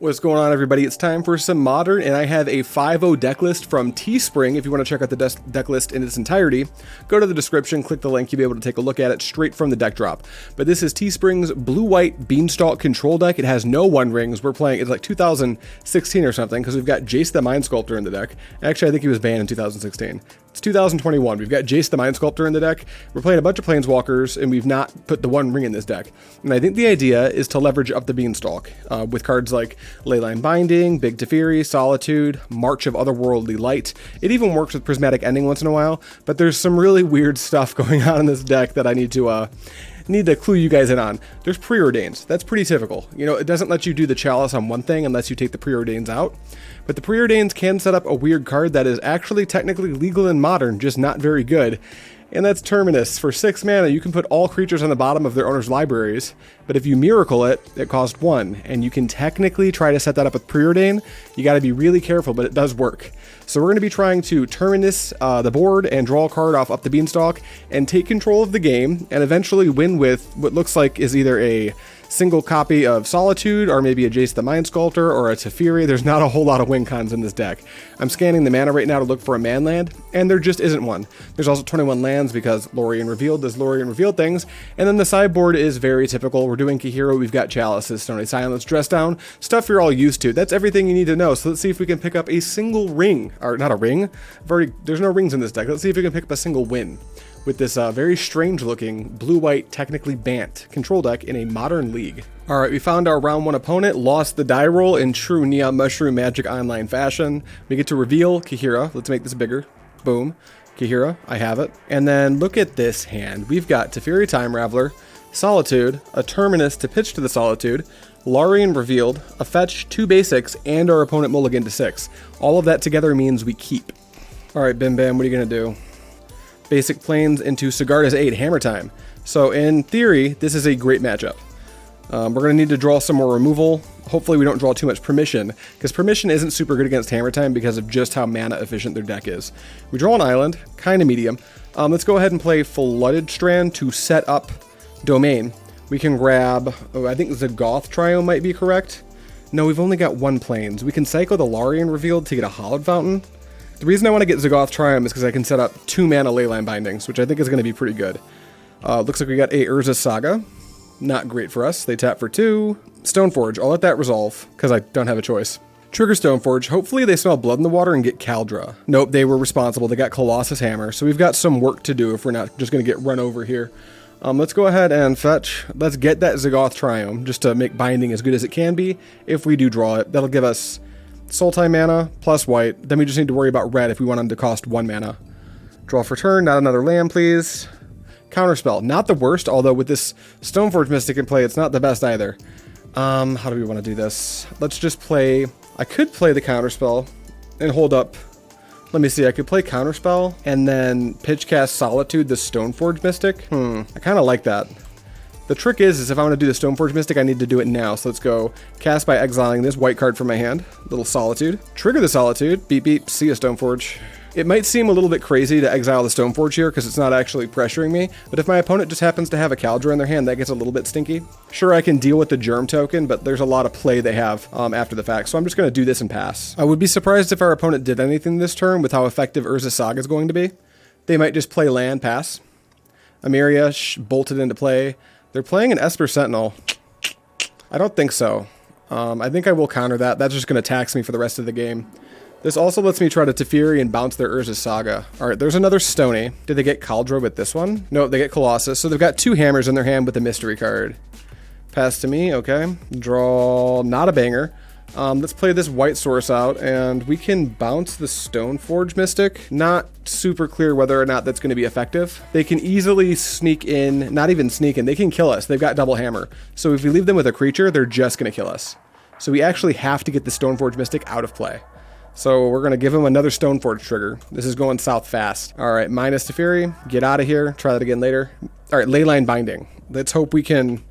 What's going on, everybody? It's time for some Modern, and I have a 5.0 deck list from Teespring. If you want to check out the deck list in its entirety, go to the description, click the link, you'll be able to take a look at it straight from the deck drop. But this is Teespring's Blue-White Beanstalk Control deck. It has no One Rings. We're playing, it's like 2016 or something, because we've got Jace the Mind Sculptor in the deck. Actually, I think he was banned in 2016. It's 2021. We've got Jace the Mind Sculptor in the deck. We're playing a bunch of Planeswalkers, and we've not put the One Ring in this deck. And I think the idea is to leverage up the Beanstalk with cards like Leyline Binding, Big Teferi, Solitude, March of Otherworldly Light. It even works with Prismatic Ending once in a while, but there's some really weird stuff going on in this deck that I need to clue you guys in on. There's Preordains. That's pretty typical. You know, it doesn't let you do the Chalice on one thing unless you take the Preordains out. But the Preordains can set up a weird card that is actually technically legal in Modern, just not very good. And that's Terminus. For 6 mana, you can put all creatures on the bottom of their owner's libraries, but if you Miracle it, it costs 1, and you can technically try to set that up with Preordain. You gotta be really careful, but it does work. So we're gonna be trying to Terminus the board and draw a card off up the Beanstalk and take control of the game, and eventually win with what looks like is either a single copy of Solitude, or maybe a Jace the Mind Sculptor, or a Teferi. There's not a whole lot of win cons in this deck. I'm scanning the mana right now to look for a man land, and there just isn't one. There's also 21 lands because Lorien Revealed does Lorien Revealed things, and then the sideboard is very typical. We're doing Kahiro, we've got Chalices, Stony Silence, Dress Down, stuff you're all used to. That's everything you need to know, so let's see if we can pick up a single ring, or not a ring, there's no rings in this deck. Let's see if we can pick up a single win with this very strange looking blue-white, technically Bant control deck in a Modern league. Alright, we found our round 1 opponent, lost the die roll in true Neon Mushroom Magic Online fashion. We get to reveal Kahira. Let's make this bigger. Boom. Kahira, I have it. And then look at this hand. We've got Teferi Time Raveler, Solitude, a Terminus to pitch to the Solitude, Lorien Revealed, a fetch, 2 basics, and our opponent mulligan to 6. All of that together means we keep. Alright, Bim Bam, what are you going to do? Basic Plains into Sigarda's 8, Hammertime. So in theory, this is a great matchup. We're going to need to draw some more removal. Hopefully we don't draw too much Permission, because Permission isn't super good against Hammertime because of just how mana efficient their deck is. We draw an island, kind of medium. Let's go ahead and play Flooded Strand to set up Domain. We can grab, I think Zagoth Trio might be correct. No, we've only got 1 Plains. We can cycle the Lorien Revealed to get a Hallowed Fountain. The reason I want to get Zagoth Triumph is because I can set up 2 mana Leyline Bindings, which I think is going to be pretty good. Looks like we got a Urza Saga. Not great for us. They tap for 2. Stoneforge. I'll let that resolve, because I don't have a choice. Trigger Stoneforge. Hopefully they smell blood in the water and get Kaldra. Nope, they were responsible. They got Colossus Hammer, so we've got some work to do if we're not just going to get run over here. Let's go ahead and fetch. Let's get that Zagoth Triumph, just to make Binding as good as it can be. If we do draw it, that'll give us Sultai mana, plus white. Then we just need to worry about red if we want them to cost 1 mana. Draw for turn, not another land, please. Counterspell, not the worst, although with this Stoneforge Mystic in play, it's not the best either. How do we want to do this? Let's just play, I could play the Counterspell and hold up. Let me see, I could play Counterspell and then pitch cast Solitude, the Stoneforge Mystic. I kind of like that. The trick is if I want to do the Stoneforge Mystic, I need to do it now. So let's go cast by exiling this white card from my hand. Little Solitude. Trigger the Solitude. Beep beep. See a Stoneforge. It might seem a little bit crazy to exile the Stoneforge here because it's not actually pressuring me. But if my opponent just happens to have a Kaldra in their hand, that gets a little bit stinky. Sure, I can deal with the Germ token, but there's a lot of play they have after the fact. So I'm just going to do this and pass. I would be surprised if our opponent did anything this turn with how effective Urza Saga is going to be. They might just play land, pass. Amiria bolted into play. They're playing an Esper Sentinel. I don't think so. I think I will counter that. That's just going to tax me for the rest of the game. This also lets me try to Teferi and bounce their Urza Saga. Alright, there's another Stony. Did they get Kaldra with this one? No, they get Colossus. So they've got 2 hammers in their hand with a mystery card. Pass to me, okay. Draw, not a banger. Let's play this white source out, and we can bounce the Stoneforge Mystic. Not super clear whether or not that's going to be effective. They can easily sneak in, not even sneak in, they can kill us. They've got double hammer. So if we leave them with a creature, they're just going to kill us. So we actually have to get the Stoneforge Mystic out of play. So we're going to give him another Stoneforge trigger. This is going south fast. Alright, minus Teferi, get out of here, try that again later. Alright, Leyline Binding. Let's hope we can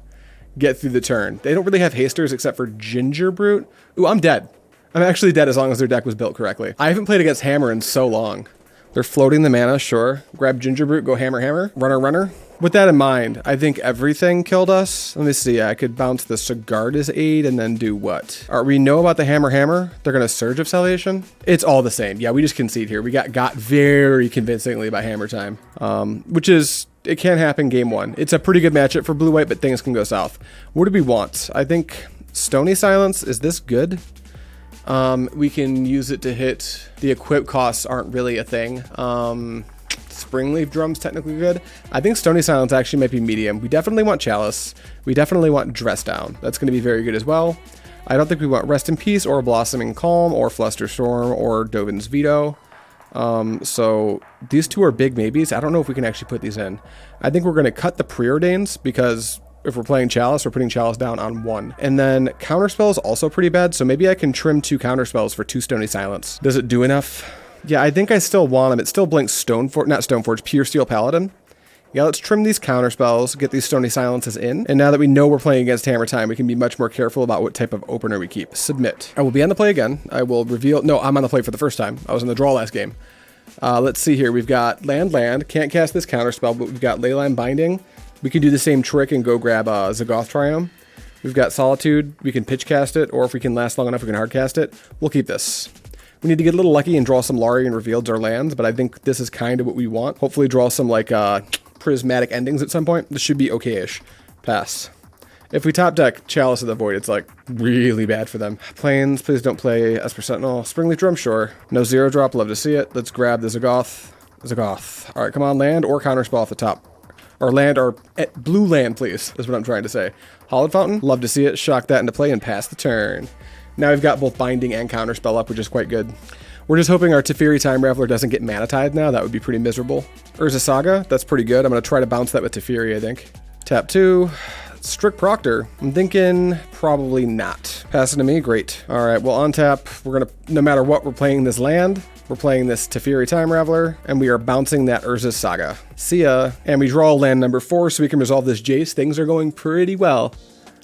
get through the turn. They don't really have hasters except for Ginger Brute. Ooh, I'm dead. I'm actually dead as long as their deck was built correctly. I haven't played against Hammer in so long. They're floating the mana, sure. Grab Gingerbrute, go hammer, hammer. Runner, runner. With that in mind, I think everything killed us. Let me see. I could bounce the Sigarda's Aid and then do what? All right, we know about the hammer, hammer. They're going to Surge of Salvation. It's all the same. Yeah, we just concede here. We got very convincingly by Hammertime, which is, it can happen game one. It's a pretty good matchup for blue-white, but things can go south. What do we want? I think Stony Silence. Is this good? We can use it to hit. The equip costs aren't really a thing. Springleaf Drum's technically good. I think Stony Silence actually might be medium. We definitely want Chalice. We definitely want Dress Down. That's going to be very good as well. I don't think we want Rest in Peace or Blossoming Calm or Flusterstorm or Dovin's Veto. So these two are big maybes. I don't know if we can actually put these in. I think we're going to cut the Preordains because if we're playing Chalice, we're putting Chalice down on 1. And then Counterspell is also pretty bad, so maybe I can trim 2 Counterspells for 2 Stony Silence. Does it do enough? Yeah, I think I still want them. It still blinks Stoneforge, Pure Steel Paladin. Yeah, let's trim these Counterspells, get these Stony Silences in. And now that we know we're playing against Hammertime, we can be much more careful about what type of opener we keep. Submit. I will be on the play again. I will reveal... No, I'm on the play for the first time. I was in the draw last game. Let's see here. We've got land. Can't cast this Counterspell, but we've got Leyline Binding. We can do the same trick and go grab Zagoth Triome. We've got Solitude. We can pitch cast it, or if we can last long enough, we can hard cast it. We'll keep this. We need to get a little lucky and draw some Lari and Revealed our lands, but I think this is kind of what we want. Hopefully draw some like prismatic endings at some point. This should be okay-ish. Pass. If we top deck Chalice of the Void, it's like really bad for them. Plains, please don't play Esper Sentinel. Springleaf Drum, sure. No 0-drop, love to see it. Let's grab the Zagoth. Zagoth. All right, come on, land or Counterspell off the top. Or land, or blue land, please, is what I'm trying to say. Hollowed Fountain, love to see it. Shock that into play and pass the turn. Now we've got both Binding and Counterspell up, which is quite good. We're just hoping our Teferi Time Raveler doesn't get Mana Tithe now. That would be pretty miserable. Urza Saga, that's pretty good. I'm going to try to bounce that with Teferi, I think. Tap 2. Strict Proctor. I'm thinking probably not. Pass it to me, great. All right, well on tap, we're going to, no matter what, we're playing this land. We're playing this Teferi Time Raveler, and we are bouncing that Urza Saga. See ya. And we draw land number 4 so we can resolve this Jace. Things are going pretty well.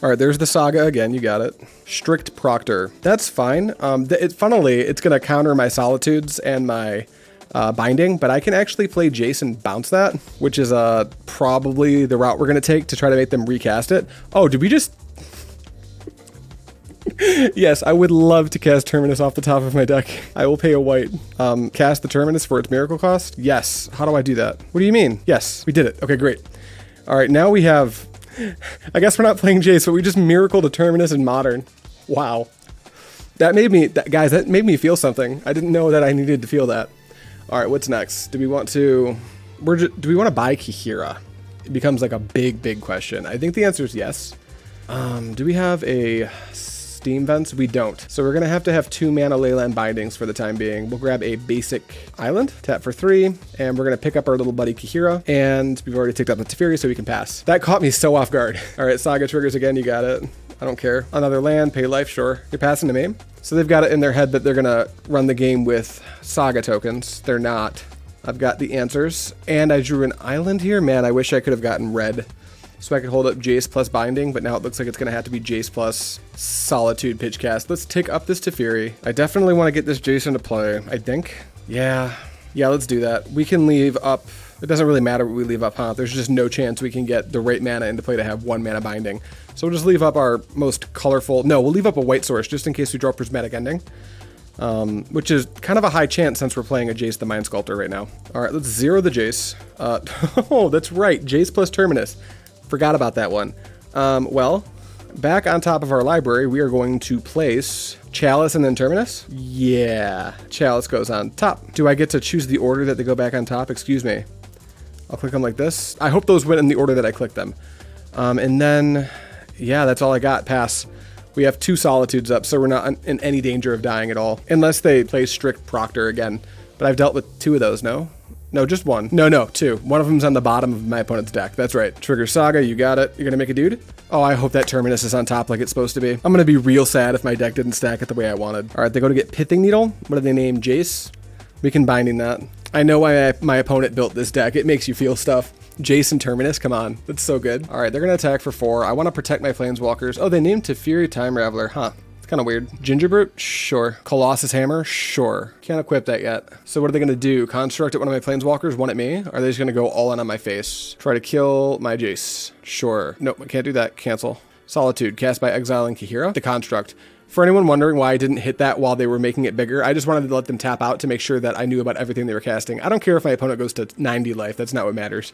All right, there's the Saga again. You got it. Strict Proctor. That's fine. Funnily, it's going to counter my Solitudes and my Binding, but I can actually play Jace and bounce that, which is probably the route we're going to take to try to make them recast it. Oh, did we just... Yes, I would love to cast Terminus off the top of my deck. I will pay a white. Cast the Terminus for its miracle cost? Yes. How do I do that? What do you mean? Yes, we did it. Okay, great. All right, now we have... I guess we're not playing Jace, but we just miracled a Terminus in Modern. Wow. That made me... guys, that made me feel something. I didn't know that I needed to feel that. All right, what's next? Do we want to... do we want to buy Kihira? It becomes like a big question. I think the answer is yes. Do we have a... Steam Vents? We don't. So we're going to have 2 mana Leyland Bindings for the time being. We'll grab a basic island, tap for 3, and we're going to pick up our little buddy Kihira, and we've already ticked up the Teferi, so we can pass. That caught me so off guard. All right, Saga triggers again, you got it. I don't care. Another land, pay life, sure. You're passing to me. So they've got it in their head that they're going to run the game with Saga tokens. They're not. I've got the answers, and I drew an island here. Man, I wish I could have gotten red. So I could hold up Jace plus Binding, but now it looks like it's going to have to be Jace plus Solitude Pitchcast. Let's take up this Teferi. I definitely want to get this Jace into play, I think. Yeah, let's do that. We can leave up... It doesn't really matter what we leave up, huh? There's just no chance we can get the right mana into play to have 1 mana Binding. So we'll just leave up our most colorful... No, we'll leave up a white source just in case we draw Prismatic Ending. Which is kind of a high chance since we're playing a Jace the Mind Sculptor right now. All right, let's 0 the Jace. Oh, that's right. Jace plus Terminus. Forgot about that one. Well, back on top of our library, we are going to place Chalice and then Terminus. Yeah, Chalice goes on top. Do I get to choose the order that they go back on top? Excuse me. I'll click them like this. I hope those went in the order that I clicked them. And then, yeah, that's all I got. Pass. We have 2 Solitudes up, so we're not in any danger of dying at all. Unless they play Strict Proctor again. But I've dealt with 2 of those, no? No, just 1. No, 2. One of them's on the bottom of my opponent's deck. That's right. Trigger Saga, you got it. You're gonna make a dude? Oh, I hope that Terminus is on top like it's supposed to be. I'm gonna be real sad if my deck didn't stack it the way I wanted. All right, they go to get Pithing Needle. What do they name? Jace? We can Binding that. I know why my opponent built this deck. It makes you feel stuff. Jace and Terminus, come on. That's so good. All right, they're gonna attack for 4. I wanna protect my Planeswalkers. Oh, they named Teferi Time Raveler, huh? It's kind of weird. Gingerbrute? Sure. Colossus Hammer? Sure. Can't equip that yet. So what are they going to do? Construct at one of my planeswalkers, one at me? Or are they just going to go all in on my face? Try to kill my Jace? Sure. Nope, I can't do that. Cancel. Solitude, cast by exiling Kahira. The construct. For anyone wondering why I didn't hit that while they were making it bigger, I just wanted to let them tap out to make sure that I knew about everything they were casting. I don't care if my opponent goes to 90 life. That's not what matters.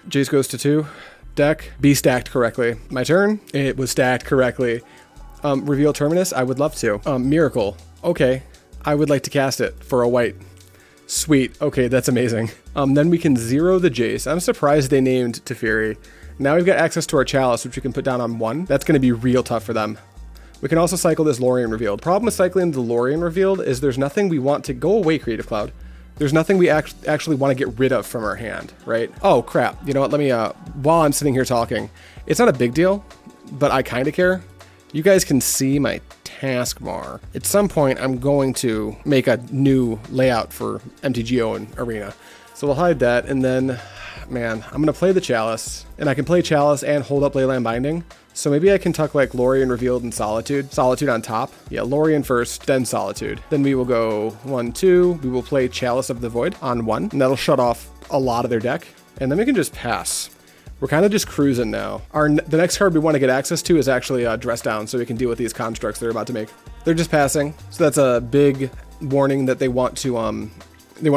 Jace goes to 2. Deck. Be stacked correctly. My turn. It was stacked correctly. Reveal Terminus? I would love to. Miracle. Okay. I would like to cast it for a white. Sweet. Okay, that's amazing. Then we can 0 the Jace. I'm surprised they named Teferi. Now we've got access to our Chalice, which we can put down on 1. That's going to be real tough for them. We can also cycle this Lorien Revealed. Problem with cycling the Lorien Revealed is there's nothing we want to go away, Creative Cloud. There's nothing we actually want to get rid of from our hand, right? Oh, crap. You know what? Let me, while I'm sitting here talking, it's not a big deal, but I kind of care. You guys can see my taskbar. At some point, I'm going to make a new layout for MTGO and Arena. So we'll hide that, and then, man, I'm going to play the Chalice, and I can play Chalice and hold up Leyline Binding. So maybe I can tuck like Lorien Revealed and Solitude. Solitude on top. Yeah, Lorien first, then Solitude. Then we will go 1, 2. We will play Chalice of the Void on 1, and that'll shut off a lot of their deck. And then we can just pass. We're kind of just cruising now. The next card we want to get access to is actually Dress Down, so we can deal with these constructs they're about to make. They're just passing, so that's a big warning that they want to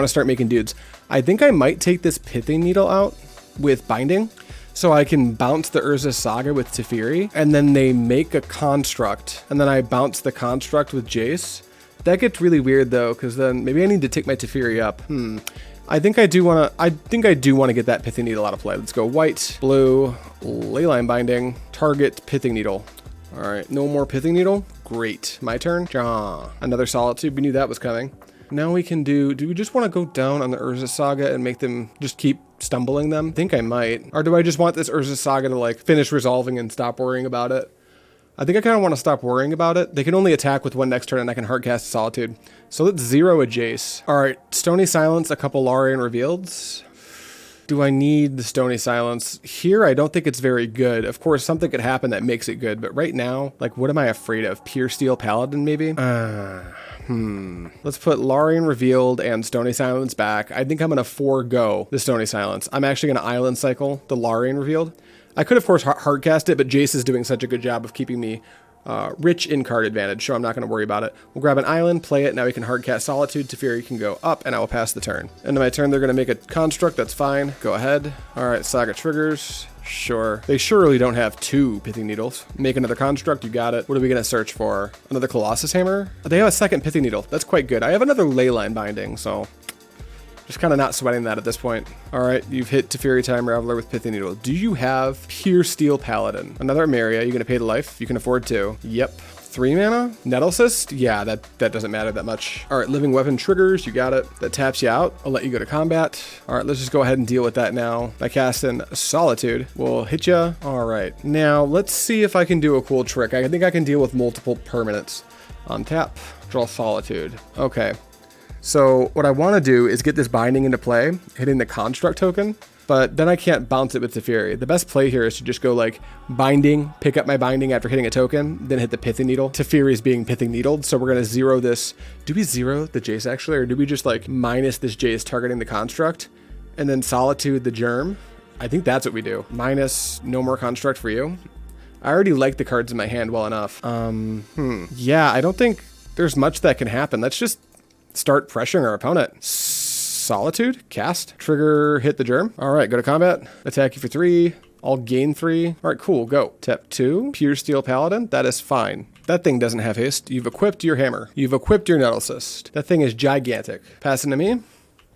start making dudes. I think I might take this Pithing Needle out with Binding, so I can bounce the Urza Saga with Teferi, and then they make a construct, and then I bounce the construct with Jace. That gets really weird though, because then maybe I need to take my Teferi up. I think I do want to get that Pithing Needle out of play. Let's go white, blue, Leyline Binding, target Pithing Needle. All right, no more Pithing Needle. Great. My turn. Another Solitude. We knew that was coming. Now we can do we just want to go down on the Urza Saga and make them just keep stumbling them? I think I might. Or do I just want this Urza Saga to like finish resolving and stop worrying about it? I think I kind of want to stop worrying about it. They can only attack with 1 next turn, and I can hardcast Solitude. So let's 0 a Jace. All right, Stony Silence, a couple Lorien Revealeds. Do I need the Stony Silence? Here, I don't think it's very good. Of course, something could happen that makes it good, but right now, like, what am I afraid of? Pure Steel Paladin, maybe? Let's put Lorien Revealed and Stony Silence back. I think I'm going to forego the Stony Silence. I'm actually going to Island Cycle the Lorien Revealed. I could, of course, hardcast it, but Jace is doing such a good job of keeping me rich in card advantage, so I'm not going to worry about it. We'll grab an island, play it. Now we can hardcast Solitude. Teferi can go up, and I will pass the turn. End of my turn, they're going to make a construct. That's fine. Go ahead. All right, Saga triggers. Sure. They surely don't have 2 Pithing Needles. Make another construct. You got it. What are we going to search for? Another Colossus Hammer? They have a second Pithing Needle. That's quite good. I have another Leyline Binding, so just kind of not sweating that at this point. All right, you've hit Teferi Time Raveler with Pithing Needle. Do you have Pure Steel Paladin? Another Emeria. You going to pay to life? You can afford to. Yep. 3 mana? Nettle Cyst? Yeah, that doesn't matter that much. All right, Living Weapon triggers. You got it. That taps you out. I'll let you go to combat. All right, let's just go ahead and deal with that now by casting Solitude. We'll hit you. All right, now let's see if I can do a cool trick. I think I can deal with multiple permanents. Untap, draw Solitude. Okay. So what I want to do is get this binding into play, hitting the construct token, but then I can't bounce it with Teferi. The best play here is to just go like binding, pick up my binding after hitting a token, then hit the Pithing Needle. Teferi is being Pithing Needled, so we're going to 0 this. Do we 0 the Jace actually, or do we just like minus this Jace targeting the construct, and then Solitude the Germ? I think that's what we do. Minus no more construct for you. I already like the cards in my hand well enough. Yeah, I don't think there's much that can happen. Let's just start pressuring our opponent. Solitude, cast, trigger, hit the Germ. All right, go to combat, attack you for 3. I'll gain 3. All right, cool, go. Tap 2, Pure Steel Paladin, that is fine. That thing doesn't have haste. You've equipped your hammer. You've equipped your Nettle Cyst. That thing is gigantic. Passing to me.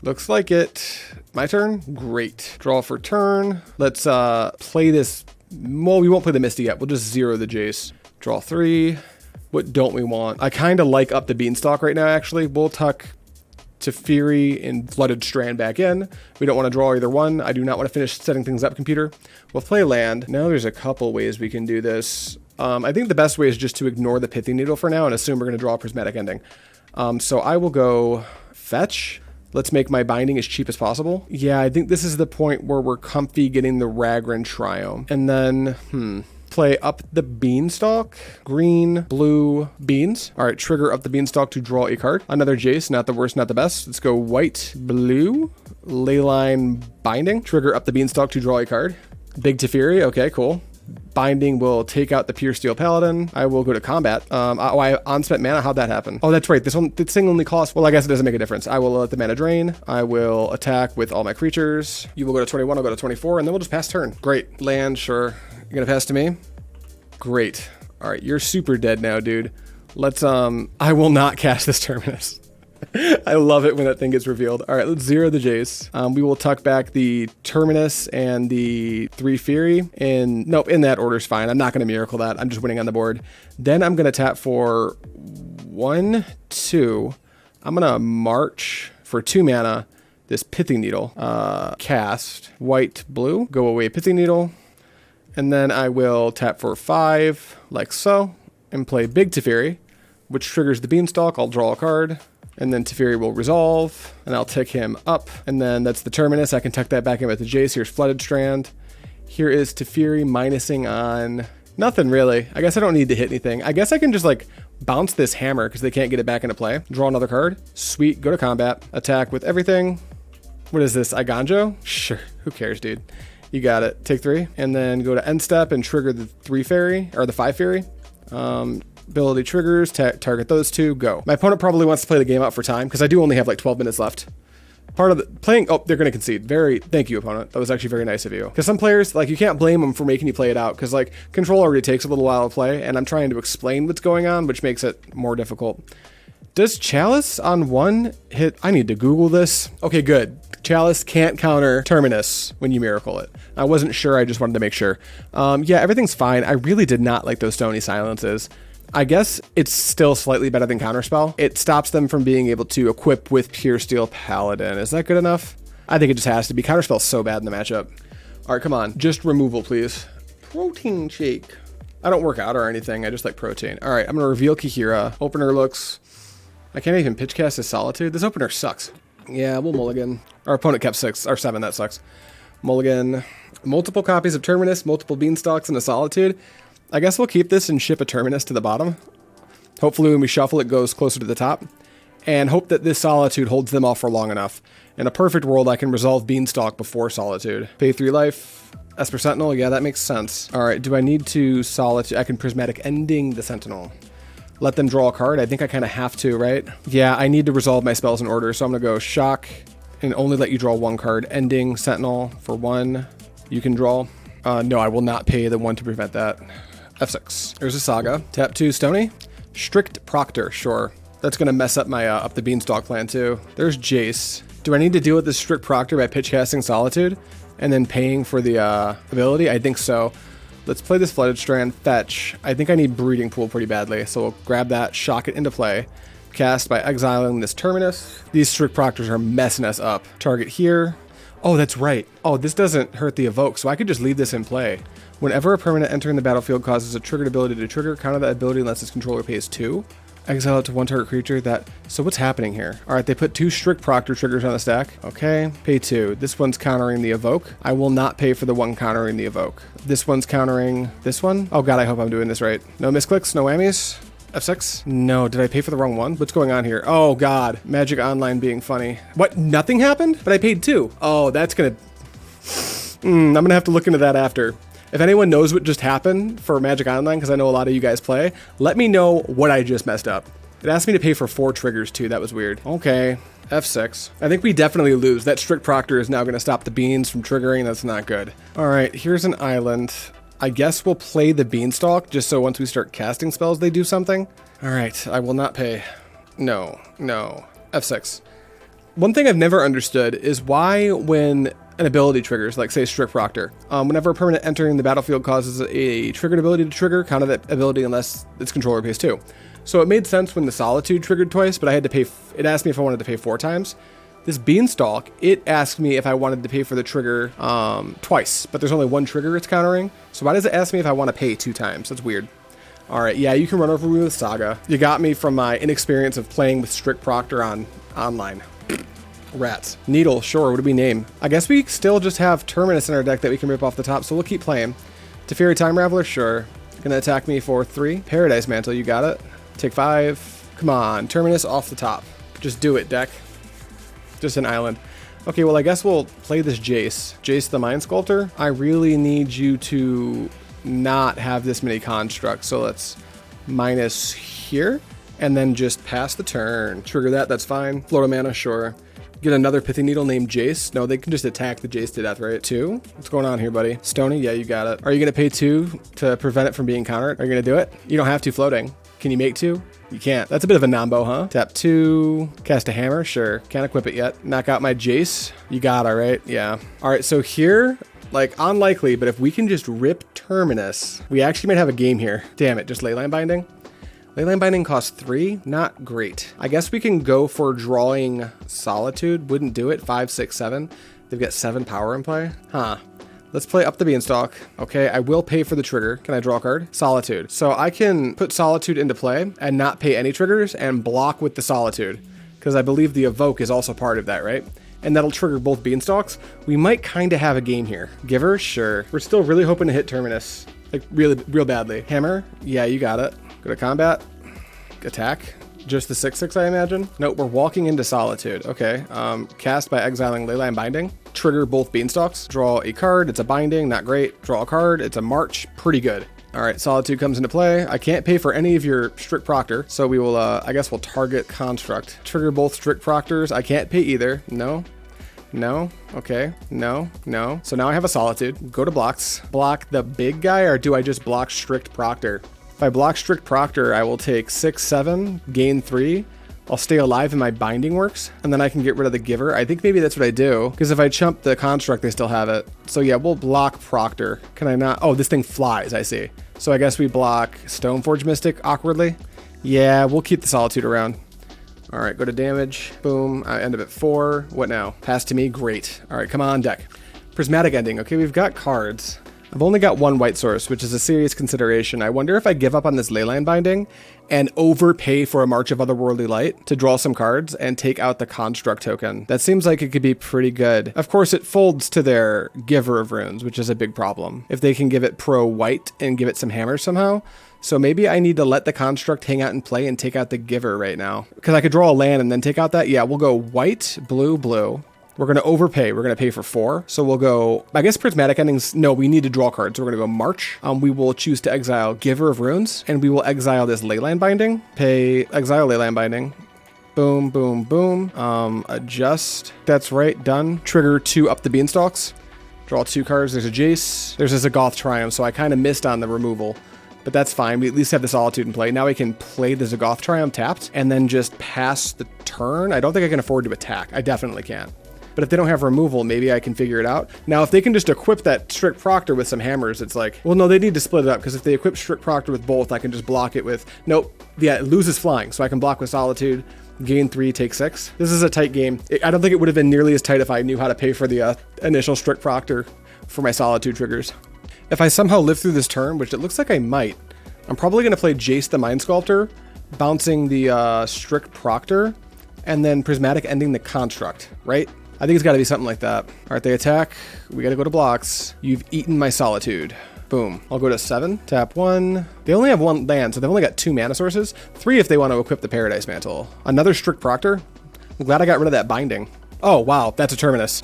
Looks like it. My turn? Great. Draw for turn. Let's play this. Well, we won't play the Misty yet. We'll just 0 the Jace. Draw 3. What don't we want? I kind of like up the Beanstalk right now, actually. We'll tuck Teferi and Flooded Strand back in. We don't want to draw either one. I do not want to finish setting things up, computer. We'll play land. Now there's a couple ways we can do this. I think the best way is just to ignore the Pithing Needle for now and assume we're going to draw a Prismatic Ending. So I will go fetch. Let's make my binding as cheap as possible. Yeah, I think this is the point where we're comfy getting the Ragran Triome. And then, play Up the Beanstalk, green, blue, beans. All right, trigger Up the Beanstalk to draw a card. Another Jace, not the worst, not the best. Let's go white, blue, Leyline Binding. Trigger Up the Beanstalk to draw a card. Big Teferi, okay, cool. Binding will take out the Pure Steel Paladin. I will go to combat. I unspent mana. How'd that happen? Oh, that's right. This thing only costs. Well, I guess it doesn't make a difference. I will let the mana drain. I will attack with all my creatures. You will go to 21. I'll go to 24, and then we'll just pass turn. Great. Land, sure. You're gonna pass to me. Great. All right, you're super dead now, dude. Let's. I will not cast this Terminus. I love it when that thing gets revealed. All right, let's zero the Jace. We will tuck back the Terminus and the 3 Fury. And nope, in that order is fine. I'm not going to miracle that. I'm just winning on the board. Then I'm going to tap for 1, 2. I'm going to march for 2 mana this Pithing Needle. Cast white, blue. Go away Pithing Needle. And then I will tap for 5, like so, and play Big Teferi, which triggers the Beanstalk. I'll draw a card. And then Teferi will resolve, and I'll tick him up. And then that's the Terminus. I can tuck that back in with the Jace. Here's Flooded Strand. Here is Teferi minusing on nothing really. I guess I don't need to hit anything. I guess I can just like bounce this hammer because they can't get it back into play. Draw another card. Sweet, go to combat. Attack with everything. What is this, Iganjo? Sure, who cares, dude? You got it. Take 3, and then go to end step and trigger the 3 Fairy, or the 5 Fairy. Ability triggers, target those 2, go. My opponent probably wants to play the game out for time because I do only have like 12 minutes left. Part of the playing, oh, they're going to concede. Thank you, opponent. That was actually very nice of you. Because some players, like, you can't blame them for making you play it out because like control already takes a little while to play, and I'm trying to explain what's going on, which makes it more difficult. Does Chalice on 1 hit? I need to Google this. Okay, good. Chalice can't counter Terminus when you miracle it. I wasn't sure. I just wanted to make sure. Yeah, everything's fine. I really did not like those Stony Silences. I guess it's still slightly better than Counterspell. It stops them from being able to equip with Pure Steel Paladin. Is that good enough? I think it just has to be. Counterspell's so bad in the matchup. All right, come on. Just removal, please. Protein shake. I don't work out or anything. I just like protein. All right, I'm going to reveal Kihira. Opener looks... I can't even pitch cast his Solitude. This opener sucks. Yeah, we'll mulligan. Our opponent kept 6 or 7. That sucks. Mulligan. Multiple copies of Terminus, multiple Beanstalks, and a Solitude. I guess we'll keep this and ship a Terminus to the bottom. Hopefully when we shuffle it goes closer to the top. And hope that this Solitude holds them off for long enough. In a perfect world, I can resolve Beanstalk before Solitude. Pay 3 life. Esper Sentinel, yeah, that makes sense. Alright, do I need to Solitude? I can Prismatic Ending the Sentinel. Let them draw a card? I think I kind of have to, right? Yeah, I need to resolve my spells in order, so I'm going to go Shock and only let you draw 1 card. Ending Sentinel for 1. You can draw. No, I will not pay the 1 to prevent that. F6. There's a Saga. Tap 2 Stony. Strict Proctor, sure. That's going to mess up my Up the Beanstalk plan too. There's Jace. Do I need to deal with this Strict Proctor by pitch casting Solitude and then paying for the ability? I think so. Let's play this Flooded Strand. Fetch. I think I need Breeding Pool pretty badly, so we'll grab that, shock it into play. Cast by exiling this Terminus. These Strict Proctors are messing us up. Target here. Oh, that's right. Oh, this doesn't hurt the Evoke, so I could just leave this in play. Whenever a permanent entering the battlefield causes a triggered ability to trigger, counter that ability unless its controller pays 2. Exile it to 1 target creature that... So what's happening here? Alright, they put 2 Strict Proctor triggers on the stack. Okay, pay 2. This one's countering the Evoke. I will not pay for the one countering the Evoke. This one's countering this one. Oh god, I hope I'm doing this right. No misclicks, no whammies. F6? No, did I pay for the wrong one? What's going on here? Oh god, Magic Online being funny. What, nothing happened? But I paid 2. Oh, that's gonna... I'm gonna have to look into that after. If anyone knows what just happened for Magic Online, because I know a lot of you guys play, let me know what I just messed up. It asked me to pay for 4 triggers too, that was weird. Okay, F6. I think we definitely lose. That Strict Proctor is now gonna stop the beans from triggering, that's not good. All right, here's an island. I guess we'll play the Beanstalk, just so once we start casting spells, they do something. All right, I will not pay. No, no, F6. One thing I've never understood is why when an ability triggers, like say Strict Proctor, whenever a permanent entering the battlefield causes a triggered ability to trigger, counter that ability unless its controller pays 2. So it made sense when the Solitude triggered twice, but I had to pay, it asked me if I wanted to pay 4 times. This Beanstalk, it asked me if I wanted to pay for the trigger twice, but there's only 1 trigger it's countering. So why does it ask me if I want to pay 2 times? That's weird. All right, yeah, you can run over me with Saga. You got me from my inexperience of playing with Strict Proctor on online. Rats. Needle, sure, what do we name? I guess we still just have Terminus in our deck that we can rip off the top, so we'll keep playing. Teferi Time Raveler, sure. Gonna attack me for 3. Paradise Mantle, you got it. Take 5. Come on, Terminus off the top. Just do it, deck. Just an island. Okay, well, I guess we'll play this Jace. Jace the Mind Sculptor. I really need you to not have this many constructs, so let's minus here, and then just pass the turn. Trigger that, that's fine. Florida Mana, sure. Get another Pithing Needle named Jace. No, they can just attack the Jace to death, right? 2? What's going on here, buddy? Stony, yeah, you got it. Are you gonna pay 2 to prevent it from being countered? Are you gonna do it? You don't have to floating. Can you make 2? You can't. That's a bit of a nombo, huh? Tap 2, cast a hammer, sure. Can't equip it yet. Knock out my Jace. You got it, right? Yeah. All right, so here, like, unlikely, but if we can just rip Terminus, we actually might have a game here. Damn it, just Leyline Binding? Leyline Binding costs 3, not great. I guess we can go for drawing Solitude, wouldn't do it, 5, 6, 7. They've got 7 power in play. Huh. Let's play Up the Beanstalk. Okay, I will pay for the trigger. Can I draw a card? Solitude. So I can put Solitude into play and not pay any triggers and block with the Solitude, because I believe the Evoke is also part of that, right? And that'll trigger both Beanstalks. We might kind of have a game here. Giver? Sure. We're still really hoping to hit Terminus, like real badly. Hammer? Yeah, you got it. Go to combat. Attack. Just the 6/6, I imagine? Nope, we're walking into Solitude. Okay, cast by exiling Leyline Binding. Trigger both Beanstalks. Draw a card, it's a binding, not great. Draw a card, it's a march, pretty good. All right, Solitude comes into play. I can't pay for any of your Strict Proctor, so we will, I guess we'll target Construct. Trigger both Strict Proctors. I can't pay either. No. No. Okay. No. No. So now I have a Solitude. Go to blocks. Block the big guy, or do I just block Strict Proctor? If I block Strict Proctor, I will take 6, 7, gain 3. I'll stay alive and my binding works, and then I can get rid of the Giver. I think maybe that's what I do, because if I chump the Construct, they still have it. So yeah, we'll block Proctor. Can I not? Oh, this thing flies, I see. So I guess we block Stoneforge Mystic awkwardly. Yeah, we'll keep the Solitude around. All right, go to damage. Boom. I end up at 4. What now? Pass to me. Great. All right, come on, deck. Prismatic Ending. Okay, we've got cards. I've only got 1 white source, which is a serious consideration. I wonder if I give up on this Leyline Binding and overpay for a March of Otherworldly Light to draw some cards and take out the Construct token. That seems like it could be pretty good. Of course, it folds to their Giver of Runes, which is a big problem. If they can give it pro white and give it some hammers somehow. So maybe I need to let the Construct hang out and play and take out the Giver right now. Because I could draw a land and then take out that. Yeah, we'll go white, blue, blue. We're going to overpay. We're going to pay for 4. So we'll go, I guess Prismatic Endings, no, we need to draw cards. So we're going to go March. We will choose to exile Giver of Runes, and we will exile this Leyline Binding. Pay, exile Leyline Binding. Boom, boom, boom. Adjust. That's right, done. Trigger 2 Up the Beanstalks. Draw 2 cards. There's a Jace. There's a Zagoth Triumph, so I kind of missed on the removal. But that's fine. We at least have the Solitude in play. Now we can play the Zagoth Triumph tapped, and then just pass the turn. I don't think I can afford to attack. I definitely can't. But if they don't have removal, maybe I can figure it out. Now, if they can just equip that Strict Proctor with some hammers, it's like, well, no, they need to split it up, because if they equip Strict Proctor with both, I can just block it with, nope, yeah, it loses flying. So I can block with Solitude, gain 3, take 6. This is a tight game. I don't think it would have been nearly as tight if I knew how to pay for the initial Strict Proctor for my Solitude triggers. If I somehow live through this turn, which it looks like I might, I'm probably going to play Jace the Mind Sculptor, bouncing the Strict Proctor, and then Prismatic Ending the Construct, right? I think it's got to be something like that. All right, they attack. We got to go to blocks. You've eaten my Solitude. Boom. I'll go to 7. Tap 1. They only have 1 land, so they've only got 2 mana sources. 3 if they want to equip the Paradise Mantle. Another Strict Proctor. I'm glad I got rid of that binding. Oh, wow. That's a Terminus.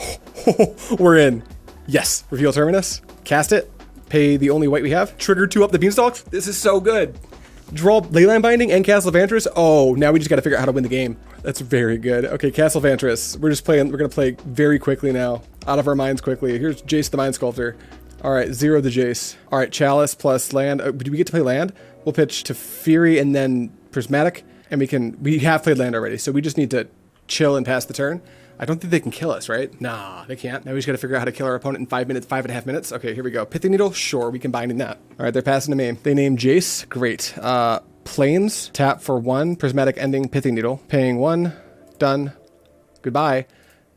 We're in. Yes. Reveal Terminus. Cast it. Pay the only white we have. Trigger 2 Up the Beanstalks. This is so good. Draw Leyline Binding and Castle Vantress. Oh, now we just got to figure out how to win the game. That's very good. Okay, Castle Vantress. We're going to play very quickly now. Out of our minds quickly. Here's Jace the Mind Sculptor. All right, 0 the Jace. All right, Chalice plus land. Do we get to play land? We'll pitch to Fury and then Prismatic. And we have played land already. So we just need to chill and pass the turn. I don't think they can kill us, right? Nah, they can't. Now we just got to figure out how to kill our opponent in 5 minutes, 5.5 minutes. Okay, here we go. Pithing Needle, sure, we can bind in that. All right, they're passing to me. They name Jace, great. Plains, tap for 1, Prismatic Ending, Pithing Needle. Paying 1, done, goodbye.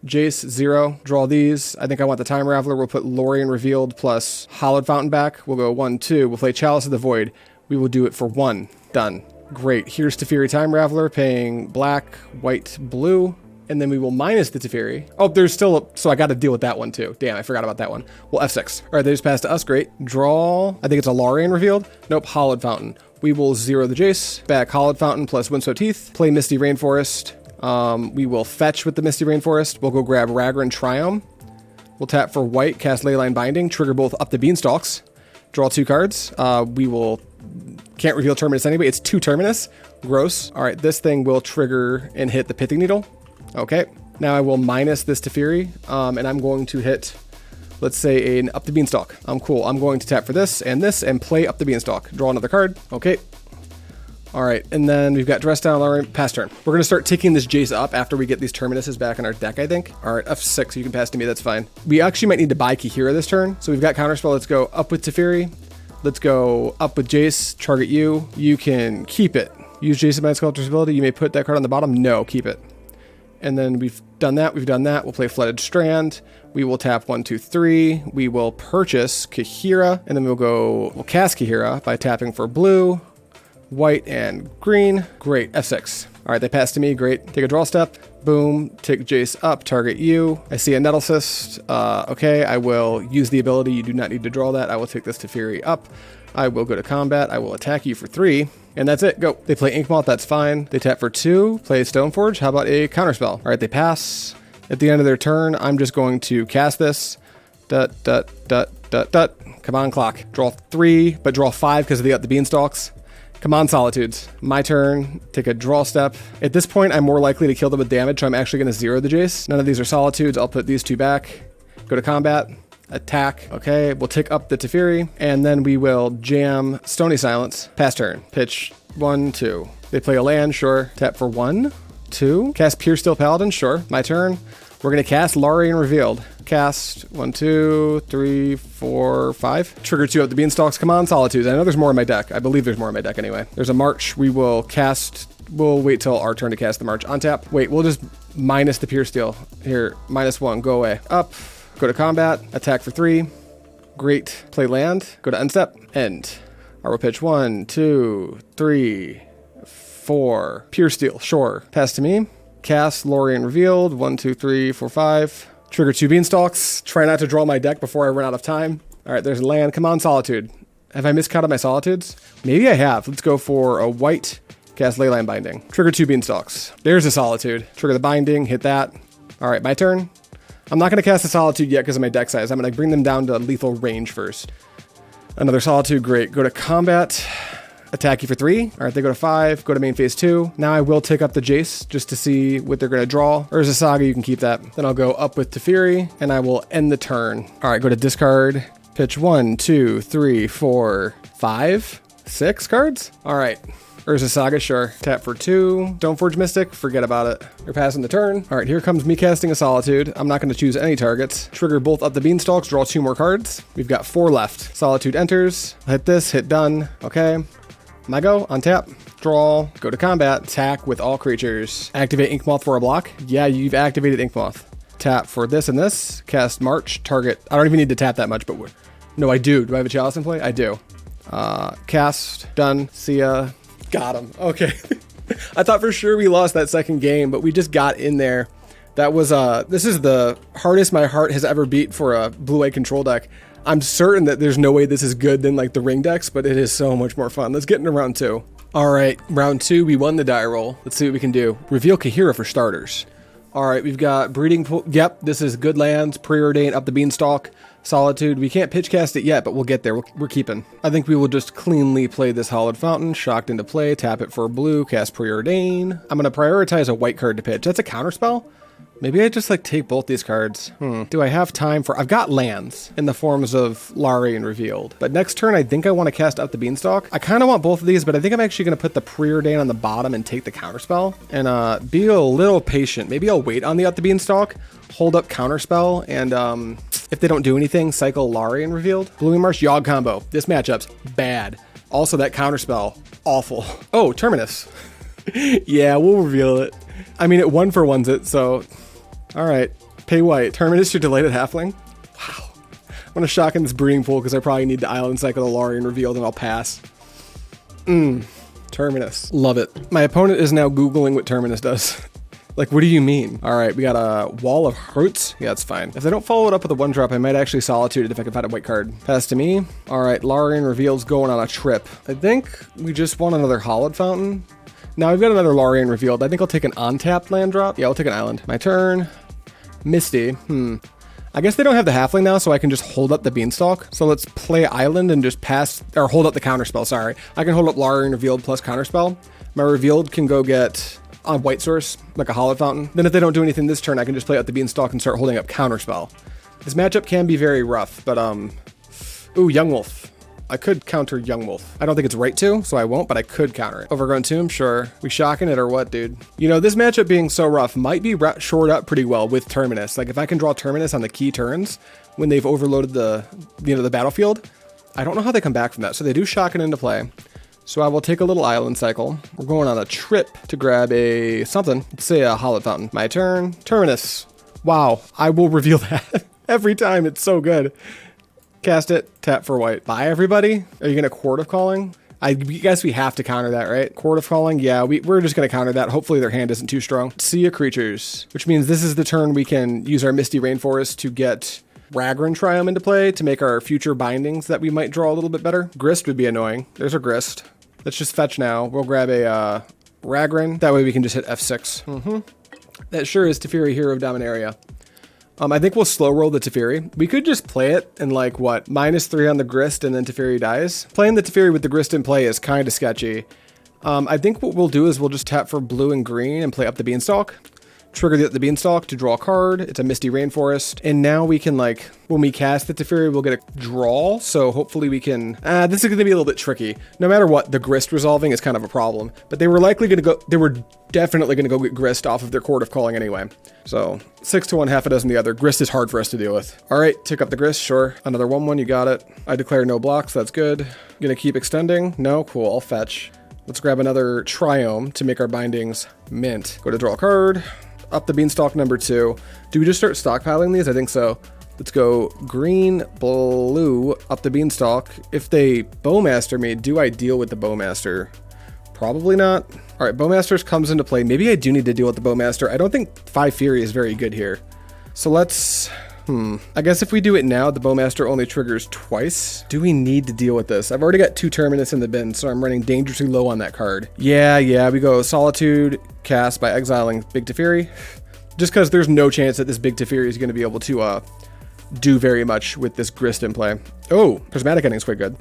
Jace, 0, draw these. I think I want the Time Raveler. We'll put Lorien Revealed plus Hallowed Fountain back. We'll go 1, 2. We'll play Chalice of the Void. We will do it for 1, done. Great, here's Teferi Time Raveler, paying black, white, blue. and then we will minus the Teferi. Oh, there's still a, so I got to deal with that one too. Damn, I forgot about that one. Well, F6. All right, they just passed to us. Great. Draw. I think it's a Larian revealed. Nope, Hollowed Fountain. We will zero the Jace. Back Hollowed Fountain plus Windswept Heath. Play Misty Rainforest. We will fetch with the Misty Rainforest. We'll go grab Ragran Triome. We'll tap for white, cast Leyline Binding, trigger both up the Beanstalks. Draw 2 cards. We will, can't reveal Terminus anyway. It's 2 Terminus. Gross. All right, this thing will trigger and hit the Pithing Needle. Okay. Now I will minus this Teferi, and I'm going to hit, let's say, an up the Beanstalk. Cool. I'm going to tap for this and play up the Beanstalk. Draw another card. Okay. All right, and then we've got Dress Down, Larian, pass turn. We're going to start taking this Jace up after we get these Terminuses back in our deck, I think. All right, F6, you can pass to me, that's fine. We actually might need to buy Kihira this turn. So we've got Counterspell, let's go up with Teferi. Let's go up with Jace, target you. You can keep it. Use Jace's Mind Sculptor's ability. You may put that card on the bottom. No, keep it. And then we've done that. We'll play Flooded Strand. We will tap 1, 2, 3. We will purchase Kihira, and then we'll cast Kihira by tapping for blue, white, and green. Great, F6. All right, they pass to me, great. Take a draw step, boom, take Jace up, target you. I see a Nettle Cyst. Okay, I will use the ability. You do not need to draw that. I will take this Teferi up. I will go to combat. I will attack you for 3. And that's it, go. They play Inkmoth, that's fine. They tap for 2, play Stoneforge. How about a Counterspell? All right, they pass. At the end of their turn, I'm just going to cast this. Come on, clock. Draw 3, but draw 5 because of the Beanstalks. Come on, Solitudes. My turn. Take a draw step. At this point, I'm more likely to kill them with damage, so I'm actually going to zero the Jace. None of these are Solitudes. I'll put these 2 back. Go to combat. Attack. Okay, we'll take up the Teferi, and then we will jam Stony Silence. Pass turn. Pitch 1, 2. They play a land, sure. Tap for 1, 2. Cast Pure Steel Paladin, sure. My turn. We're going to cast Larian Revealed. Cast 1, 2, 3, 4, 5. Trigger 2 up the Beanstalks. Come on, Solitudes. I know there's more in my deck. I believe there's more in my deck anyway. There's a March. We will cast. We'll wait till our turn to cast the March. On tap. Wait, we'll just minus the Pure Steel. Here, -1. Go away. Up. Go to combat. Attack for 3. Great. Play land. Go to unstep. End. I will pitch 1, 2, 3, 4. Pure Steel. Sure. Pass to me. Cast Larian Revealed. 1, 2, 3, 4, 5. Trigger 2 Beanstalks. Try not to draw my deck before I run out of time. All right, there's land. Come on, Solitude. Have I miscounted my Solitudes? Maybe I have. Let's go for a white. Cast Leyline Binding. Trigger 2 Beanstalks. There's a Solitude. Trigger the Binding. Hit that. All right, my turn. I'm not going to cast a Solitude yet because of my deck size. I'm going to bring them down to lethal range first. Another Solitude. Great. Go to combat. Attack you for 3. All right, they go to 5. Go to main phase 2. Now I will take up the Jace just to see what they're going to draw. There's a Saga. You can keep that. Then I'll go up with Teferi, and I will end the turn. All right, go to discard. Pitch 1, 2, 3, 4, 5, 6 cards. All right. Urza Saga, sure. Tap for 2. Stoneforge Mystic, forget about it. You're passing the turn. All right, here comes me casting a Solitude. I'm not going to choose any targets. Trigger both up the Beanstalks, draw 2 more cards. We've got 4 left. Solitude enters. Hit this, hit done. Okay. My go, on tap, draw, go to combat, attack with all creatures. Activate Inkmoth for a block. Yeah, you've activated Inkmoth. Tap for this and this. Cast March, target. I don't even need to tap that much, but no, I do. Do I have a Chalice in play? I do. Cast, done, see ya. Got him. Okay. I thought for sure we lost that second game, but we just got in there. That was, this is the hardest my heart has ever beat for a blue-white control deck. I'm certain that there's no way this is good than like the ring decks, but it is so much more fun. Let's get into round 2. All right, round 2, we won the die roll. Let's see what we can do. Reveal Kihira for starters. All right, we've got Breeding Pool. Yep, this is good lands, Preordain, up the Beanstalk, Solitude. We can't pitch cast it yet, but we'll get there. We're keeping. I think we will just cleanly play this Hollowed Fountain, Shocked into play, tap it for blue, cast Preordain. I'm going to prioritize a white card to pitch. That's a counterspell? Maybe I just like take both these cards. Do I have time for... I've got lands in the forms of Larian Revealed. But next turn, I think I want to cast up the Beanstalk. I kind of want both of these, but I think I'm actually going to put the Preordain on the bottom and take the Counterspell. And be a little patient. Maybe I'll wait on the up the Beanstalk, hold up Counterspell, and if they don't do anything, cycle Larian Revealed. Blooming Marsh, Yawg combo. This matchup's bad. Also, that Counterspell, awful. Oh, Terminus. Yeah, we'll reveal it. I mean, it 1-for-1s it, so... All right, pay white. Terminus, your delighted halfling. Wow. I'm going to shock in this breeding pool because I probably need to island cycle the Larian Revealed and I'll pass. Terminus. Love it. My opponent is now Googling what Terminus does. Like, what do you mean? All right, we got a Wall of Hurts. Yeah, that's fine. If they don't follow it up with a 1-drop, I might actually Solitude it if I can find a white card. Pass to me. All right, Larian Reveal's going on a trip. I think we just want another Hollowed Fountain. Now we've got another Larian Revealed. I think I'll take an untapped land drop. Yeah, I'll take an island. My turn. Misty. I guess they don't have the halfling now, so I can just hold up the Beanstalk. So let's play Island and just pass, or hold up the Counterspell, sorry. I can hold up Larian Revealed plus Counterspell. My Revealed can go get on white source, like a Hollowed Fountain. Then if they don't do anything this turn, I can just play out the Beanstalk and start holding up Counterspell. This matchup can be very rough, but ooh, Young Wolf. I could counter Young Wolf. I don't think it's right to, so I won't, but I could counter it. Overgrown Tomb, sure. We shocking it or what, dude? You know, this matchup being so rough might be shored up pretty well with Terminus. Like, if I can draw Terminus on the key turns when they've overloaded the, the battlefield, I don't know how they come back from that. So they do shock it into play. So I will take a little island cycle. We're going on a trip to grab a something. Let's say a Hollowed Fountain. My turn. Terminus. Wow, I will reveal that every time. It's so good. Cast it, tap for white. Bye, everybody. Are you going to Court of Calling? I guess we have to counter that, right? Court of Calling? Yeah, we're just going to counter that. Hopefully their hand isn't too strong. Sea of Creatures, which means this is the turn we can use our Misty Rainforest to get Ragran Triumph into play to make our future bindings that we might draw a little bit better. Grist would be annoying. There's our Grist. Let's just fetch now. We'll grab a Ragran. That way we can just hit F6. That sure is Teferi, Hero of Dominaria. I think we'll slow roll the Teferi. We could just play it and like what, -3 on the Grist and then Teferi dies. Playing the Teferi with the Grist in play is kind of sketchy. I think what we'll do is we'll just tap for blue and green and play up the Beanstalk. Trigger the Beanstalk to draw a card. It's a Misty Rainforest. And now we can like, when we cast the Teferi, we'll get a draw. So hopefully we can, this is going to be a little bit tricky. No matter what, the Grist resolving is kind of a problem. But they were likely going to go, they were definitely going to go get Grist off of their Court of Calling anyway. So 6 to 1, half a dozen the other. Grist is hard for us to deal with. All right, tick up the Grist, sure. Another 1/1, you got it. I declare no blocks, that's good. Gonna keep extending? No, cool, I'll fetch. Let's grab another Triome to make our bindings mint. Go to draw a card. Up the Beanstalk number 2. Do we just start stockpiling these? I think so. Let's go green, blue, up the Beanstalk. If they Bowmaster me, do I deal with the Bowmaster? Probably not. All right, Bowmasters comes into play. Maybe I do need to deal with the Bowmaster. I don't think 5 Fury is very good here. So let's, I guess if we do it now, the Bowmaster only triggers twice. Do we need to deal with this? I've already got 2 Terminus in the bin, so I'm running dangerously low on that card. Yeah, we go Solitude, cast by exiling Big Teferi. Just because there's no chance that this Big Teferi is going to be able to do very much with this Grist in play. Oh, Prismatic Ending is quite good.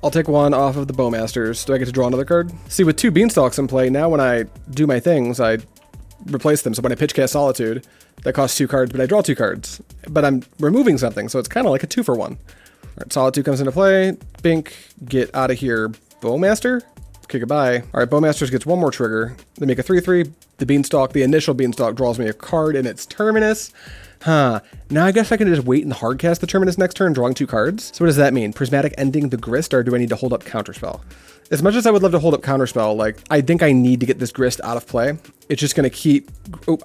I'll take 1 off of the Bowmasters. Do I get to draw another card? See, with 2 Beanstalks in play, now when I do my things, I replace them. So when I pitch cast Solitude, that costs 2 cards, but I draw 2 cards. But I'm removing something, so it's kind of like a 2-for-1. All right, Solitude comes into play. Bink, get out of here. Bowmaster? Okay, goodbye. All right, Bowmasters gets 1 more trigger. They make a 3/3. The Beanstalk, the initial Beanstalk, draws me a card, and it's Terminus. Now I guess I can just wait and hardcast the Terminus next turn, drawing 2 cards. So what does that mean? Prismatic ending the Grist, or do I need to hold up Counterspell? As much as I would love to hold up Counterspell, like, I think I need to get this Grist out of play. It's just going to keep... Oh,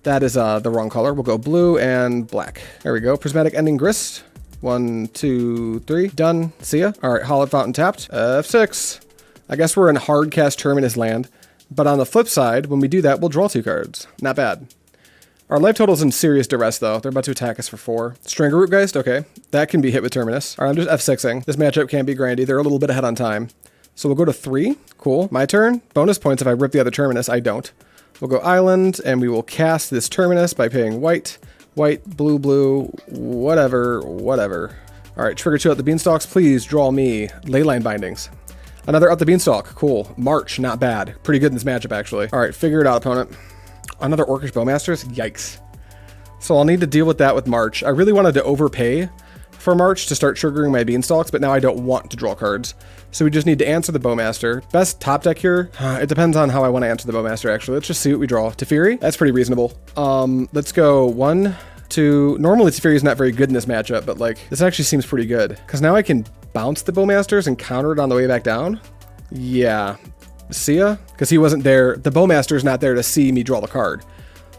that is the wrong color. We'll go blue and black. There we go. Prismatic ending Grist. 1, 2, 3. Done. See ya. All right, Hollowed Fountain tapped. F6. I guess we're in hardcast Terminus land. But on the flip side, when we do that, we'll draw 2 cards. Not bad. Our life total's in serious duress, though. They're about to attack us for 4. Strangerroot Geist, okay. That can be hit with Terminus. All right, I'm just F6ing. This matchup can't be grandy. They're a little bit ahead on time. So we'll go to 3. Cool. My turn. Bonus points if I rip the other Terminus. I don't. We'll go Island, and we will cast this Terminus by paying white, blue, whatever. All right, trigger 2 out the Beanstalks. Please draw me Leyline Bindings. Another up the Beanstalk. Cool. March, not bad. Pretty good in this matchup, actually. All right, figure it out, opponent. Another Orcish Bowmasters? Yikes. So I'll need to deal with that with March. I really wanted to overpay for March to start triggering my Beanstalks, but now I don't want to draw cards. So we just need to answer the Bowmaster. Best top deck here? It depends on how I want to answer the Bowmaster, actually. Let's just see what we draw. Teferi? That's pretty reasonable. Let's go 1, 2... Normally Teferi is not very good in this matchup, but like, this actually seems pretty good. Because now I can bounce the Bowmasters and counter it on the way back down? Yeah. See ya? Because he wasn't there. The Bowmaster's not there to see me draw the card.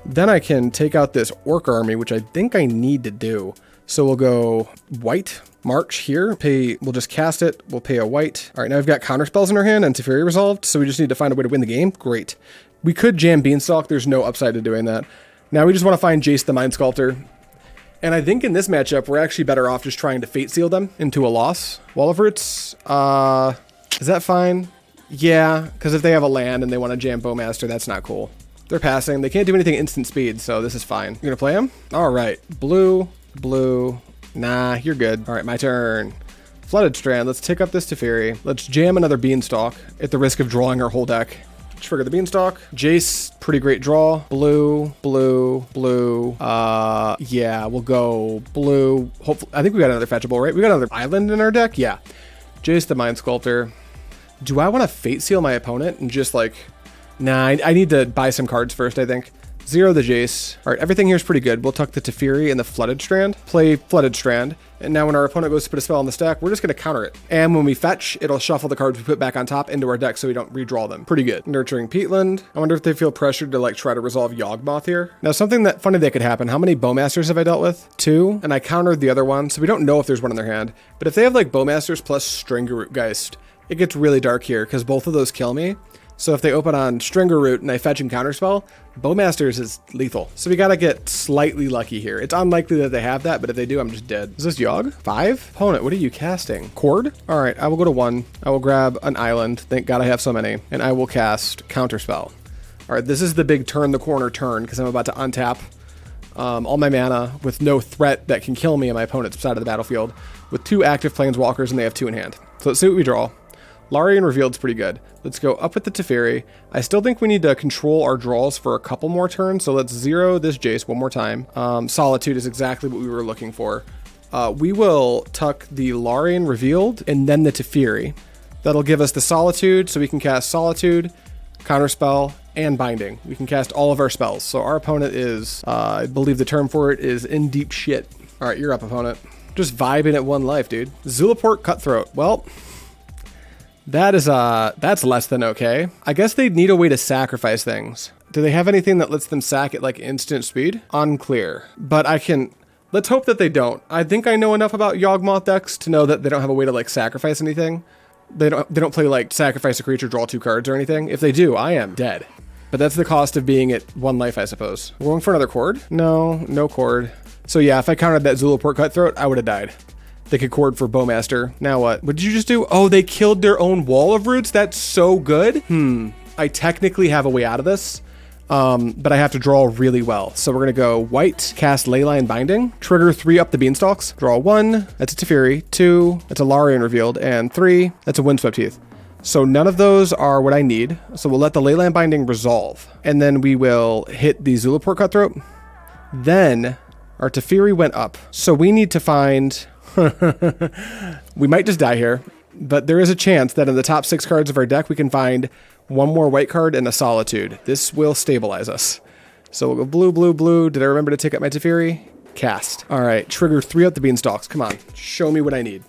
Then I can take out this Orc army, which I think I need to do. So we'll go white, March here, we'll just cast it, we'll pay a white. All right, now we've got counter spells in our hand and Teferi resolved, so we just need to find a way to win the game. Great. We could jam Beanstalk. There's no upside to doing that. Now we just want to find Jace the Mind Sculptor. And I think in this matchup, we're actually better off just trying to Fate Seal them into a loss. Wall of Roots, is that fine? Yeah, because if they have a land and they want to jam Bowmaster, that's not cool. They're passing. They can't do anything instant speed, so this is fine. You're going to play him? All right. Blue, blue. Nah, you're good. All right, my turn. Flooded Strand. Let's take up this Teferi. Let's jam another Beanstalk at the risk of drawing our whole deck. Trigger the Beanstalk. Jace, pretty great draw. Blue, blue, blue. Yeah, we'll go blue. Hopefully, I think we got another fetchable, right? We got another island in our deck? Yeah. Jace the Mind Sculptor. Do I want to Fate Seal my opponent and just like... Nah, I need to buy some cards first, I think. Zero the Jace. All right, everything here is pretty good. We'll tuck the Teferi and the Flooded Strand. Play Flooded Strand. And now when our opponent goes to put a spell on the stack, we're just going to counter it. And when we fetch, it'll shuffle the cards we put back on top into our deck so we don't redraw them. Pretty good. Nurturing Peatland. I wonder if they feel pressured to like try to resolve Yawgmoth here. Now something that funny that could happen. How many Bowmasters have I dealt with? 2. And I countered the other one. So we don't know if there's one in their hand. But if they have like Bowmasters plus Stringergeist, it gets really dark here because both of those kill me. So if they open on Stringer Root and I fetch and counterspell, Bowmasters is lethal. So we gotta get slightly lucky here. It's unlikely that they have that, but if they do, I'm just dead. Is this Yawg? 5? Opponent, what are you casting? Cord? All right, I will go to 1. I will grab an island. Thank God I have so many. And I will cast Counterspell. All right, this is the big turn the corner turn because I'm about to untap all my mana with no threat that can kill me on my opponent's side of the battlefield with 2 active Planeswalkers and they have 2 in hand. So let's see what we draw. Larian Revealed's pretty good. Let's go up with the Teferi. I still think we need to control our draws for a couple more turns, so let's zero this Jace one more time. Solitude is exactly what we were looking for. We will tuck the Larian Revealed and then the Teferi. That'll give us the Solitude, so we can cast Solitude, Counterspell, and Binding. We can cast all of our spells. So our opponent is, I believe the term for it is in deep shit. All right, you're up, opponent. Just vibing at 1 life, dude. Zulaport Cutthroat. Well... that's less than okay. I guess they'd need a way to sacrifice things. Do they have anything that lets them sack at like instant speed? Unclear. But let's hope that they don't. I think I know enough about Yawgmoth decks to know that they don't have a way to like sacrifice anything. They don't play like sacrifice a creature, draw 2 cards or anything. If they do, I am dead. But that's the cost of being at 1 life, I suppose. We're going for another cord? No cord. So yeah, if I counted that Zulaport Cutthroat, I would have died. They could cord for Bowmaster. Now what? What did you just do? Oh, they killed their own Wall of Roots? That's so good. I technically have a way out of this, but I have to draw really well. So we're going to go white, cast Leyline Binding, trigger 3 up the Beanstalks, draw 1, that's a Teferi, 2, that's a Larian Revealed, and 3, that's a Windswept Heath. So none of those are what I need. So we'll let the Leyline Binding resolve, and then we will hit the Zulaport Cutthroat. Then our Teferi went up. So we need to find... We might just die here, but there is a chance that in the top 6 cards of our deck, we can find 1 more white card and a Solitude. This will stabilize us. So we'll go blue, blue, blue. Did I remember to take up my Teferi? Cast. All right, trigger 3 up the Beanstalks. Come on, show me what I need.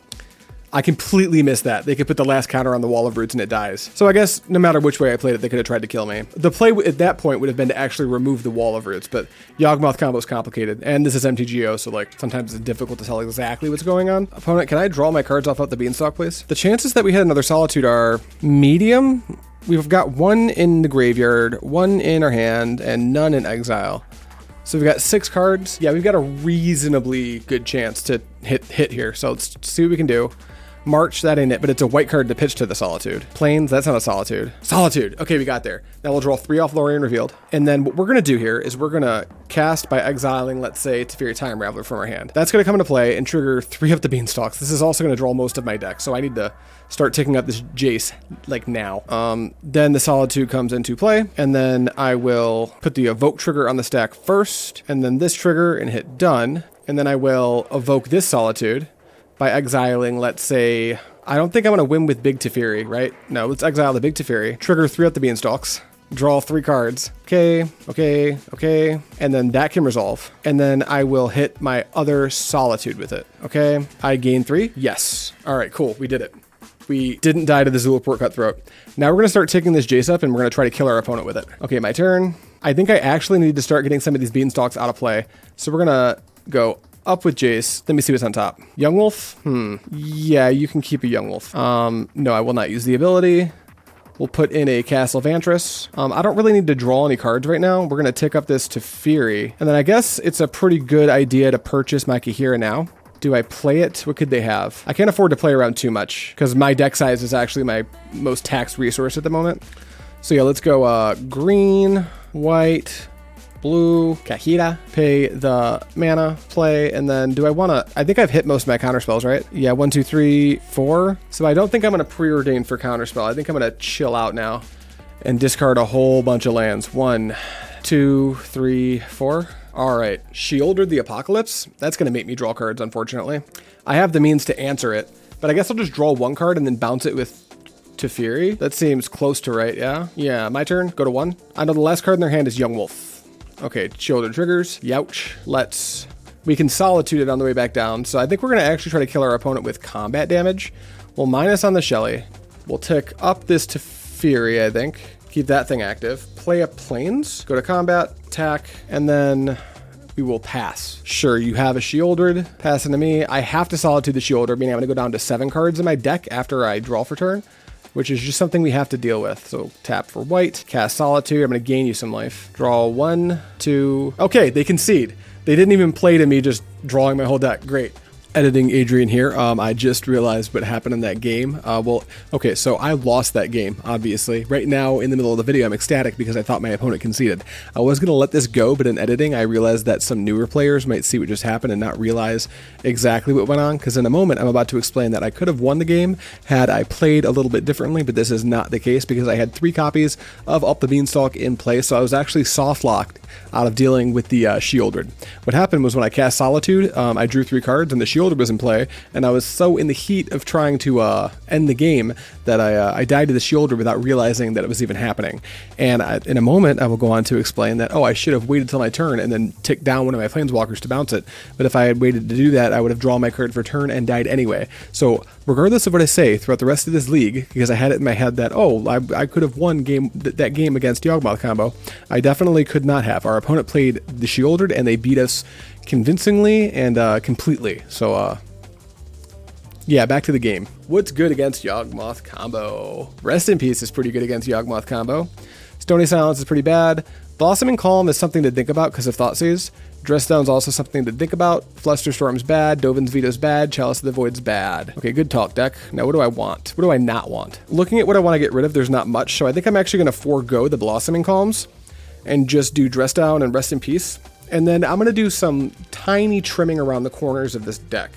I completely missed that. They could put the last counter on the Wall of Roots and it dies. So I guess no matter which way I played it, they could have tried to kill me. The play at that point would have been to actually remove the Wall of Roots, but Yawgmoth combo is complicated. And this is MTGO, so like sometimes it's difficult to tell exactly what's going on. Opponent, can I draw my cards off the Beanstalk, please? The chances that we hit another Solitude are medium. We've got 1 in the graveyard, 1 in our hand, and none in exile. So we've got 6 cards. Yeah, we've got a reasonably good chance to hit here. So let's see what we can do. March, that ain't it, but it's a white card to pitch to the Solitude. Plains, that's not a Solitude. Solitude, okay, we got there. Now we'll draw 3 off Larian Revealed. And then what we're gonna do here is we're gonna cast by exiling, let's say, Teferi Time Raveler from our hand. That's gonna come into play and trigger 3 up the Beanstalks. This is also gonna draw most of my deck, so I need to start ticking up this Jace, like now. Then the Solitude comes into play, and then I will put the Evoke trigger on the stack first, and then this trigger and hit done. And then I will evoke this Solitude by exiling, let's say, I don't think I'm going to win with Big Teferi, right? No, let's exile the Big Teferi, trigger 3 up the Beanstalks, draw 3 cards. Okay. And then that can resolve. And then I will hit my other Solitude with it. Okay, I gain 3. Yes. All right, cool. We did it. We didn't die to the Zulaport Cutthroat. Now we're going to start taking this Jace up and we're going to try to kill our opponent with it. Okay, my turn. I think I actually need to start getting some of these Beanstalks out of play. So we're going to go up with Jace. Let me see what's on top. Young Wolf? Yeah, you can keep a Young Wolf. No, I will not use the ability. We'll put in a Castle Vantress. I don't really need to draw any cards right now. We're going to tick up this to Fury. And then I guess it's a pretty good idea to purchase my Kahira now. Do I play it? What could they have? I can't afford to play around too much because my deck size is actually my most taxed resource at the moment. So yeah, let's go green, white, blue, Kahira, pay the mana, play, and then do I want to... I think I've hit most of my counter spells, right? Yeah, 1, 2, 3, 4. So I don't think I'm going to preordain for counter spell. I think I'm going to chill out now and discard a whole bunch of lands. 1, 2, 3, 4. All right, Sheoldred the Apocalypse. That's going to make me draw cards, unfortunately. I have the means to answer it, but I guess I'll just draw one card and then bounce it with Teferi. That seems close to right, yeah? Yeah, my turn. Go to 1. I know the last card in their hand is Young Wolf. Okay, Sheoldred triggers. Youch. We can Solitude it on the way back down, so I think we're going to actually try to kill our opponent with combat damage. We'll minus on the Shelly. We'll tick up this Teferi, I think. Keep that thing active. Play a Plains. Go to combat, attack, and then we will pass. Sure, you have a Sheoldred. Passing to me. I have to Solitude the Sheoldred, meaning I'm going to go down to 7 cards in my deck after I draw for turn, which is just something we have to deal with. So tap for white, cast Solitude. I'm going to gain you some life. Draw 1, 2. Okay, they concede. They didn't even play to me just drawing my whole deck. Great. Editing Adrian here. I just realized what happened in that game. Okay, so I lost that game, obviously. Right now, in the middle of the video, I'm ecstatic because I thought my opponent conceded. I was going to let this go, but in editing, I realized that some newer players might see what just happened and not realize exactly what went on, because in a moment, I'm about to explain that I could have won the game had I played a little bit differently, but this is not the case because I had 3 copies of Up the Beanstalk in play, so I was actually soft-locked out of dealing with the Sheoldred. What happened was when I cast Solitude, I drew 3 cards, and the Sheoldred was in play, and I was so in the heat of trying to end the game that I died to the Sheoldred without realizing that it was even happening. And in a moment, I will go on to explain that, I should have waited till my turn and then ticked down one of my Planeswalkers to bounce it. But if I had waited to do that, I would have drawn my card for turn and died anyway. So regardless of what I say throughout the rest of this league, because I had it in my head that, I could have won that game against Yawg combo, I definitely could not have. Our opponent played the Sheoldred, and they beat us convincingly and completely. So, yeah, back to the game. What's good against Yawgmoth combo? Rest in Peace is pretty good against Yawgmoth combo. Stony Silence is pretty bad. Blossoming Calm is something to think about because of Thoughtseize. Dressdown's also something to think about. Flusterstorm's bad. Dovin's Veto's bad. Chalice of the Void's bad. Okay, good talk, deck. Now, what do I want? What do I not want? Looking at what I want to get rid of, there's not much, so I think I'm actually going to forego the Blossoming Calms and just do Dressdown and Rest in Peace. And then I'm going to do some tiny trimming around the corners of this deck.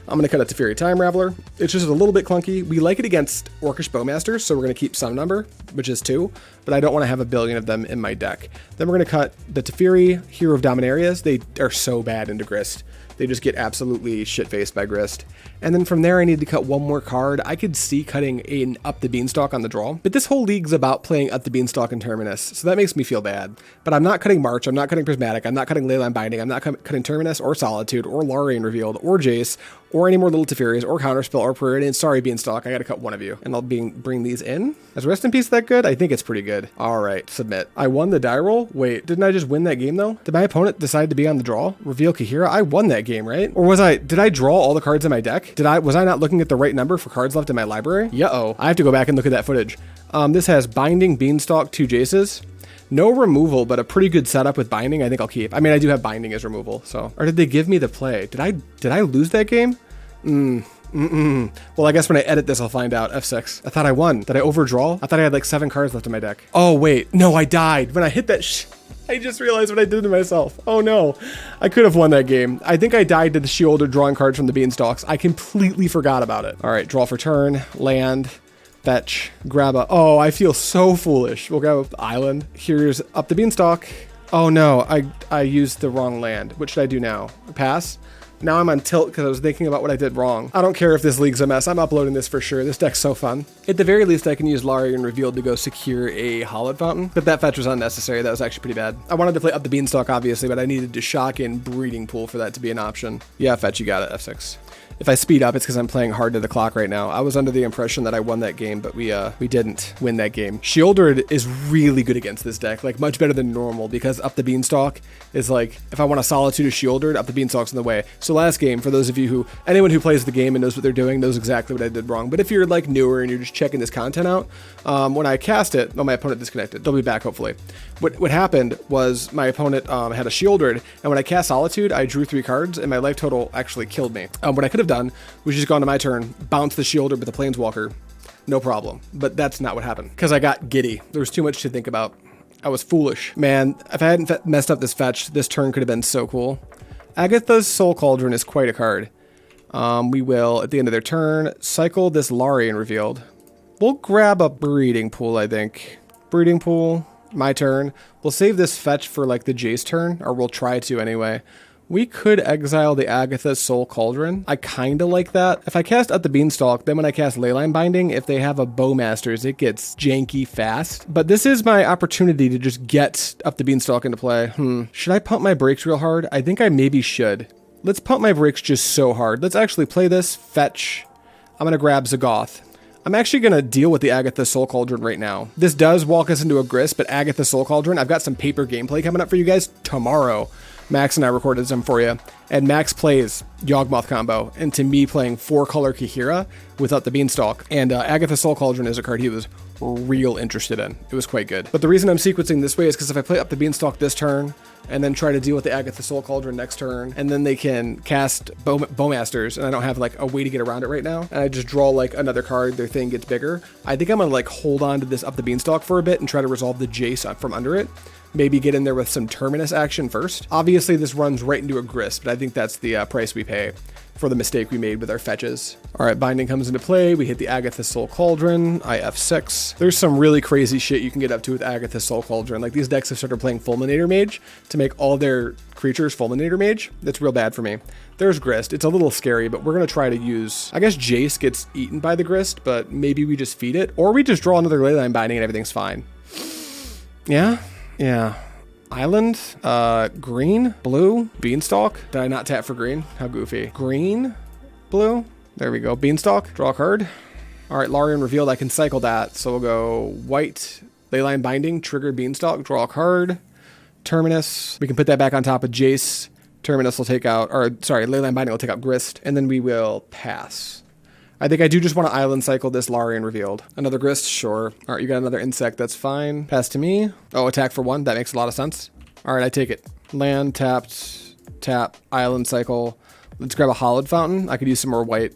I'm going to cut out Teferi Time Raveler. It's just a little bit clunky. We like it against Orcish Bowmasters, so we're going to keep some number, which is 2, but I don't want to have a billion of them in my deck. Then we're going to cut the Teferi Hero of Dominarias. They are so bad into Grist. They just get absolutely shit-faced by Grist. And then from there, I need to cut one more card. I could see cutting in Up the Beanstalk on the draw, but this whole league's about playing Up the Beanstalk and Terminus, so that makes me feel bad. But I'm not cutting March, I'm not cutting Prismatic, I'm not cutting Leyline Binding, I'm not cutting Terminus or Solitude or Larian Revealed or Jace or any more Little Teferis or Counterspell or Prairidian. Sorry, Beanstalk, I gotta cut one of you. And I'll bring these in. Is Rest in Peace that good? I think it's pretty good. All right, submit. I won the die roll? Wait, didn't I just win that game though? Did my opponent decide to be on the draw? Reveal Kahira? I won that game, right? Or did I draw all the cards in my deck? Was I not looking at the right number for cards left in my library? Uh-oh. I have to go back and look at that footage. This has Binding, Beanstalk, 2 Jaces. No removal, but a pretty good setup with Binding. I think I'll keep. I mean, I do have Binding as removal, so. Or did they give me the play? Did I lose that game? Well, I guess when I edit this, I'll find out. F6. I thought I won. Did I overdraw? I thought I had like 7 cards left in my deck. Oh, wait. No, I died. When I hit that I just realized what I did to myself. Oh no. I could have won that game. I think I died to the Sheoldred drawing cards from the Beanstalks. I completely forgot about it. All right, draw for turn, land, fetch, grab a... Oh, I feel so foolish. We'll grab an island. Here's Up the Beanstalk. Oh no, I used the wrong land. What should I do now? Pass? Now I'm on tilt because I was thinking about what I did wrong. I don't care if this league's a mess. I'm uploading this for sure. This deck's so fun. At the very least, I can use Larian Revealed to go secure a Hollowed Fountain, but that fetch was unnecessary. That was actually pretty bad. I wanted to play Up the Beanstalk, obviously, but I needed to shock in Breeding Pool for that to be an option. Yeah, fetch, you got it, F6. If I speed up, it's because I'm playing hard to the clock right now. I was under the impression that I won that game, but we didn't win that game. Sheoldred is really good against this deck, like much better than normal, because Up the Beanstalk is like, if I want to Solitude a Sheoldred, Up the Beanstalk's in the way. So So last game, for those of you anyone who plays the game and knows what they're doing knows exactly what I did wrong. But if you're like newer and you're just checking this content out, when I cast it, my opponent disconnected. They'll be back hopefully. What happened was my opponent had a Shieldred, and when I cast Solitude, I drew 3 cards, and my life total actually killed me. What I could have done was just gone to my turn, bounce the Shieldred with the Planeswalker, no problem. But that's not what happened, because I got giddy. There was too much to think about. I was foolish. Man, if I hadn't messed up this fetch, this turn could have been so cool. Agatha's Soul Cauldron is quite a card. We will, at the end of their turn, cycle this Larian revealed. We'll grab a Breeding Pool, I think. Breeding Pool, my turn. We'll save this fetch for like the Jace turn, or we'll try to anyway. We could exile the Agatha's Soul Cauldron. I kinda like that. If I cast Up the Beanstalk, then when I cast Leyline Binding, if they have a Bowmasters, it gets janky fast. But this is my opportunity to just get Up the Beanstalk into play. Should I pump my brakes real hard? I think I maybe should. Let's pump my brakes just so hard. Let's actually play this, fetch. I'm gonna grab Zagoth. I'm actually gonna deal with the Agatha Soul Cauldron right now. This does walk us into a grist, but Agatha Soul Cauldron, I've got some paper gameplay coming up for you guys tomorrow. Max and I recorded some for you, and Max plays Yawgmoth combo into me playing 4-color Kahira without the Beanstalk, and Agatha Soul Cauldron is a card he was real interested in. It was quite good. But the reason I'm sequencing this way is because if I play Up the Beanstalk this turn, and then try to deal with the Agatha Soul Cauldron next turn, and then they can cast Bowmasters, and I don't have like a way to get around it right now, and I just draw like another card, their thing gets bigger, I think I'm gonna like hold on to this Up the Beanstalk for a bit and try to resolve the Jace from under it. Maybe get in there with some Terminus action first. Obviously this runs right into a grist, but I think that's the price we pay for the mistake we made with our fetches. All right, Binding comes into play. We hit the Agatha Soul Cauldron, I F6. There's some really crazy shit you can get up to with Agatha Soul Cauldron. Like these decks have started playing Fulminator Mage to make all their creatures Fulminator Mage. That's real bad for me. There's Grist. It's a little scary, but we're gonna try to use, I guess Jace gets eaten by the Grist, but maybe we just feed it, or we just draw another Leyline Binding and everything's fine. Yeah. Island, green, blue, Beanstalk. Did I not tap for green? How goofy. Green, blue. There we go. Beanstalk, draw a card. All right, Larian revealed. I can cycle that. So we'll go white, Leyline Binding, trigger Beanstalk, draw a card. Terminus. We can put that back on top of Jace. Terminus will take out, or sorry, Leyline Binding will take out Grist, and then we will pass. I think I do just want to island cycle this Larian revealed. Another Grist, sure. All right, you got another insect, that's fine. Pass to me. Oh, attack for 1, that makes a lot of sense. All right, I take it. Land, tapped, tap, island cycle. Let's grab a Hollowed Fountain. I could use some more white.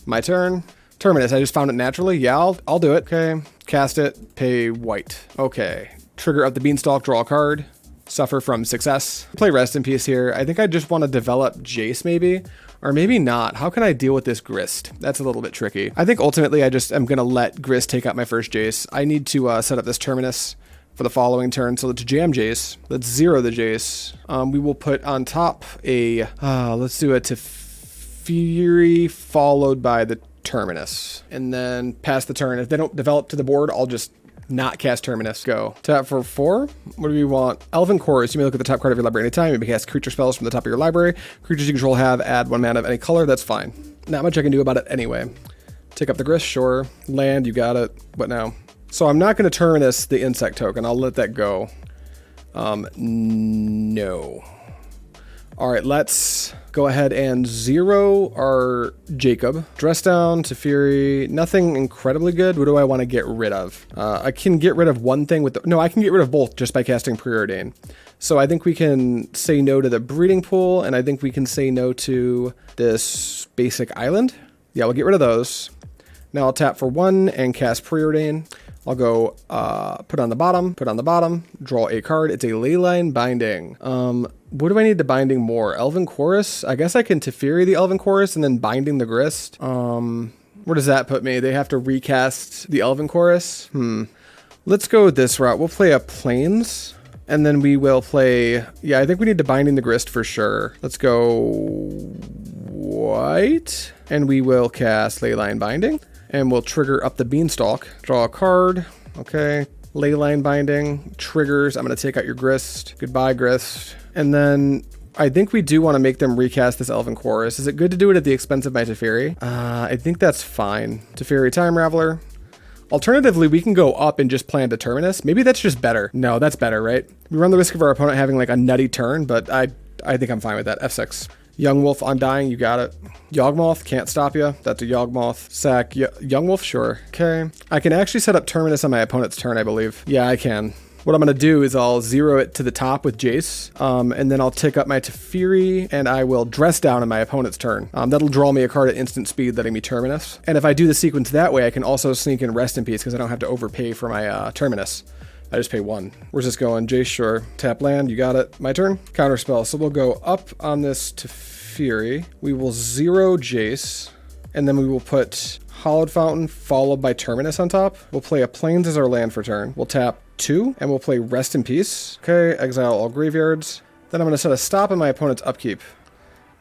My turn. Terminus, I just found it naturally. Yeah, I'll do it. Okay, cast it, pay white. Okay, trigger Up the Beanstalk, draw a card. Suffer from success. Play Rest in Peace here. I think I just want to develop Jace maybe. Or maybe not. How can I deal with this Grist? That's a little bit tricky. I think ultimately I just am going to let Grist take out my first Jace. I need to set up this Terminus for the following turn. So let's jam Jace. Let's zero the Jace. We will put on top a, let's do a Teferi followed by the Terminus. And then pass the turn. If they don't develop to the board, I'll just not cast Terminus. Go. Tap for 4. What do we want? Elven Chorus. You may look at the top card of your library anytime. You may cast creature spells from the top of your library. Creatures you control have add 1 mana of any color. That's fine. Not much I can do about it anyway. Take up the Grist, sure. Land, you got it. What now? So I'm not going to Terminus the insect token. I'll let that go. No. All right, let's go ahead and zero our Jacob. Dress down, Teferi, nothing incredibly good. What do I want to get rid of? I can get rid of one thing with the, no, I can get rid of both just by casting Preordain. So I think we can say no to the Breeding Pool, and I think we can say no to this basic island. Yeah, we'll get rid of those. Now I'll tap for 1 and cast Preordain. I'll go put on the bottom, draw a card. It's a Leyline Binding. What do I need the Binding more? Elven Chorus? I guess I can Teferi the Elven Chorus and then Binding the Grist. Where does that put me? They have to recast the Elven Chorus? Let's go this route. We'll play a Plains, and then we will play, yeah, I think we need to Binding the Grist for sure. Let's go white, and we will cast Leyline Binding. And we'll trigger Up the Beanstalk. Draw a card. Okay. Leyline Binding. Triggers. I'm going to take out your Grist. Goodbye, Grist. And then I think we do want to make them recast this Elven Chorus. Is it good to do it at the expense of my Teferi? I think that's fine. Teferi Time Raveler. Alternatively, we can go up and just plan to Terminus. Maybe that's just better. No, that's better, right? We run the risk of our opponent having like a nutty turn, but I think I'm fine with that. F6. Young Wolf, Undying, you got it. Yawgmoth, can't stop you. That's a Yawgmoth. Sack, Young Wolf, sure. Okay. I can actually set up Terminus on my opponent's turn, I believe. Yeah, I can. What I'm going to do is I'll zero it to the top with Jace, and then I'll take up my Teferi, and I will dress down on my opponent's turn. That'll draw me a card at instant speed, letting me Terminus. And if I do the sequence that way, I can also sneak in Rest in Peace, because I don't have to overpay for my Terminus. I just pay 1. Where's this going? Jace, sure. Tap land, you got it. My turn. Counterspell. So we'll go up on this Teferi. We will zero Jace, and then we will put Hallowed Fountain followed by Terminus on top. We'll play a Plains as our land for turn. We'll tap 2, and we'll play Rest in Peace. Okay, exile all graveyards. Then I'm going to set a stop on my opponent's upkeep.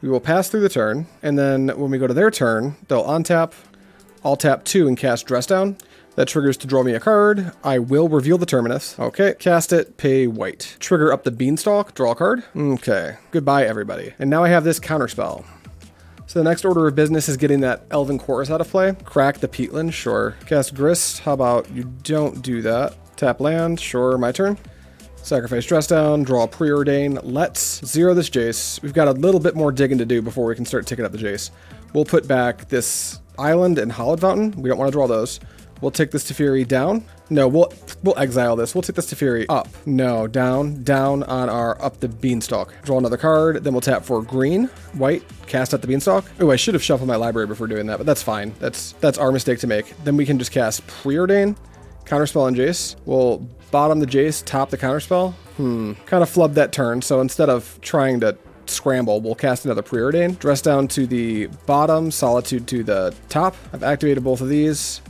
We will pass through the turn, and then when we go to their turn, they'll untap. I'll tap 2 and cast Dress Down. That triggers to draw me a card. I will reveal the Terminus. Okay, cast it, pay white. Trigger up the Beanstalk, draw a card. Okay, goodbye everybody. And now I have this counterspell. So the next order of business is getting that Elven Chorus out of play. Crack the Peatland, sure. Cast Grist, how about you don't do that? Tap land, sure, my turn. Sacrifice Dress Down, draw Preordain. Let's zero this Jace. We've got a little bit more digging to do before we can start ticking up the Jace. We'll put back this Island and Hallowed Fountain. We don't want to draw those. We'll take this Teferi down. No, we'll exile this. We'll take this Teferi up. No, down on our up the Beanstalk. Draw another card. Then we'll tap for green, white, cast at the Beanstalk. Oh, I should have shuffled my library before doing that, but that's fine. That's our mistake to make. Then we can just cast Preordain, Counterspell on Jace. We'll bottom the Jace, top the Counterspell. Kind of flubbed that turn. So instead of trying to scramble, we'll cast another Preordain. Dress Down to the bottom, Solitude to the top. I've activated both of these.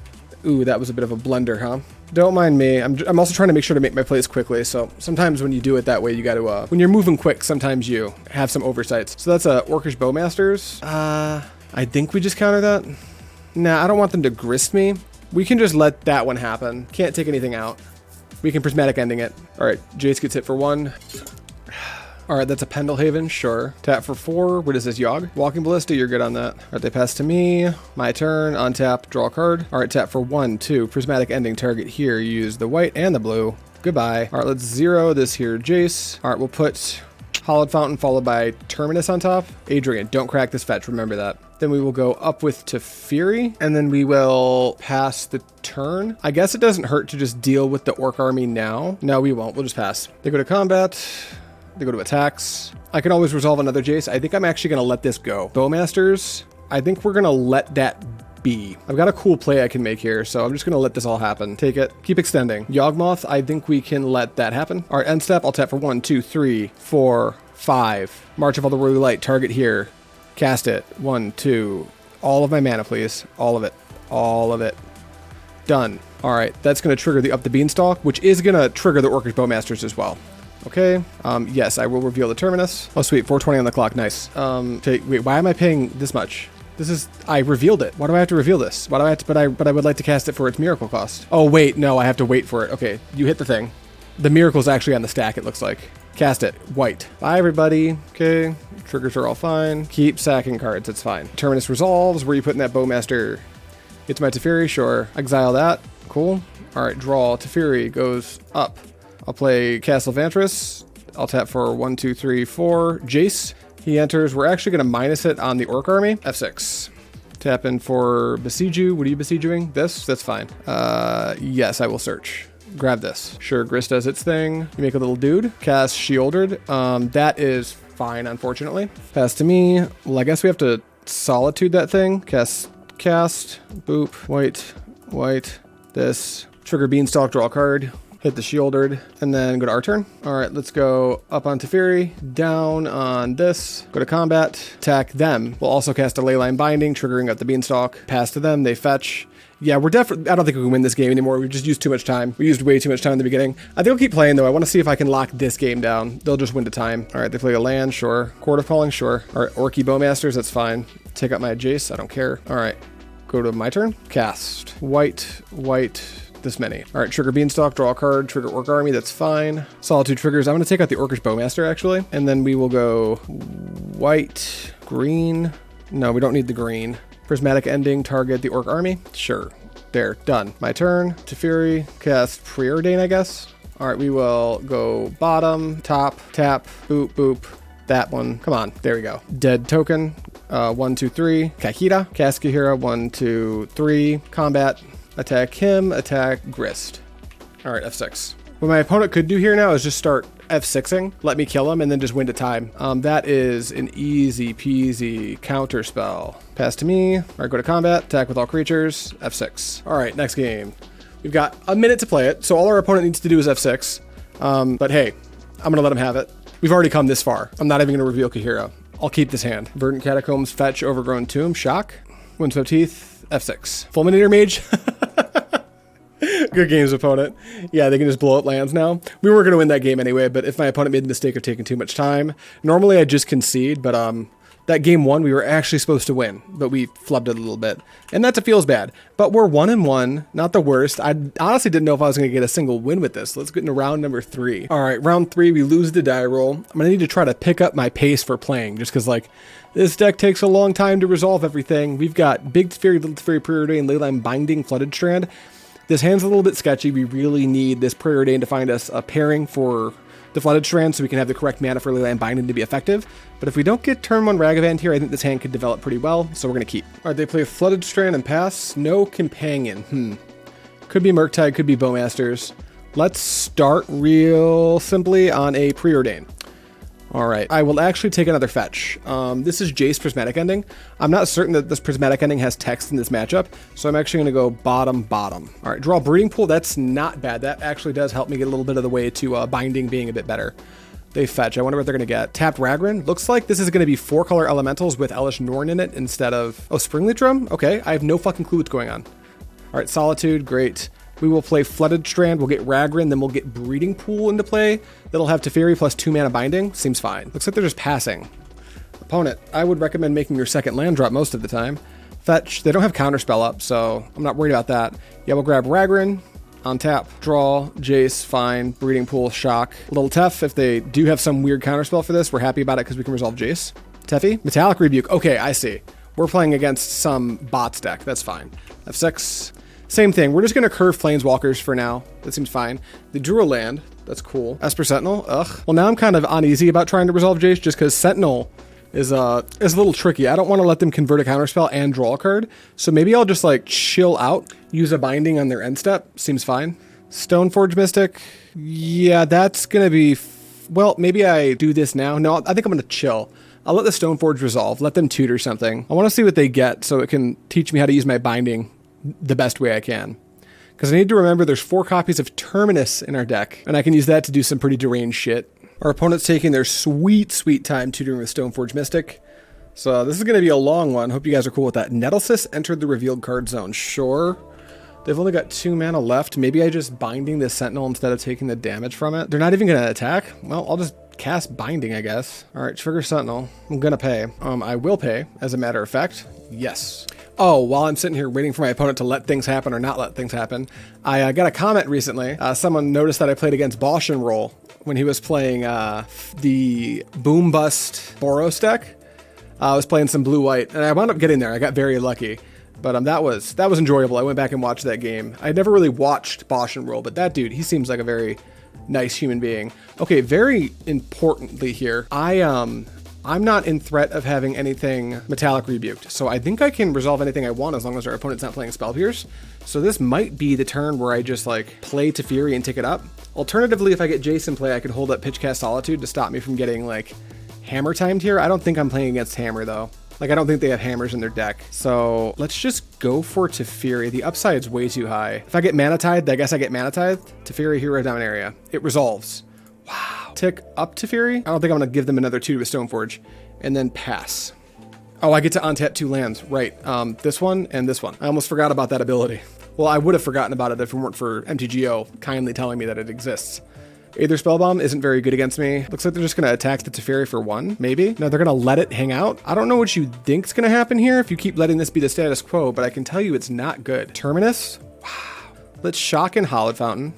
Ooh, that was a bit of a blunder, huh? Don't mind me. I'm also trying to make sure to make my plays quickly, so sometimes when you do it that way, you got to, when you're moving quick, sometimes you have some oversights. So that's Orcish Bowmasters. I think we just counter that. Nah, I don't want them to grist me. We can just let that one happen. Can't take anything out. We can Prismatic Ending it. All right, Jace gets hit for 1. All right, that's a Pendelhaven, sure. Tap for 4. What is this, Yawg? Walking Ballista, you're good on that. All right, they pass to me. My turn, untap, draw a card. All right, tap for 1, 2. Prismatic Ending target here. Use the white and the blue. Goodbye. All right, let's zero this here, Jace. All right, we'll put Hallowed Fountain followed by Terminus on top. Adrian, don't crack this fetch, remember that. Then we will go up with Teferi, and then we will pass the turn. I guess it doesn't hurt to just deal with the Orc army now. No, we won't. We'll just pass. They go to combat. They go to attacks. I can always resolve another Jace. I think I'm actually going to let this go. Bowmasters, I think we're going to let that be. I've got a cool play I can make here, so I'm just going to let this all happen. Take it. Keep extending. Yawgmoth, I think we can let that happen. All right, end step. I'll tap for 1, 2, 3, 4, 5. March of all the Royal Light. Target here. Cast it. 1, 2. All of my mana, please. All of it. All of it. Done. All right, that's going to trigger the Up the Beanstalk, which is going to trigger the Orcish Bowmasters as well. Okay, yes, I will reveal the Terminus. Oh, sweet, 420 on the clock, nice. Wait, why am I paying this much? I revealed it. Why do I have to reveal this? Why do I have to, but I would like to cast it for its miracle cost. Oh, wait, no, I have to wait for it. Okay, you hit the thing. The miracle's actually on the stack, it looks like. Cast it, white. Bye, everybody. Okay, triggers are all fine. Keep sacking cards, it's fine. Terminus resolves, where are you putting that Bowmaster? It's my Teferi, sure. Exile that, cool. All right, draw, Teferi goes up. I'll play Castle Vantress. I'll tap for 1, 2, 3, 4. Jace. He enters. We're actually going to minus it on the Orc army. F6. Tap in for Besiege You. What are you besieging? This? That's fine. Yes, I will search. Grab this. Sure, Grist does its thing. You make a little dude. Cast Shieldred. That is fine, unfortunately. Pass to me. Well, I guess we have to Solitude that thing. Cast. Boop. White. This. Trigger Beanstalk, draw a card. Hit the Shieldred, and then go to our turn. All right, let's go up on Teferi, down on this, go to combat, attack them. We'll also cast a Leyline Binding, triggering up the Beanstalk. Pass to them, they fetch. Yeah, we're definitely, I don't think we can win this game anymore. We've just used too much time. We used way too much time in the beginning. I think I'll keep playing though. I want to see if I can lock this game down. They'll just win to time. All right, they play a land, sure. Court of Calling, sure. All right, Orky Bowmasters, that's fine. Take out my Jace, I don't care. All right, go to my turn. Cast, white, this many. All right, trigger Beanstalk, draw a card, trigger Orc Army, that's fine. Solitude triggers. I'm going to take out the Orcish Bowmaster, actually. And then we will go white, green. No, we don't need the green. Prismatic Ending, target the Orc Army. Sure. There, done. My turn. Teferi, cast Preordain, I guess. All right, we will go bottom, top, tap, boop, That one. Come on. There we go. Dead token. 1, 2, 3. Kahira. Kaskahira. 1, 2, 3. Combat. Attack him. Attack Grist. All right, F6. What my opponent could do here now is just start F6ing, let me kill him, and then just win to time. That is an easy peasy counter spell. Pass to me. All right, go to combat. Attack with all creatures. F6. All right, next game. We've got a minute to play it, so all our opponent needs to do is F6. But hey, I'm going to let him have it. We've already come this far. I'm not even going to reveal Kahira. I'll keep this hand. Verdant Catacombs, fetch, Overgrown Tomb, shock. Windswept Teeth, F6. Fulminator Mage. Good games, opponent. Yeah, they can just blow up lands now. We were going to win that game anyway, but if my opponent made the mistake of taking too much time, normally I just concede, but that game 1 we were actually supposed to win, but we flubbed it a little bit. And that feels bad. But we're 1-1, not the worst. I honestly didn't know if I was going to get a single win with this. Let's get into round number 3. All right, round 3, we lose the die roll. I'm going to need to try to pick up my pace for playing, just because, like, this deck takes a long time to resolve everything. We've got Big Teferi, Little Teferi, Preordain, Leyline Binding, Flooded Strand. This hand's a little bit sketchy. We really need this Preordain to find us a pairing for the Flooded Strand so we can have the correct mana for Leyline Binding to be effective. But if we don't get turn 1 Ragavan here, I think this hand could develop pretty well, so we're going to keep. All right, they play Flooded Strand and pass. No companion. Could be Murktide, could be Bowmasters. Let's start real simply on a Preordain. All right, I will actually take another fetch. This is Jace Prismatic Ending. I'm not certain that this Prismatic Ending has text in this matchup, so I'm actually going to go bottom. All right, draw Breeding Pool. That's not bad. That actually does help me get a little bit of the way to Binding being a bit better. They fetch. I wonder what they're going to get. Tapped Ragran. Looks like this is going to be 4-color elementals with Elish Norn in it instead of... Oh, Springleaf Drum? Okay, I have no fucking clue what's going on. All right, Solitude. Great. We will play Flooded Strand, we'll get Ragran, then we'll get Breeding Pool into play. That'll have Teferi plus 2 mana binding. Seems fine. Looks like they're just passing. Opponent, I would recommend making your second land drop most of the time. Fetch, they don't have Counterspell up, so I'm not worried about that. Yeah, we'll grab Ragran, on tap, draw, Jace, fine, Breeding Pool, shock. Little Tef, if they do have some weird Counterspell for this, we're happy about it because we can resolve Jace. Teffi, Metallic Rebuke. Okay, I see. We're playing against some bots deck. That's fine. F6. Same thing. We're just going to curve Planeswalkers for now. That seems fine. They drew a land. That's cool. Esper Sentinel. Ugh. Well, now I'm kind of uneasy about trying to resolve Jace just because Sentinel is a little tricky. I don't want to let them convert a counterspell and draw a card. So maybe I'll just like chill out, use a binding on their end step. Seems fine. Stoneforge Mystic. Yeah, that's going to be... Well, maybe I do this now. No, I think I'm going to chill. I'll let the Stoneforge resolve. Let them tutor something. I want to see what they get so it can teach me how to use my binding the best way I can. Because I need to remember there's 4 copies of Terminus in our deck, and I can use that to do some pretty deranged shit. Our opponent's taking their sweet time tutoring with Stoneforge Mystic. So this is going to be a long one. Hope you guys are cool with that. Nettlesis entered the revealed card zone. Sure. They've only got 2 mana left. Maybe I just binding this Sentinel instead of taking the damage from it. They're not even going to attack. Well, I'll just cast binding, I guess. All right, trigger Sentinel. I'm going to pay. I will pay, as a matter of fact. Yes. Oh, while I'm sitting here waiting for my opponent to let things happen or not let things happen, I got a comment recently. Someone noticed that I played against Bosch and Roll when he was playing the Boom Bust Boros deck. I was playing some blue-white, and I wound up getting there. I got very lucky. But that was enjoyable. I went back and watched that game. I never really watched Bosch and Roll, but that dude, he seems like a very nice human being. Okay, very importantly here, I'm not in threat of having anything Metallic Rebuked, so I think I can resolve anything I want as long as our opponent's not playing Spell Pierce. So this might be the turn where I just like play Teferi and take it up. Alternatively, if I get Jason play, I could hold up Pitchcast Solitude to stop me from getting like Hammer timed here. I don't think I'm playing against Hammer though. Like, I don't think they have hammers in their deck. So let's just go for Teferi. The upside's way too high. If I get Mana Tithe, I guess I get Mana Tithe. Teferi, Hero Dominaria. It resolves. Wow. Tick up Teferi. I don't think I'm going to give them another 2 to Stoneforge. And then pass. Oh, I get to untap 2 lands. Right. This one and this one. I almost forgot about that ability. Well, I would have forgotten about it if it weren't for MTGO kindly telling me that it exists. Aether Spellbomb isn't very good against me. Looks like they're just going to attack the Teferi for 1, maybe. No, they're going to let it hang out. I don't know what you think's going to happen here if you keep letting this be the status quo, but I can tell you it's not good. Terminus? Wow. Let's shock and Hallowed Fountain.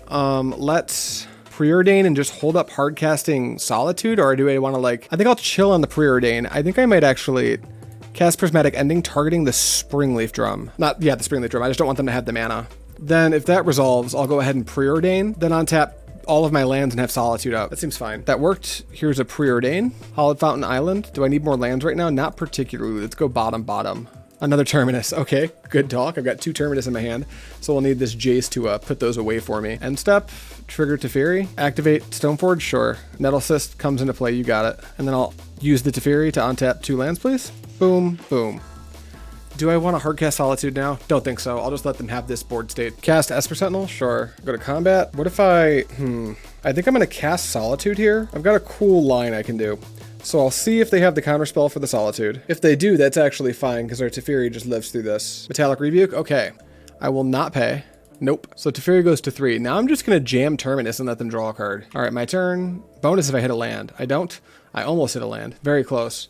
Let's Preordain and just hold up hardcasting Solitude, or do I want to like... I think I'll chill on the Preordain. I think I might actually cast Prismatic Ending targeting the Springleaf Drum. The Springleaf Drum. I just don't want them to have the mana. Then if that resolves, I'll go ahead and Preordain. Then on tap all of my lands and have Solitude up. That seems fine. That worked. Here's a Preordain. Hollowed Fountain Island. Do I need more lands right now? Not particularly. Let's go bottom. Another Terminus. Okay, good talk. I've got 2 Terminus in my hand, so we'll need this Jace to put those away for me. End step, trigger Teferi, activate Stoneforge, sure. Nettle Cyst comes into play, you got it. And then I'll use the Teferi to untap 2 lands, please. Boom, boom. Do I want to hardcast Solitude now? Don't think so. I'll just let them have this board state. Cast Esper Sentinel? Sure. Go to combat. What if I think I'm going to cast Solitude here. I've got a cool line I can do. So I'll see if they have the counterspell for the Solitude. If they do, that's actually fine because our Teferi just lives through this. Metallic Rebuke? Okay. I will not pay. Nope. So Teferi goes to 3. Now I'm just going to jam Terminus and let them draw a card. All right, my turn. Bonus if I hit a land. I don't. I almost hit a land. Very close.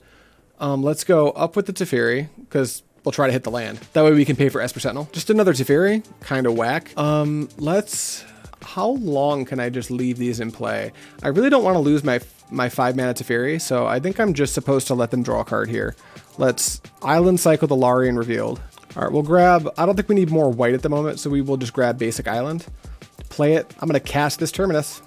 Let's go up with the Teferi because we'll try to hit the land. That way we can pay for Esper Sentinel. Just another Teferi. Kind of whack. How long can I just leave these in play? I really don't want to lose my 5-mana Teferi, so I think I'm just supposed to let them draw a card here. Let's Island Cycle the Larian Revealed. All right, we'll grab, I don't think we need more white at the moment, so we will just grab basic Island. Play it. I'm going to cast this Terminus.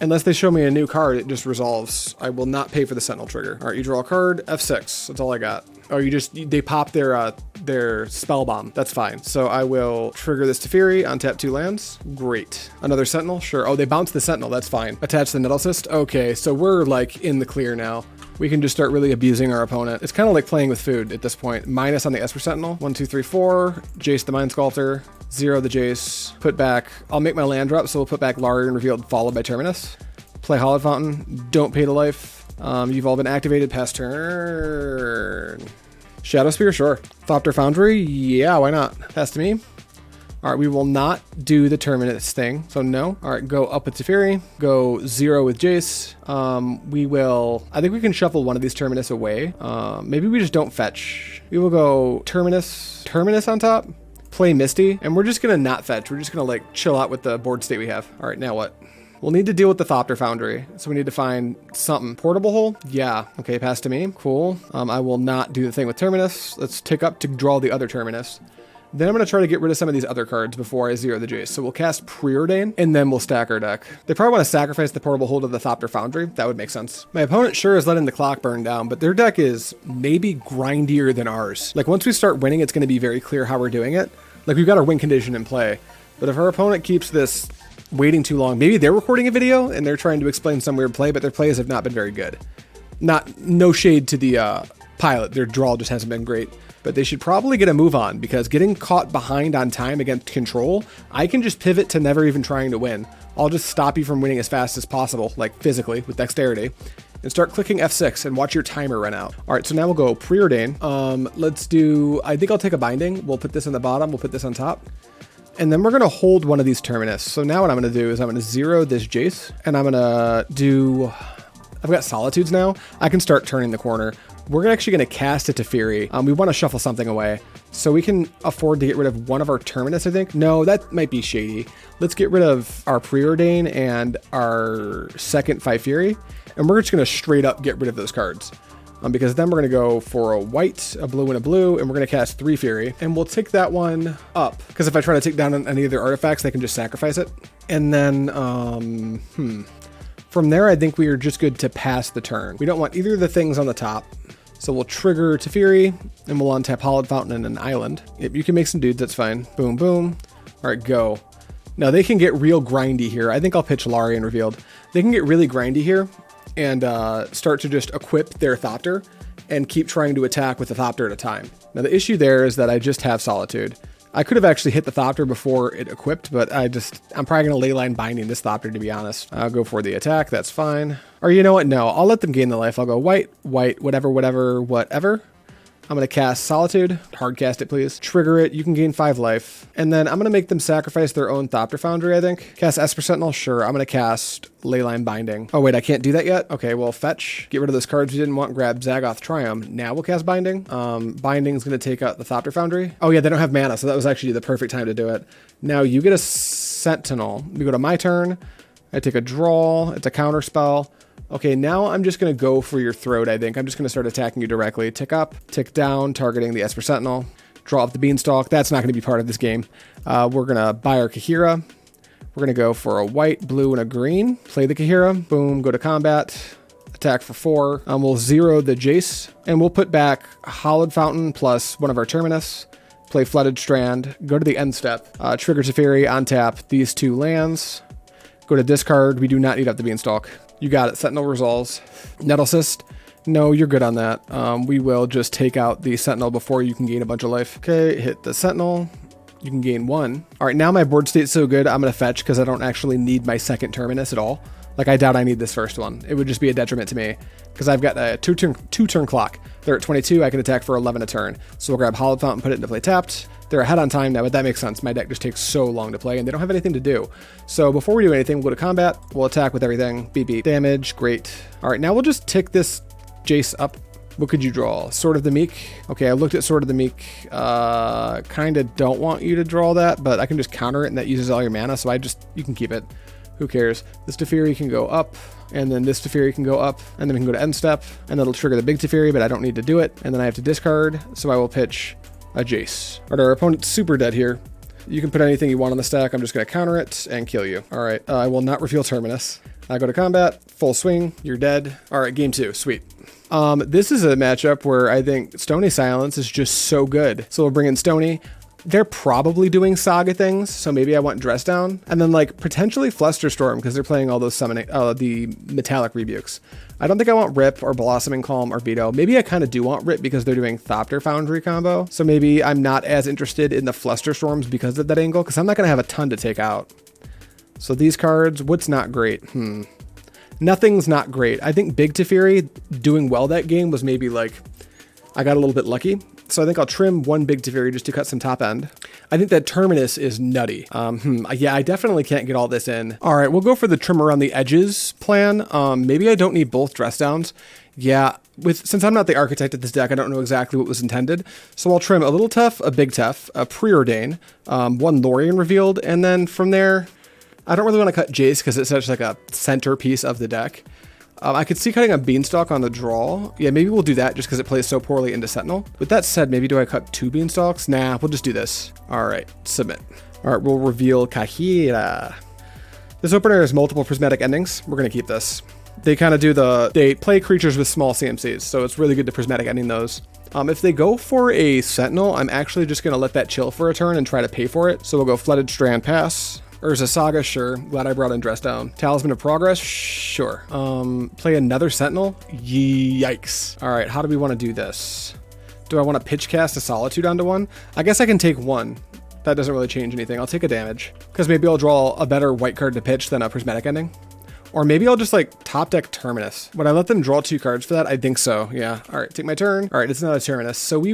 Unless they show me a new card, it just resolves. I will not pay for the Sentinel trigger. All right, you draw a card, F6. That's all I got. Oh, they pop their spell bomb. That's fine. So I will trigger this Teferi, untap 2 lands. Great. Another Sentinel? Sure. Oh, they bounce the Sentinel. That's fine. Attach the Nettle Cyst. Okay, so we're like in the clear now. We can just start really abusing our opponent. It's kind of like playing with food at this point. Minus on the Esper Sentinel. 1, 2, 3, 4. Jace the Mind Sculptor. 0 the Jace. Put back. I'll make my land drop, so we'll put back Larian Revealed followed by Terminus. Play Hollowed Fountain. Don't pay to life. You've all been activated past turn. Shadow Spear, sure. Thopter Foundry, yeah, why not? Pass to me. All right, we will not do the Terminus thing, so no. All right, go up with Teferi, go 0 with Jace. I think we can shuffle one of these Terminus away. Maybe we just don't fetch. We will go Terminus on top, play Misty, and we're just gonna not fetch. We're just gonna like chill out with the board state we have. All right, now what? We'll need to deal with the Thopter Foundry, so we need to find something. Portable Hole? Yeah. Okay, pass to me. Cool. I will not do the thing with Terminus. Let's tick up to draw the other Terminus. Then I'm going to try to get rid of some of these other cards before I 0 the Jace. So we'll cast Preordain, and then we'll stack our deck. They probably want to sacrifice the Portable Hole to the Thopter Foundry. That would make sense. My opponent sure is letting the clock burn down, but their deck is maybe grindier than ours. Like, once we start winning, it's going to be very clear how we're doing it. Like, we've got our win condition in play. But if our opponent keeps this waiting too long, maybe they're recording a video and they're trying to explain some weird play, but their plays have not been very good. No shade to the pilot. Their draw just hasn't been great. But they should probably get a move on, because getting caught behind on time against control, I can just pivot to never even trying to win. I'll just stop you from winning as fast as possible, like physically, with dexterity, and start clicking F6 and watch your timer run out. All right, so now we'll go Preordain. Let's do, I think I'll take a Binding. We'll put this on the bottom, we'll put this on top. And then we're going to hold one of these Terminus. So now what I'm going to do is I'm going to 0 this Jace, and I'm going to do, I've got Solitudes now. I can start turning the corner. We're actually going to cast a Teferi. We want to shuffle something away. So we can afford to get rid of one of our Terminus, I think. No, that might be shady. Let's get rid of our Preordain and our second 5 Fury. And we're just going to straight up get rid of those cards. Because then we're going to go for a white, a blue, and a blue, and we're going to cast 3 Fury. And we'll take that one up, because if I try to take down any of their artifacts, they can just sacrifice it. And then, from there, I think we are just good to pass the turn. We don't want either of the things on the top. So we'll trigger Teferi, and we'll untap Hollowed Fountain and an Island. Yep, you can make some dudes, that's fine. Boom, boom. All right, go. Now, they can get real grindy here. I think I'll pitch Larian Revealed. They can get really grindy here and start to just equip their Thopter and keep trying to attack with the Thopter at a time. Now, the issue there is that I just have Solitude. I could have actually hit the Thopter before it equipped, but I'm probably going to Leyline Binding this Thopter, to be honest. I'll go for the attack, that's fine. Or you know what, no, I'll let them gain the life. I'll go white, whatever. I'm going to cast Solitude, hard cast it please, trigger it, you can gain 5 life, and then I'm going to make them sacrifice their own Thopter Foundry, I think. Cast Esper Sentinel, sure, I'm going to cast Leyline Binding. Oh wait, I can't do that yet? Okay, well fetch, get rid of those cards we didn't want, grab Zagoth Triumph. Now we'll cast Binding. Binding's going to take out the Thopter Foundry. Oh yeah, they don't have mana, so that was actually the perfect time to do it. Now you get a Sentinel. We go to my turn, I take a draw, it's a counter spell. Okay, now I'm just going to go for your throat, I think. I'm just going to start attacking you directly. Tick up, tick down, targeting the Esper Sentinel. Draw up the Beanstalk. That's not going to be part of this game. We're going to buy our Kahira. We're going to go for a white, blue, and a green. Play the Kahira. Boom. Go to combat. Attack for 4. We'll 0 the Jace. And we'll put back Hollowed Fountain plus one of our Terminus. Play Flooded Strand. Go to the end step. Trigger Teferi. On tap these 2 lands. Go to discard. We do not need up the Beanstalk. You got it. Sentinel resolves. Nettle Cyst. No, you're good on that. We will just take out the Sentinel before you can gain a bunch of life. Okay, hit the Sentinel. You can gain 1. All right, now my board state's so good, I'm going to fetch because I don't actually need my second Terminus at all. Like, I doubt I need this first one. It would just be a detriment to me because I've got a two turn clock. They're at 22. I can attack for 11 a turn. So we'll grab Hollowed Fountain, put it into play tapped. They're ahead on time now, but that makes sense. My deck just takes so long to play, and they don't have anything to do. So before we do anything, we'll go to combat. We'll attack with everything. Beep, beep. Damage. Great. All right, now we'll just tick this Jace up. What could you draw? Sword of the Meek. Okay, I looked at Sword of the Meek. Kind of don't want you to draw that, but I can just counter it, and that uses all your mana, so you can keep it. Who cares? This Teferi can go up, and then this Teferi can go up, and then we can go to end step, and that'll trigger the big Teferi, but I don't need to do it, and then I have to discard, so I will pitch a Jace. All right, our opponent's super dead here. You can put anything you want on the stack. I'm just going to counter it and kill you. All right, I will not reveal Terminus. I go to combat, full swing, you're dead. All right, game 2, sweet. This is a matchup where I think Stony Silence is just so good. So we'll bring in Stony. They're probably doing Saga things, so maybe I want Dress Down. And then like potentially Flusterstorm because they're playing all those summoning, the Metallic Rebukes. I don't think I want Rip or Blossoming Calm or Veto. Maybe I kind of do want Rip because they're doing Thopter Foundry combo. So maybe I'm not as interested in the Flusterstorms because of that angle because I'm not going to have a ton to take out. So these cards, what's not great? Nothing's not great. I think Big Teferi doing well that game was maybe like, I got a little bit lucky. So I think I'll trim one Big Teferi just to cut some top end. I think that Terminus is nutty. Yeah, I definitely can't get all this in. All right, we'll go for the trim around the edges plan. Maybe I don't need both Dress Downs. Yeah, since I'm not the architect of this deck, I don't know exactly what was intended. So I'll trim a Little Tough, a Big Tough, a Preordain, one Lorien revealed, and then from there, I don't really want to cut Jace because it's such like a centerpiece of the deck. I could see cutting a Beanstalk on the draw. Yeah, maybe we'll do that just because it plays so poorly into Sentinel. With that said, maybe do I cut 2 Beanstalks? Nah, we'll just do this. All right, submit. All right, we'll reveal Kahira. This opener has multiple prismatic endings. We're going to keep this. They kind of do they play creatures with small CMCs, so it's really good to prismatic ending those. If they go for a Sentinel, I'm actually just going to let that chill for a turn and try to pay for it. So we'll go Flooded Strand, pass. Urza Saga, sure. Glad I brought in Dress Down. Talisman of Progress, sure. Play another Sentinel? Yikes. All right, how do we want to do this? Do I want to pitch cast a Solitude onto one? I guess I can take one. That doesn't really change anything. I'll take a damage. Because maybe I'll draw a better white card to pitch than a prismatic ending. Or maybe I'll just like top deck Terminus. Would I let them draw 2 cards for that? I think so, yeah. All right, take my turn. All right, it's not a Terminus. So we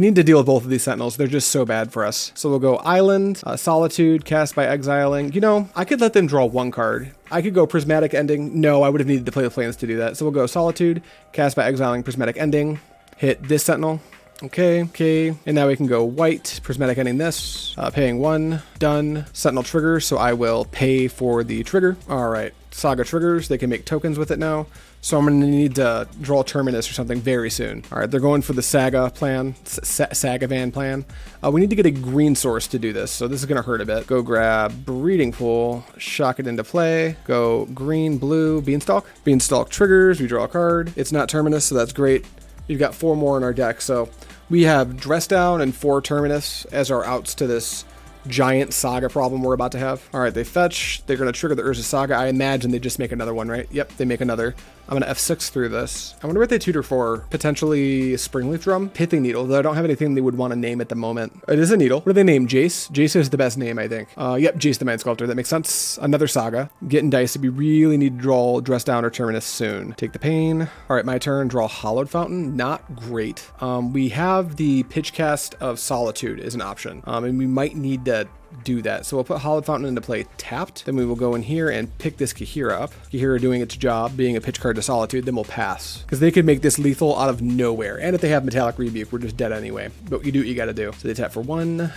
need to deal with both of these Sentinels. They're just so bad for us. So we'll go Island, Solitude, cast by exiling. You know, I could let them draw 1 card. I could go Prismatic Ending. No, I would have needed to play the Plains to do that. So we'll go Solitude, cast by exiling, Prismatic Ending, hit this Sentinel. Okay. And now we can go white, Prismatic Ending this, paying 1, done. Sentinel trigger, so I will pay for the trigger. All right, Saga triggers. They can make tokens with it now. So I'm going to need to draw Terminus or something very soon. All right, they're going for the Saga plan, Sagavan plan. We need to get a green source to do this, so this is going to hurt a bit. Go grab Breeding Pool, shock it into play. Go green, blue, Beanstalk. Beanstalk triggers, we draw a card. It's not Terminus, so that's great. You've got 4 more in our deck, so we have Dress Down and 4 Terminus as our outs to this giant Saga problem we're about to have. All right, they fetch. They're going to trigger the Urza Saga. I imagine they just make another one, right? Yep, they make another. I'm going to F6 through this. I wonder what they tutor for. Potentially Springleaf Drum? Pithing Needle, though I don't have anything they would want to name at the moment. It is a needle. What do they name? Jace? Jace is the best name, I think. Yep, Jace the Mind Sculptor. That makes sense. Another Saga. Getting dicey. We really need to draw Dress Down or Terminus soon. Take the pain. All right, my turn. Draw Hollowed Fountain. Not great. We have the Pitch Cast of Solitude as an option, and we might need to do that. So we'll put Hollowed Fountain into play tapped. Then we will go in here and pick this Kahira up. Kahira doing its job, being a pitch card to Solitude, then we'll pass. Because they could make this lethal out of nowhere. And if they have Metallic Rebuke, we're just dead anyway. But you do what you gotta do. So they tap for 1,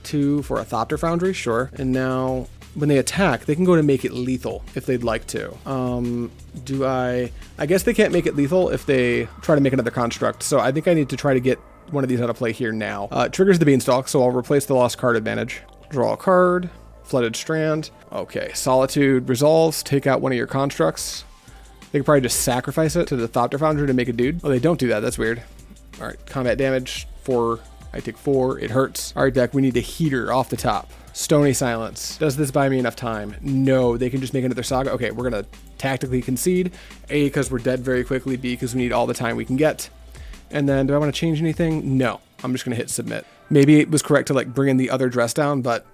2 for a Thopter Foundry, sure. And now when they attack, they can go to make it lethal if they'd like to. I guess they can't make it lethal if they try to make another construct. So I think I need to try to get one of these out of play here now. Triggers the Beanstalk, so I'll replace the lost card advantage. Draw a card. Flooded Strand. Okay, Solitude resolves. Take out one of your constructs. They could probably just sacrifice it to the Thopter Foundry to make a dude. Oh, they don't do that. That's weird. All right, combat damage. 4. I take 4. It hurts. All right, deck, we need a heater off the top. Stony Silence. Does this buy me enough time? No, they can just make another Saga. Okay, we're going to tactically concede. A, because we're dead very quickly. B, because we need all the time we can get. And then, do I want to change anything? No. I'm just going to hit submit. Maybe it was correct to like bring in the other dress down, but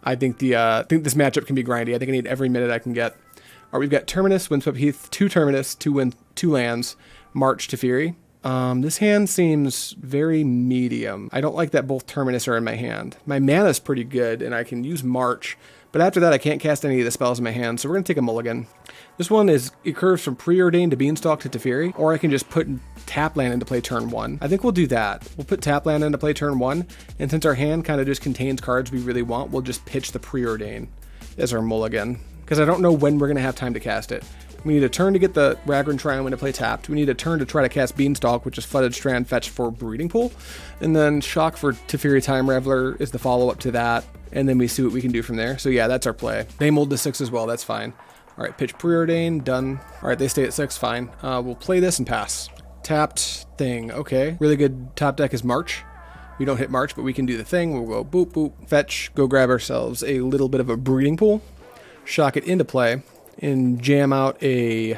I think this matchup can be grindy. I think I need every minute I can get. All right, we've got Terminus, Windswept Heath, 2 Terminus, 2 lands, March to Fury. This hand seems very medium. I don't like that both Terminus are in my hand. My mana's pretty good, and I can use March, but after that I can't cast any of the spells in my hand, so we're going to take a mulligan. This one it curves from Preordained to Beanstalk to Teferi, or I can just put tap land into play turn 1. I think we'll do that. We'll put tap land into play turn 1, and since our hand kind of just contains cards we really want, we'll just pitch the Preordain as our mulligan, because I don't know when we're going to have time to cast it. We need a turn to get the Ragran Triome into play tapped. We need a turn to try to cast Beanstalk, which is Flooded Strand fetch for Breeding Pool. And then Shock for Teferi Time Reveler is the follow-up to that. And then we see what we can do from there. So yeah, that's our play. They mold to 6 as well, that's fine. All right, pitch Preordain, done. All right, they stay at 6, fine. We'll play this and pass. Tapped thing, okay. Really good top deck is March. We don't hit March, but we can do the thing. We'll go boop, boop, fetch, go grab ourselves a little bit of a Breeding Pool. Shock it into play. And jam out a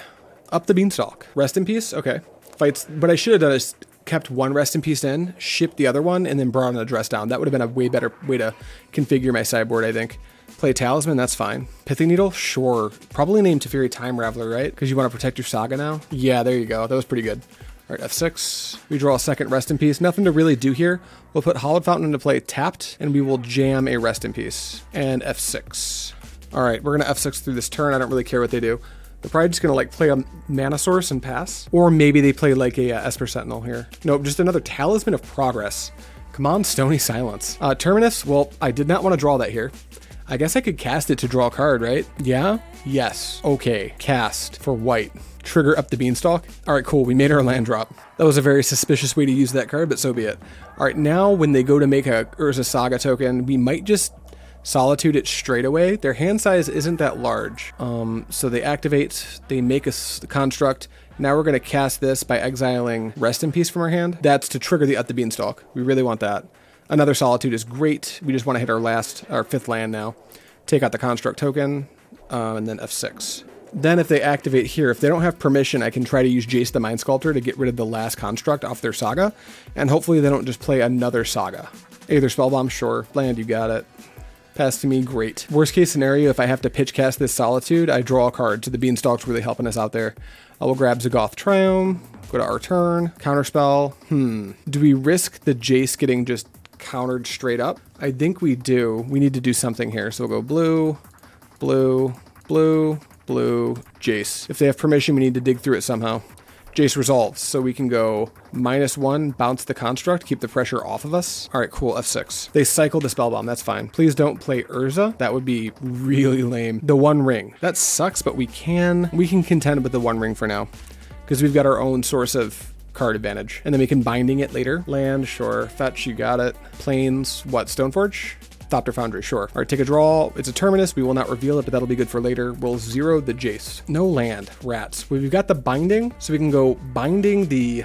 up the Beanstalk. Rest in Peace? Okay. Fights. What I should have done is kept one Rest in Peace in, shipped the other one, and then brought an address down. That would have been a way better way to configure my sideboard, I think. Play Talisman, that's fine. Pithing Needle? Sure. Probably name Teferi Time Raveler, right? Because you want to protect your Saga now? Yeah, there you go. That was pretty good. All right, F6. We draw a second Rest in Peace. Nothing to really do here. We'll put Hallowed Fountain into play tapped, and we will jam a Rest in Peace. And F6. All right, we're going to F6 through this turn. I don't really care what they do. They're probably just going to like play a Mana Source and pass. Or maybe they play like a Esper Sentinel here. Nope, just another Talisman of Progress. Come on, Stony Silence. Terminus, well, I did not want to draw that here. I guess I could cast it to draw a card, right? Yeah? Yes. Okay, cast for white. Trigger up the Beanstalk. All right, cool, we made our land drop. That was a very suspicious way to use that card, but so be it. All right, now when they go to make a Urza Saga token, we might just Solitude it straight away. Their hand size isn't that large. So they activate, they make a construct. Now we're going to cast this by exiling Rest in Peace from our hand. That's to trigger the Up the Beanstalk. We really want that. Another Solitude is great. We just want to hit our 5th land now. Take out the construct token, and then F6. Then if they activate here, if they don't have permission, I can try to use Jace the Mind Sculptor to get rid of the last construct off their Saga. And hopefully they don't just play another Saga. Either Spellbomb, sure. Land, you got it. Pass to me, great. Worst case scenario, if I have to pitch cast this Solitude, I draw a card. So the Beanstalk's really helping us out there. I will grab Zagoth Triome, go to our turn, counterspell. Do we risk the Jace getting just countered straight up? I think we do. We need to do something here. So we'll go blue, blue, blue, blue, Jace. If they have permission, we need to dig through it somehow. Jace resolves, so we can go -1, bounce the construct, keep the pressure off of us. All right, cool, F6. They cycle the Spellbomb, that's fine. Please don't play Urza. That would be really lame. The One Ring. That sucks, but we can contend with the One Ring for now, because we've got our own source of card advantage. And then we can Binding it later. Land, sure. Fetch, you got it. Plains, what, Stoneforge? Thopter Foundry, sure. All right, take a draw. It's a Terminus. We will not reveal it, but that'll be good for later. We'll zero the Jace. No land. Rats. We've got the Binding, so we can go Binding the...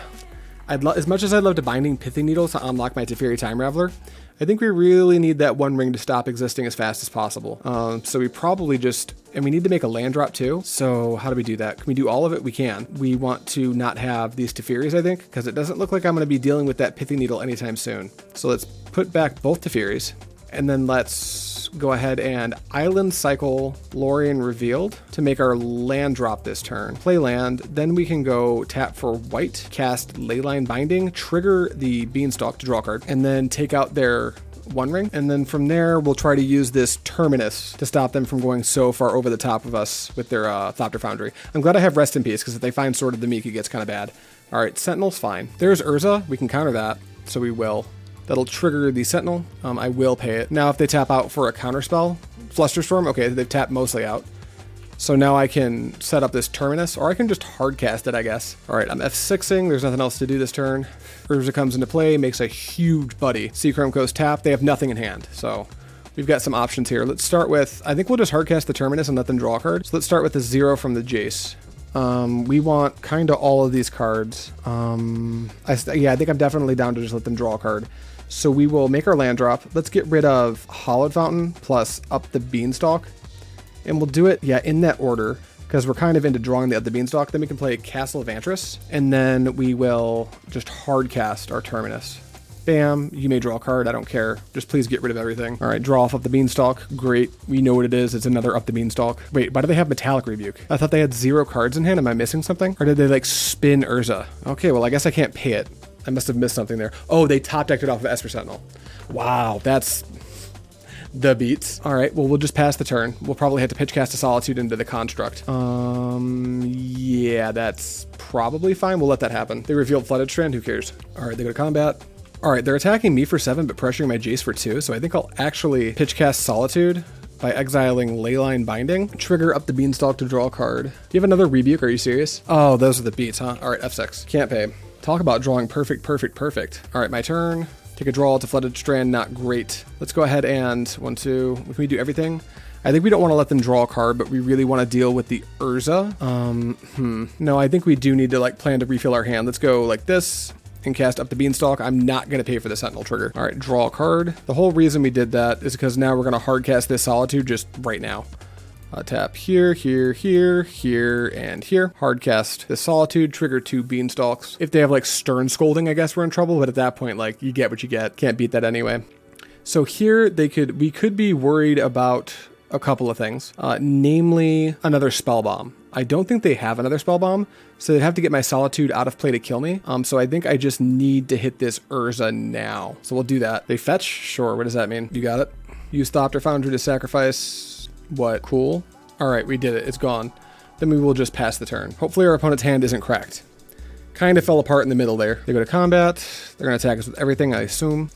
as much as I'd love to Binding Pithing Needle to unlock my Teferi Time Raveler, I think we really need that One Ring to stop existing as fast as possible. So we probably just... And we need to make a land drop too. So how do we do that? Can we do all of it? We can. We want to not have these Teferis, I think, because it doesn't look like I'm going to be dealing with that Pithing Needle anytime soon. So let's put back both Teferis. And then let's go ahead and Island Cycle Lorien Revealed to make our land drop this turn. Play land, then we can go tap for white, cast Leyline Binding, trigger the Beanstalk to draw a card, and then take out their One Ring. And then from there, we'll try to use this Terminus to stop them from going so far over the top of us with their Thopter Foundry. I'm glad I have Rest in Peace, because if they find Sword of the Meek, it gets kind of bad. All right, Sentinel's fine. There's Urza. We can counter that, so we will. That'll trigger the Sentinel. I will pay it. Now if they tap out for a counterspell, Flusterstorm, okay, they've tapped mostly out. So now I can set up this Terminus, or I can just hardcast it, I guess. All right, I'm F6ing. There's nothing else to do this turn. Urza comes into play, makes a huge buddy. Seachrome goes tap. They have nothing in hand, so We've got some options here. Let's start with, I think we'll just hardcast the Terminus and let them draw a card. So let's start with the 0 from the Jace. We want kind of all of these cards. I think I'm definitely down to just let them draw a card. So we will make our land drop. Let's get rid of Hallowed Fountain plus Up the Beanstalk. And we'll do it, in that order, because we're kind of into drawing the Up the Beanstalk. Then we can play Castle of Antris, and then we will just hard cast our Terminus. Bam, you may draw a card, I don't care. Just please get rid of everything. All right, draw off Up the Beanstalk. Great, we know what it is. It's another Up the Beanstalk. Wait, why do they have Metallic Rebuke? I thought they had 0 cards in hand. Am I missing something? Or did they like spin Urza? Okay, well, I guess I can't pay it. I must have missed something there. Oh, they top decked it off of Esper Sentinel. Wow, that's the beats. All right, well, we'll just pass the turn. We'll probably have to pitch cast a Solitude into the construct. Yeah, that's probably fine. We'll let that happen. They revealed Flooded Strand, who cares? All right, they go to combat. All right, they're attacking me for 7, but pressuring my Jace for 2, so I think I'll actually pitch cast Solitude by exiling Leyline Binding. Trigger Up the Beanstalk to draw a card. Do you have another Rebuke? Are you serious? Oh, those are the beats, huh? All right, F6. Can't pay. Talk about drawing perfect. All right, my turn. Take a draw to Flooded Strand, not great. Let's go ahead and 1, 2. Can we do everything? I think we don't want to let them draw a card, but we really want to deal with the Urza. No, I think we do need to like plan to refill our hand. Let's go like this and cast Up the Beanstalk. I'm not going to pay for the Sentinel trigger. All right, draw a card. The whole reason we did that is because now we're going to hard cast this Solitude just right now. Tap here, here, here, here, and here. Hard cast this Solitude, trigger 2 Beanstalks. If they have like Stern Scolding, I guess we're in trouble, but at that point, like, you get what you get. Can't beat that anyway. So here we could be worried about a couple of things, namely another Spell Bomb. I don't think they have another Spell Bomb, so they'd have to get my Solitude out of play to kill me. So I think I just need to hit this Urza now. So we'll do that. They fetch? Sure, what does that mean? You got it? Use Thopter Foundry to sacrifice. What? Cool. All right, we did it. It's gone. Then we will just pass the turn. Hopefully our opponent's hand isn't cracked. Kind of fell apart in the middle there. They go to combat. They're going to attack us with everything, I assume.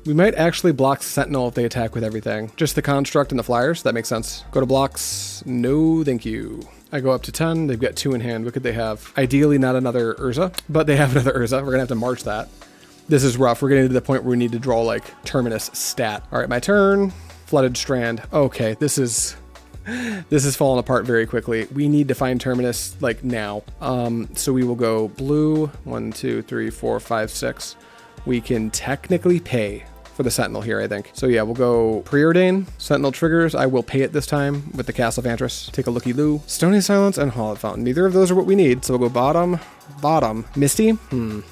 We might actually block Sentinel if they attack with everything. Just the Construct and the Flyers. That makes sense. Go to blocks. No, thank you. I go up to 10. They've got 2 in hand. What could they have? Ideally, not another Urza, but they have another Urza. We're going to have to march that. This is rough. We're getting to the point where we need to draw, like, Terminus stat. All right, my turn. Flooded Strand. Okay, this is falling apart very quickly. We need to find Terminus, like, now. So we will go blue. 1, 2, 3, 4, 5, 6. We can technically pay for the Sentinel here, I think. So yeah, we'll go Preordain. Sentinel triggers. I will pay it this time with the Castle of Antris. Take a looky-loo. Stony Silence and Hallowed Fountain. Neither of those are what we need, so we'll go bottom. Misty?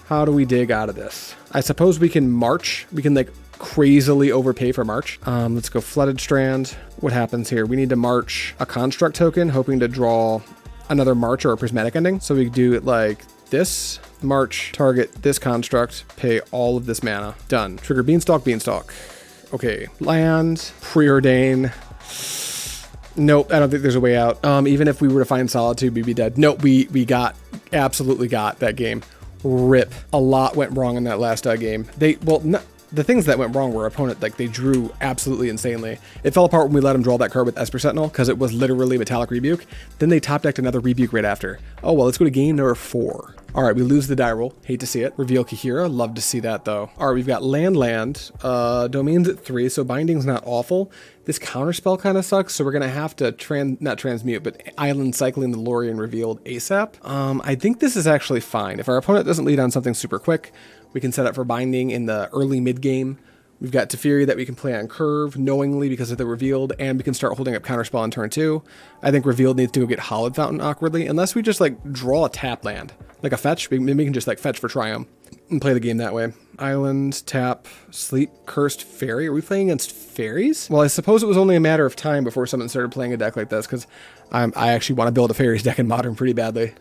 How do we dig out of this? I suppose we can march. We can, like, crazily overpay for March. Let's go Flooded Strand. What happens here? We need to march a Construct token, hoping to draw another March or a Prismatic Ending. So we do it like this. March, target this Construct, pay all of this mana. Done. Trigger Beanstalk. Okay. Land, Preordain. Nope, I don't think there's a way out. Even if we were to find Solitude, we'd be dead. Nope, we absolutely got that game. Rip. A lot went wrong in that last game. The things that went wrong were opponent, like, they drew absolutely insanely. It fell apart when we let them draw that card with Esper Sentinel, because it was literally Metallic Rebuke. Then they top decked another Rebuke right after. Oh, well, let's go to game number 4. All right, we lose the die roll. Hate to see it. Reveal Kahira. Love to see that, though. All right, we've got land. Domains at 3, so binding's not awful. This counterspell kind of sucks, so we're going to have to not transmute, but island cycling the Lorien Revealed ASAP. I think this is actually fine. If our opponent doesn't lead on something super quick, we can set up for binding in the early mid-game. We've got Teferi that we can play on curve knowingly because of the Revealed, and we can start holding up counterspell on turn 2. I think Revealed needs to go get Hallowed Fountain awkwardly, unless we just, like, draw a tap land. Like a fetch. Maybe we can just, like, fetch for Triumph and play the game that way. Island, tap, Sleep, Cursed Fairy. Are we playing against fairies? Well, I suppose it was only a matter of time before someone started playing a deck like this, because I actually want to build a fairies deck in Modern pretty badly.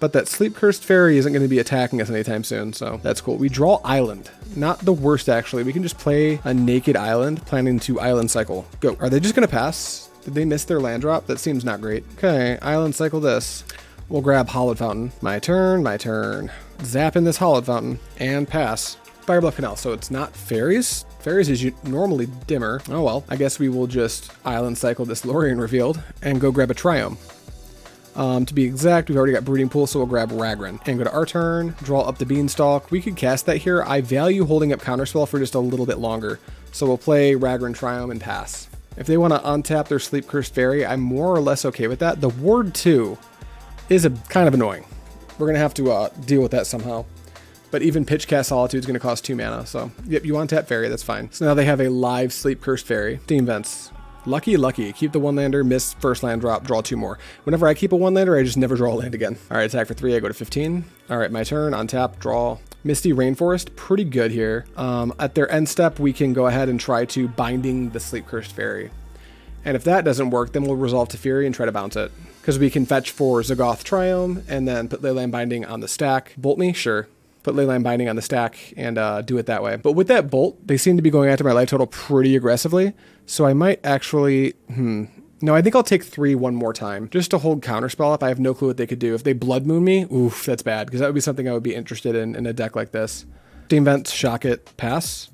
But that Sleep Cursed Fairy isn't going to be attacking us anytime soon, so that's cool. We draw Island. Not the worst, actually. We can just play a naked Island, planning to Island Cycle. Go. Are they just going to pass? Did they miss their land drop? That seems not great. Okay, Island Cycle this. We'll grab Hallowed Fountain. My turn. Zap in this Hallowed Fountain, and pass. Firebluff Canal, so it's not fairies? Fairies is normally dimmer. Oh well, I guess we will just Island Cycle this Lorien Revealed, and go grab a Triumph. To be exact, we've already got Breeding Pool, so we'll grab Ragran. And go to our turn, draw up the Beanstalk. We could cast that here. I value holding up Counterspell for just a little bit longer. So we'll play Ragran Triumph and pass. If they want to untap their Sleep Cursed Fairy, I'm more or less okay with that. The Ward 2 is kind of annoying. We're going to have to deal with that somehow. But even Pitch Cast Solitude is going to cost 2 mana. So, yep, you untap Fairy, that's fine. So now they have a live Sleep Cursed Fairy. Steam Vents. Lucky. Keep the 1-lander, miss first land drop, draw 2 more. Whenever I keep a 1-lander, I just never draw a land again. All right, attack for 3, I go to 15. All right, my turn, untap, draw. Misty Rainforest, pretty good here. At their end step, we can go ahead and try to Binding the Sleep Cursed Fairy. And if that doesn't work, then we'll resolve to Fury and try to bounce it. Because we can fetch for Zagoth Triome and then put Leyline Binding on the stack. Bolt me? Sure. Put Leyline Binding on the stack and do it that way. But with that Bolt, they seem to be going after my life total pretty aggressively. So I might actually, no, I think I'll take 3 one more time just to hold Counterspell up. I have no clue what they could do. If they Blood Moon me, oof, that's bad, because that would be something I would be interested in a deck like this. Steam Vent, shock it, pass.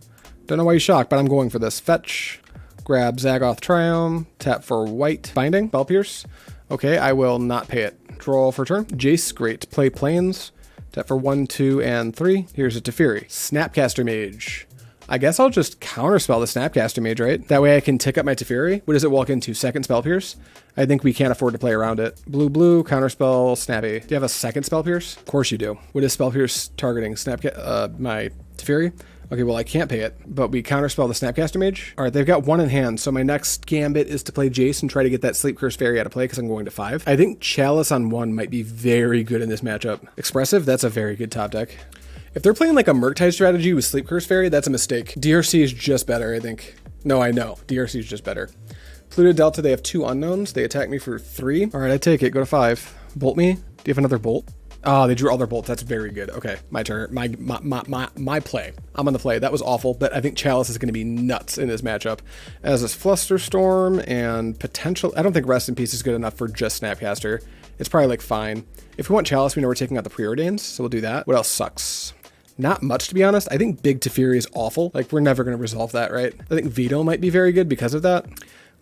Don't know why you shock, but I'm going for this. Fetch, grab Zagoth Triumph, tap for white, Binding, Spell Pierce. Okay, I will not pay it. Draw for turn. Jace, great. Play Plains, tap for 1, 2, and 3. Here's a Teferi. Snapcaster Mage. I guess I'll just Counterspell the Snapcaster Mage, right? That way I can tick up my Teferi. What does it walk into? Second Spell Pierce? I think we can't afford to play around it. Blue, Counterspell, Snappy. Do you have a second Spell Pierce? Of course you do. What is Spell Pierce targeting? My Teferi? Okay, well, I can't pay it, but we Counterspell the Snapcaster Mage. All right, they've got 1 in hand, so my next gambit is to play Jace and try to get that Sleep Cursed Fairy out of play because I'm going to 5. I think Chalice on 1 might be very good in this matchup. Expressive, that's a very good top deck. If they're playing like a Murktide strategy with Sleep Cursed Fairy, that's a mistake. DRC is just better, I think. No, I know. DRC is just better. Pluto Delta, they have 2 unknowns. They attack me for 3. All right, I take it. Go to 5. Bolt me. Do you have another bolt? Oh, they drew all their bolts. That's very good. Okay, my turn. My play. I'm on the play. That was awful, but I think Chalice is going to be nuts in this matchup. As is Flusterstorm and potential. I don't think Rest in Peace is good enough for just Snapcaster. It's probably like fine. If we want Chalice, we know we're taking out the Preordains, so we'll do that. What else sucks? Not much, to be honest. I think Big Teferi is awful. Like, we're never going to resolve that, right? I think Veto might be very good because of that.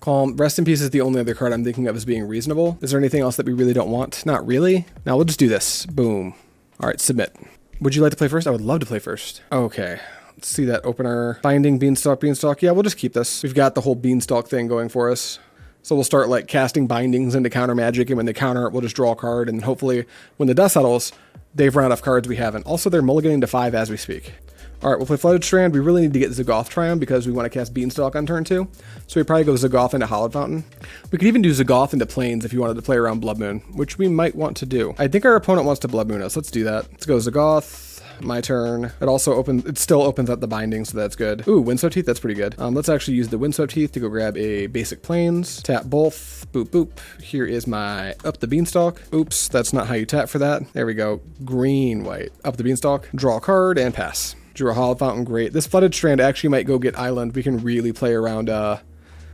Calm. Rest in Peace is the only other card I'm thinking of as being reasonable. Is there anything else that we really don't want? Not really. Now we'll just do this. Boom. All right, submit. Would you like to play first? I would love to play first. Okay. Let's see that opener. Binding, Beanstalk. Yeah, we'll just keep this. We've got the whole Beanstalk thing going for us. So we'll start like casting bindings into counter magic, and when they counter it, we'll just draw a card, and hopefully when the dust settles, they've run out of cards we haven't. Also, they're mulliganing to 5 as we speak. All right, we'll play Flooded Strand. We really need to get Zagoth Triumph because we want to cast Beanstalk on turn 2. So we probably go Zagoth into Hallowed Fountain. We could even do Zagoth into Plains if you wanted to play around Blood Moon, which we might want to do. I think our opponent wants to Blood Moon us. Let's do that. Let's go Zagoth. My turn. It still opens up the binding, so that's good. Ooh, Windswept Teeth, that's pretty good. Let's actually use the Windswept Teeth to go grab a basic Plains. Tap both. Boop, boop. Here is my Up the Beanstalk. Oops, that's not how you tap for that. There we go. Green, white. Up the Beanstalk. Draw a card and pass. Drew a Hallowed Fountain, great. This Flooded Strand actually might go get Island. We can really play around the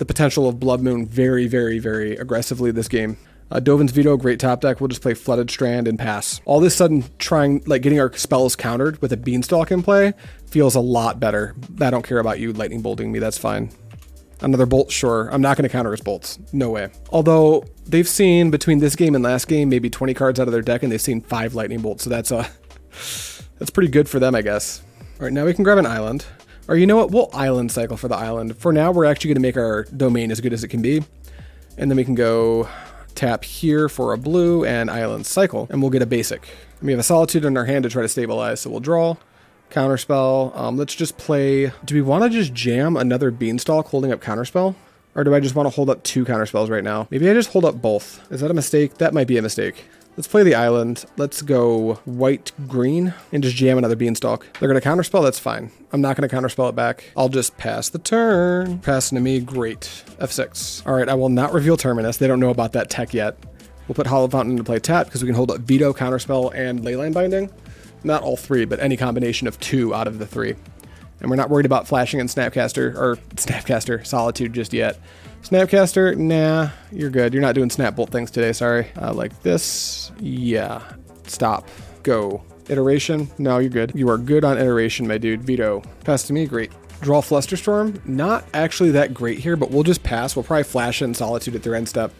potential of Blood Moon very, very, very aggressively this game. Dovin's Veto, great top deck. We'll just play Flooded Strand and pass. All of a sudden, getting our spells countered with a Beanstalk in play feels a lot better. I don't care about you lightning bolting me, that's fine. Another bolt, sure. I'm not going to counter his bolts. No way. Although, they've seen, between this game and last game, maybe 20 cards out of their deck, and they've seen 5 lightning bolts, so that's pretty good for them, I guess. All right, now we can grab an island. Or you know what? We'll island cycle for the island. For now, we're actually going to make our domain as good as it can be. And then we can go tap here for a blue and island cycle, and we'll get a basic. And we have a Solitude in our hand to try to stabilize, so we'll draw. Counterspell. Let's just play. Do we want to just jam another Beanstalk holding up Counterspell? Or do I just want to hold up 2 Counterspells right now? Maybe I just hold up both. Is that a mistake? That might be a mistake. Let's play the island. Let's go white-green and just jam another Beanstalk. They're going to counterspell, that's fine. I'm not going to counterspell it back. I'll just pass the turn. Passing to me, great. F6. All right, I will not reveal Terminus. They don't know about that tech yet. We'll put Hallowed Fountain into play tap because we can hold up Veto, Counterspell, and Leyline Binding. Not all 3, but any combination of 2 out of the 3. And we're not worried about flashing in Snapcaster Solitude just yet. Snapcaster, nah, you're good. You're not doing Snap Bolt things today, sorry. Like this, yeah. Stop, go. Iteration, no, you're good. You are good on iteration, my dude. Veto, pass to me, great. Draw Flusterstorm, not actually that great here, but we'll just pass. We'll probably flash in Solitude at their end step.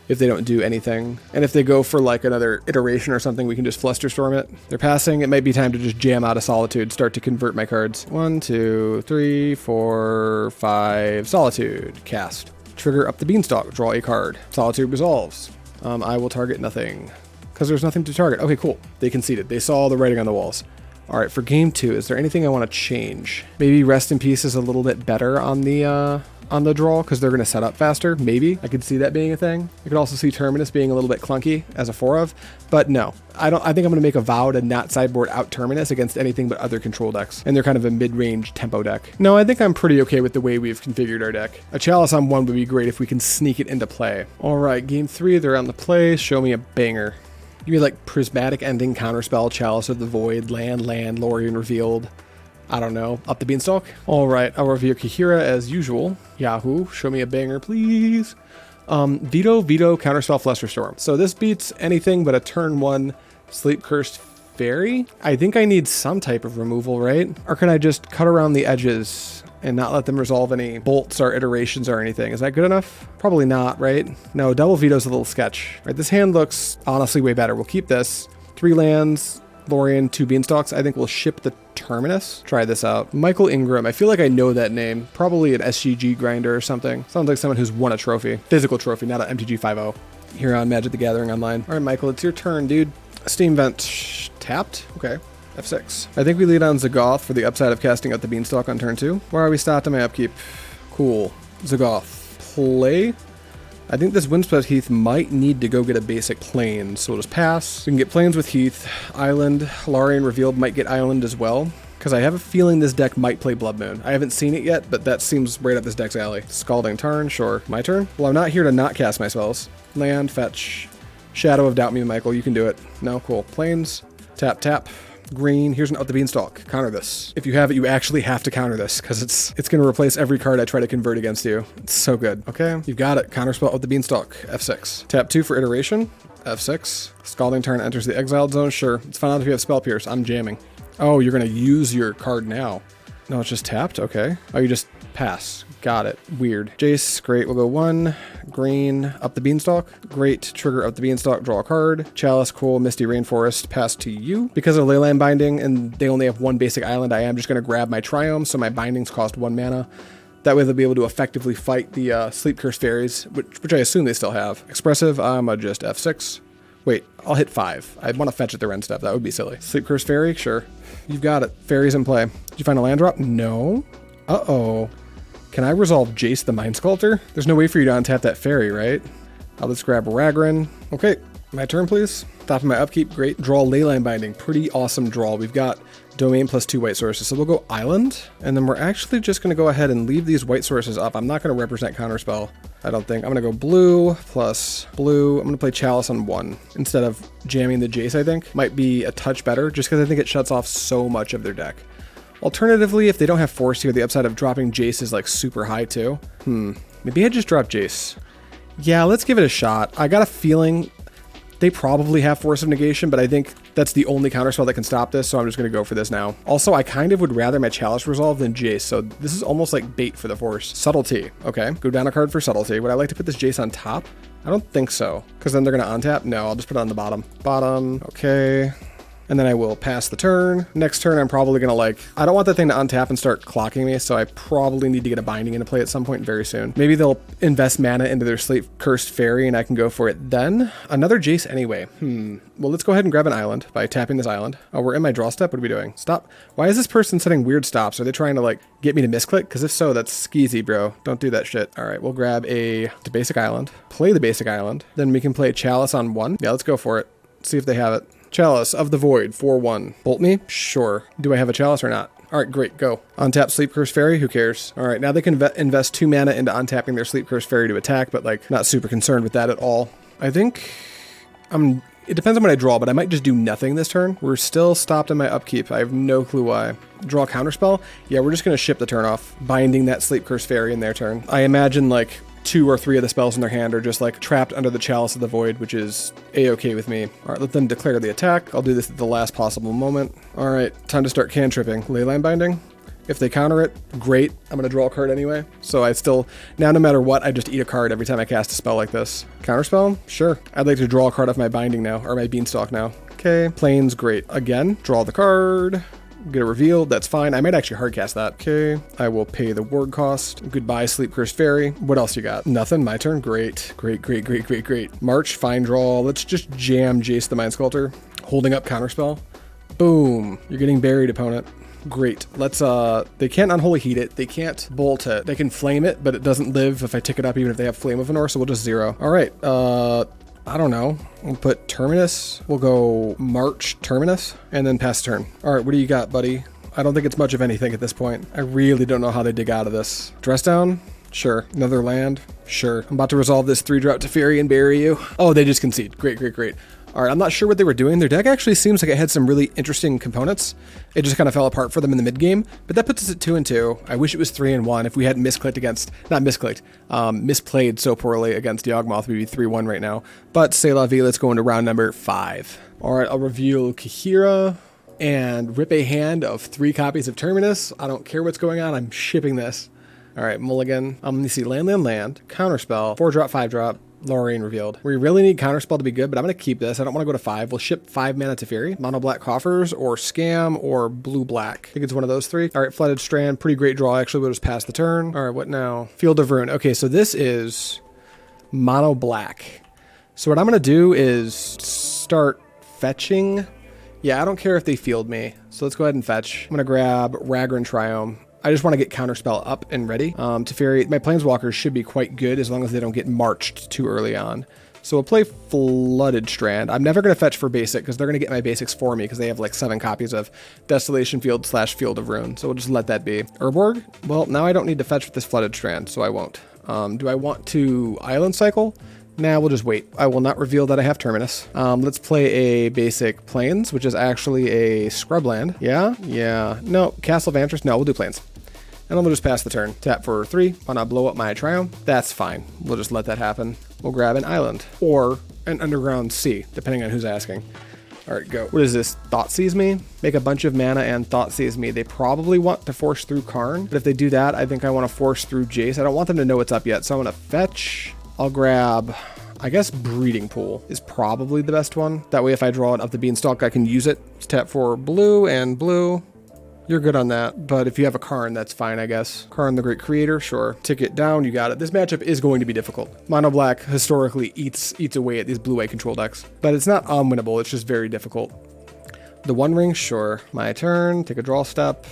if they don't do anything. And if they go for like another iteration or something, we can just Flusterstorm it. They're passing. It might be time to just jam out of Solitude, start to convert my cards. 1, 2, 3, 4, 5. Solitude. Cast. Trigger up the Beanstalk. Draw a card. Solitude resolves. I will target nothing because there's nothing to target. Okay, cool. They conceded. They saw the writing on the walls. All right, for game 2, is there anything I want to change? Maybe Rest in Peace is a little bit better on the draw because they're going to set up faster. Maybe I could see that being a thing. I could also see Terminus being a little bit clunky as a 4 of, but no, I think I'm going to make a vow to not sideboard out Terminus against anything but other control decks, and they're kind of a mid-range tempo deck. No, I think I'm pretty okay with the way we've configured our deck. A Chalice on 1 would be great if we can sneak it into play. All right, game 3, they're on the play. Show me a banger. Give me like Prismatic Ending, Counterspell, Chalice of the Void, Land, Lorien Revealed. I don't know. Up the Beanstalk? All right, I'll review Kahira as usual. Yahoo, show me a banger, please. Veto, Counterspell, Flusterstorm. So this beats anything but a turn 1 Sleep Cursed Fairy. I think I need some type of removal, right? Or can I just cut around the edges and not let them resolve any bolts or iterations or anything? Is that good enough? Probably not, right? No, double veto's a little sketch. Right, this hand looks honestly way better. We'll keep this. 3 lands, Lorien, 2 Beanstalks. I think we'll ship the Terminus. Try this out. Michael Ingram. I feel like I know that name. Probably an SGG grinder or something. Sounds like someone who's won a trophy. Physical trophy, not an MTG 5.0. Here on Magic the Gathering Online. All right, Michael, it's your turn, dude. Steam Vent tapped. Okay. F6. I think we lead on Zagoth for the upside of casting out the Beanstalk on turn 2. Where are we stopped on my upkeep? Cool. Zagoth. Play. I think this Windswept Heath might need to go get a basic plane, so we'll just pass. We can get planes with Heath. Island. Lorien Revealed might get Island as well, because I have a feeling this deck might play Blood Moon. I haven't seen it yet, but that seems right up this deck's alley. Scalding Tarn, sure. My turn? Well, I'm not here to not cast my spells. Land, fetch. Shadow of Doubt Me, Michael. You can do it. No, cool. Planes. Tap, tap. Green. Here's an Out the Beanstalk. Counter this. If you have it, you actually have to counter this because it's going to replace every card I try to convert against you. It's so good. Okay, you've got it. Counterspell Out the Beanstalk. F6. Tap 2 for iteration. F6. Scalding Tarn enters the exiled zone. Sure. Let's find out if you have Spell Pierce. I'm jamming. Oh, you're going to use your card now. No, it's just tapped? Okay. Oh, you just pass. Got it. Weird. Jace, great. We'll go 1. Green, up the Beanstalk. Great. Trigger up the Beanstalk, draw a card. Chalice, cool. Misty Rainforest, pass to you. Because of Leyline Binding, and they only have 1 basic island, I am just going to grab my Triome, so my bindings cost 1 mana. That way they'll be able to effectively fight the Sleep Cursed Fairies, which I assume they still have. Expressive, I'm just F6. Wait, I'll hit 5. I want to fetch at their end step. That would be silly. Sleep Cursed Fairy? Sure. You've got it. Fairies in play. Did you find a land drop? No. Uh-oh. Can I resolve Jace the Mind Sculptor? There's no way for you to untap that fairy, right? I'll just grab Ragran. Okay, my turn, please. Top of my upkeep, great. Draw Leyline Binding. Pretty awesome draw. We've got Domain plus 2 white sources. So we'll go Island, and then we're actually just going to go ahead and leave these white sources up. I'm not going to represent Counterspell, I don't think. I'm going to go blue plus blue. I'm going to play Chalice on 1 instead of jamming the Jace, I think. Might be a touch better, just because I think it shuts off so much of their deck. Alternatively, if they don't have Force here, the upside of dropping Jace is like super high too. Maybe I just drop Jace. Yeah, let's give it a shot. I got a feeling they probably have Force of Negation, but I think that's the only counterspell that can stop this, so I'm just going to go for this now. Also, I kind of would rather my Chalice resolve than Jace, so this is almost like bait for the Force. Subtlety. Okay, go down a card for Subtlety. Would I like to put this Jace on top? I don't think so, because then they're going to untap. No, I'll just put it on the bottom. Bottom. Okay. And then I will pass the turn. Next turn, I'm probably going to I don't want that thing to untap and start clocking me, so I probably need to get a binding into play at some point very soon. Maybe they'll invest mana into their Sleep Cursed Fairy and I can go for it then. Another Jace anyway. Well, let's go ahead and grab an island by tapping this island. Oh, we're in my draw step? What are we doing? Stop. Why is this person setting weird stops? Are they trying to get me to misclick? Because if so, that's skeezy, bro. Don't do that shit. All right, we'll grab the basic island. Play the basic island. Then we can play Chalice on 1. Yeah, let's go for it. See if they have it. Chalice of the Void, 4/1. Bolt me? Sure. Do I have a Chalice or not? All right, great, go. Untap Sleep Cursed Fairy, who cares? All right, now they can invest 2 mana into untapping their Sleep Cursed Fairy to attack, but not super concerned with that at all. I think it depends on what I draw, but I might just do nothing this turn. We're still stopped in my upkeep. I have no clue why. Draw Counterspell? Yeah, we're just going to ship the turn off, binding that Sleep Cursed Fairy in their turn. I imagine 2 or 3 of the spells in their hand are just trapped under the Chalice of the Void, which is a-okay with me. All right, let them declare the attack. I'll do this at the last possible moment. All right, time to start cantripping. Leyline Binding. If they counter it, great. I'm going to draw a card anyway. So I still, now no matter what, I just eat a card every time I cast a spell like this. Counterspell? Sure. I'd like to draw a card off my binding now, or my beanstalk now. Okay, plains, great. Again, draw the card. Get it revealed, that's fine. I might actually hardcast that. Okay, I will pay the ward cost. Goodbye, Sleep Cursed Fairy. What else you got? Nothing, my turn. Great, great, great, great, great, great. March, fine draw. Let's just jam Jace the Mind Sculptor. Holding up counterspell. Boom, you're getting buried, opponent. Great. Let's, they can't Unholy Heat it. They can't Bolt it. They can Flame it, but it doesn't live if I tick it up, even if they have Flame of Venor, so we'll just 0. All right, I don't know. We'll put Terminus. We'll go March Terminus and then pass turn. All right, what do you got, buddy? I don't think it's much of anything at this point. I really don't know how they dig out of this. Dress down? Sure. Another land? Sure. I'm about to resolve this 3-drop Teferi and bury you. Oh, they just concede. Great, great, great. All right, I'm not sure what they were doing. Their deck actually seems like it had some really interesting components. It just kind of fell apart for them in the mid game, but that puts us at 2-2. I wish it was 3-1. If we hadn't misplayed so poorly against Yawg, we'd be 3-1 right now. But c'est la vie, let's go into round number 5. All right, I'll reveal Kahira and rip a hand of 3 copies of Terminus. I don't care what's going on. I'm shipping this. All right, mulligan. Let me see, land, counterspell, 4-drop, 5-drop. Lorraine revealed. We really need counterspell to be good, but I'm going to keep this. I don't want to go to 5. We'll ship 5 mana Teferi. Mono black Coffers or Scam or blue black. I think it's one of those 3. All right, Flooded Strand. Pretty great draw. Actually, we'll just pass the turn. All right, what now? Field of Ruin. Okay, so this is mono black. So what I'm going to do is start fetching. Yeah, I don't care if they field me. So let's go ahead and fetch. I'm going to grab Ragran Triome. I just want to get Counterspell up and ready. Teferi, my Planeswalkers should be quite good as long as they don't get marched too early on. So we'll play Flooded Strand. I'm never going to fetch for basic because they're going to get my basics for me because they have like 7 copies of Desolation Field / Field of Ruin. So we'll just let that be. Urborg? Well, now I don't need to fetch with this Flooded Strand, so I won't. Do I want to Island Cycle? Nah, we'll just wait. I will not reveal that I have Terminus. Let's play a basic Plains, which is actually a Scrubland. Yeah? Yeah. No, Castle Vantress? No, we'll do Plains. And we'll just pass the turn. Tap for 3. Why not blow up my Triome? That's fine. We'll just let that happen. We'll grab an island or an underground sea, depending on who's asking. All right, go. What is this? Thoughtseize me? Make a bunch of mana and Thoughtseize me. They probably want to force through Karn, but if they do that, I think I want to force through Jace. I don't want them to know what's up yet, so I'm going to fetch. I'll grab, I guess Breeding Pool is probably the best one. That way if I draw it up the Beanstalk, I can use it. Let's tap for blue and blue. You're good on that, but if you have a Karn, that's fine, I guess. Karn the Great Creator, sure. Ticket down, you got it. This matchup is going to be difficult. Mono Black historically eats away at these blue-white control decks, but it's not unwinnable, it's just very difficult. The One Ring, sure. My turn, take a draw step.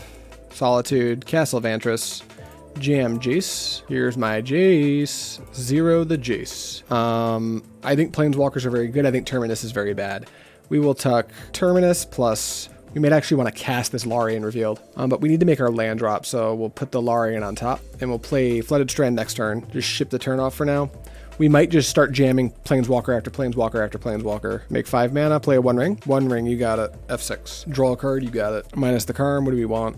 Solitude, Castle Vantress, jam Jace. Here's my Jace. 0 the Jace. I think Planeswalkers are very good. I think Terminus is very bad. We will tuck Terminus plus... We might actually want to cast this Larian revealed, but we need to make our land drop, so we'll put the Larian on top, and we'll play Flooded Strand next turn. Just ship the turn off for now. We might just start jamming Planeswalker after Planeswalker after Planeswalker. Make 5 mana, play a One Ring. One Ring, you got it. F6. Draw a card, you got it. Minus the Karn, what do we want?